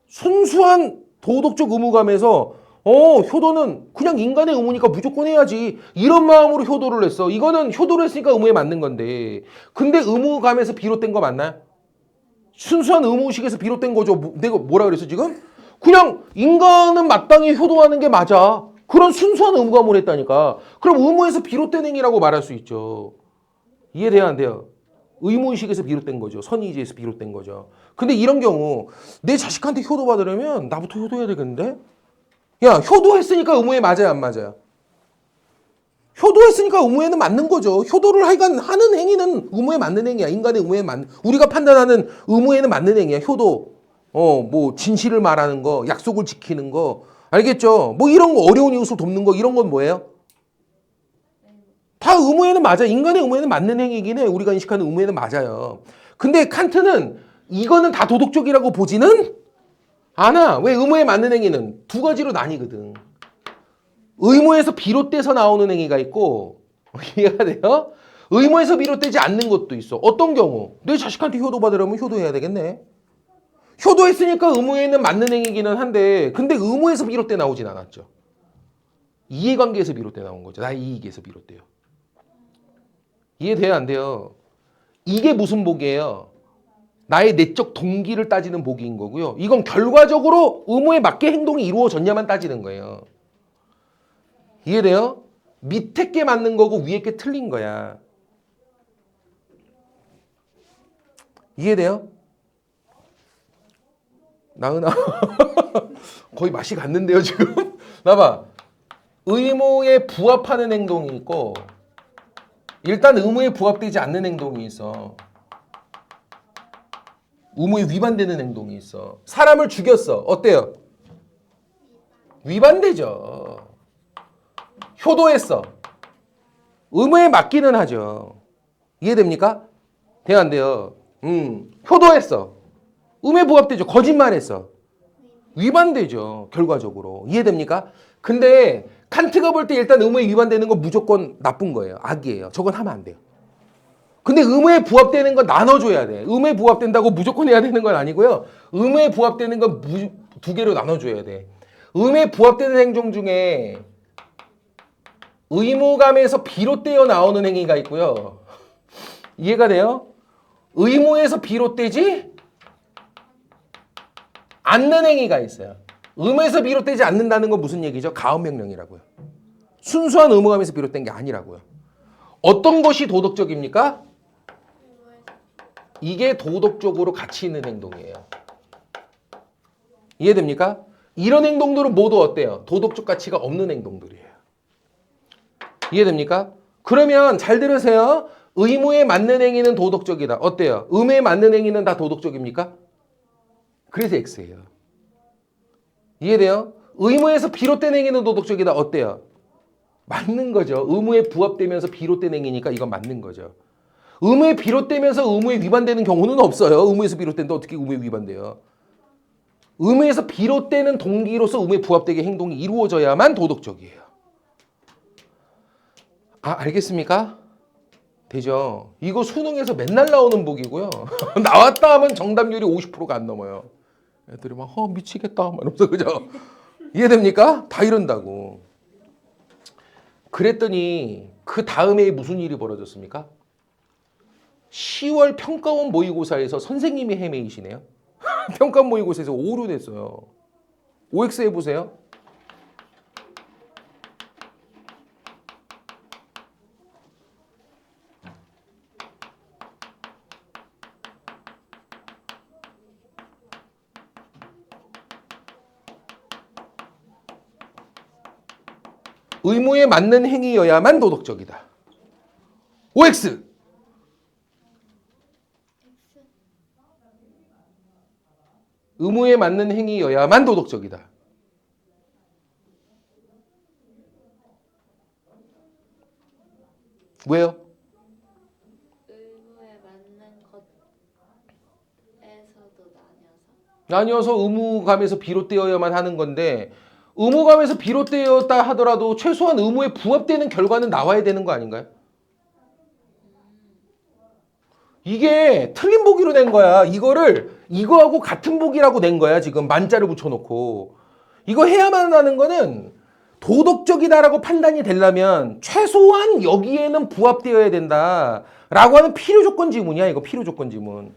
순수한 도덕적 의무감에서 효도는 그냥 인간의 의무니까 무조건 해야지 이런 마음으로 효도를 했어. 이거는 효도를 했으니까 의무에 맞는 건데 근데 의무감에서 비롯된 거 맞나요? 순수한 의무의식에서 비롯된 거죠. 내가 뭐라 그랬어 지금? 그냥 인간은 마땅히 효도하는 게 맞아. 그런 순수한 의무감을 했다니까. 그럼 의무에서 비롯된 행위라고 말할 수 있죠. 이해돼야 안 돼요? 의무의식에서 비롯된 거죠. 선의지에서 비롯된 거죠. 근데 이런 경우 내 자식한테 효도받으려면 나부터 효도해야 되겠는데? 야, 효도했으니까 의무에 맞아요, 안 맞아요? 효도했으니까 의무에는 맞는 거죠. 효도를 하여간 하는 행위는 의무에 맞는 행위야. 인간의 의무에 맞는, 우리가 판단하는 의무에는 맞는 행위야. 효도, 뭐 진실을 말하는 거, 약속을 지키는 거, 알겠죠? 뭐 이런 거 어려운 이웃을 돕는 거 이런 건 뭐예요? 다 의무에는 맞아. 인간의 의무에는 맞는 행위이긴 해. 우리가 인식하는 의무에는 맞아요. 근데 칸트는 이거는 다 도덕적이라고 보지는 않아. 왜? 의무에 맞는 행위는 두 가지로 나뉘거든. 의무에서 비롯돼서 나오는 행위가 있고 이해가 돼요? 의무에서 비롯되지 않는 것도 있어. 어떤 경우? 내 자식한테 효도받으려면 효도해야 되겠네. 효도했으니까 의무에는 맞는 행위기는 한데 근데 의무에서 비롯돼 나오진 않았죠. 이해관계에서 비롯돼 나온 거죠. 나의 이익에서 비롯돼요. 이해돼요? 안 돼요? 이게 무슨 복이에요? 나의 내적 동기를 따지는 복인 거고요. 이건 결과적으로 의무에 맞게 행동이 이루어졌냐만 따지는 거예요. 이해돼요? 밑에 게 맞는 거고 위에 게 틀린 거야. 이해돼요? 나은아 거의 맛이 갔는데요 지금? 나봐. 의무에 부합하는 행동이 있고 일단 의무에 부합되지 않는 행동이 있어. 의무에 위반되는 행동이 있어. 사람을 죽였어. 어때요? 위반되죠. 효도했어. 의무에 맞기는 하죠. 이해됩니까? 돼요 안 돼요? 효도했어. 의무에 부합되죠. 거짓말했어. 위반되죠. 결과적으로. 이해됩니까? 근데 칸트가 볼 때 일단 의무에 위반되는 건 무조건 나쁜 거예요. 악이에요. 저건 하면 안 돼요. 근데 의무에 부합되는 건 나눠줘야 돼. 의무에 부합된다고 무조건 해야 되는 건 아니고요. 의무에 부합되는 건 두 개로 나눠줘야 돼. 의무에 부합되는 행동 중에 의무감에서 비롯되어 나오는 행위가 있고요. 이해가 돼요? 의무에서 비롯되지 않는 행위가 있어요. 의무에서 비롯되지 않는다는 건 무슨 얘기죠? 가업명령이라고요. 순수한 의무감에서 비롯된 게 아니라고요. 어떤 것이 도덕적입니까? 이게 도덕적으로 가치 있는 행동이에요. 이해됩니까? 이런 행동들은 모두 어때요? 도덕적 가치가 없는 행동들이에요. 이해됩니까? 그러면 잘 들으세요. 의무에 맞는 행위는 도덕적이다. 어때요? 의무에 맞는 행위는 다 도덕적입니까? 그래서 X예요. 이해돼요? 의무에서 비롯된 행위는 도덕적이다. 어때요? 맞는 거죠. 의무에 부합되면서 비롯된 행위니까 이건 맞는 거죠. 의무에 비롯되면서 의무에 위반되는 경우는 없어요. 의무에서 비롯된데 어떻게 의무에 위반돼요? 의무에서 비롯되는 동기로서 의무에 부합되게 행동이 이루어져야만 도덕적이에요. 아, 알겠습니까? 되죠? 이거 수능에서 맨날 나오는 복이고요. 나왔다 하면 정답률이 50%가 안 넘어요. 애들이 막 미치겠다 막 이러면서 그죠? 이해됩니까? 다 이런다고. 그랬더니 그 다음에 무슨 일이 벌어졌습니까? 10월 평가원 모의고사에서 선생님이 헤매이시네요. 평가원 모의고사에서 오류 됐어요. OX 해보세요. 의무에 맞는 행위여야만 도덕적이다. OX. 의무에 맞는 행위여야만 도덕적이다. 왜요? 의무에 맞는 것에서도 나뉘어서 나뉘어서 의무감에서 비롯되어야만 하는 건데 의무감에서 비롯되었다 하더라도 최소한 의무에 부합되는 결과는 나와야 되는 거 아닌가요? 이게 틀린 보기로 낸 거야. 이거를 이거하고 같은 보기라고 낸 거야. 지금 만자를 붙여놓고. 이거 해야만 하는 거는 도덕적이다라고 판단이 되려면 최소한 여기에는 부합되어야 된다라고 하는 필요 조건 지문이야. 이거 필요 조건 지문.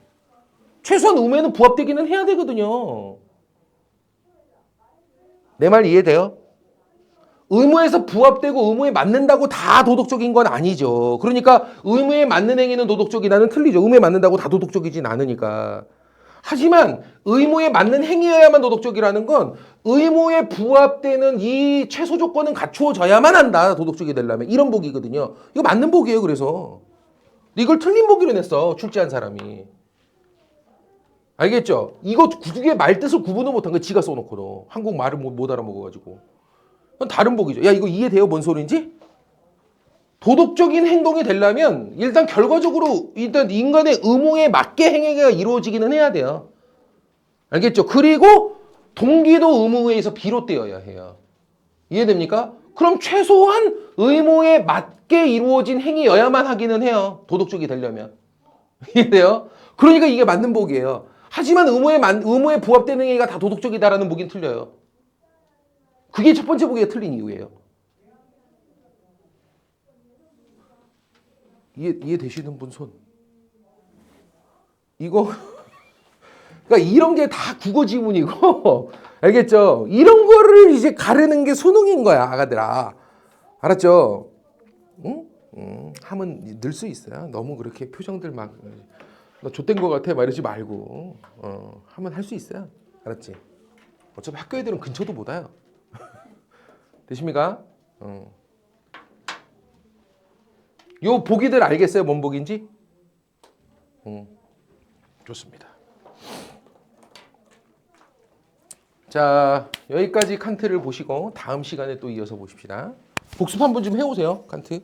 최소한 의무에는 부합되기는 해야 되거든요. 내 말 이해돼요? 의무에서 부합되고 의무에 맞는다고 다 도덕적인 건 아니죠. 그러니까 의무에 맞는 행위는 도덕적이다는 틀리죠. 의무에 맞는다고 다 도덕적이진 않으니까. 하지만 의무에 맞는 행위여야만 도덕적이라는 건 의무에 부합되는 이 최소 조건은 갖추어져야만 한다. 도덕적이 되려면. 이런 복이거든요. 이거 맞는 복이에요. 그래서. 이걸 틀린 복이로 냈어. 출제한 사람이. 알겠죠? 이거 두 개 말뜻을 구분을 못한 거 지가 써놓고도. 한국 말을 못 알아먹어가지고. 그건 다른 복이죠. 야, 이거 이해돼요? 뭔 소리인지? 도덕적인 행동이 되려면 일단 결과적으로 일단 인간의 의무에 맞게 행위가 이루어지기는 해야 돼요. 알겠죠? 그리고 동기도 의무에 의해서 비롯되어야 해요. 이해됩니까? 그럼 최소한 의무에 맞게 이루어진 행위여야만 하기는 해요. 도덕적이 되려면. 이해돼요? 그러니까 이게 맞는 복이에요. 하지만 의무에 부합되는 행위가 다 도덕적이다라는 보기는 틀려요. 그게 첫 번째 보기가 틀린 이유예요. 이해되시는 분 손. 이거 그러니까 이런 게 다 국어 지문이고 알겠죠? 이런 거를 이제 가르는 게 수능인 거야, 아가들아. 알았죠? 응? 하면 늘 수 있어요. 너무 그렇게 표정들 막 나 좆된 거 같아 막 이러지 말고 하면 할 수 있어요. 알았지? 어차피 학교 애들은 근처도 못 와요. 되십니까? 요 보기들 알겠어요? 뭔 보기인지? 좋습니다. 자, 여기까지 칸트를 보시고 다음 시간에 또 이어서 보십시다. 복습 한번 좀 해오세요, 칸트.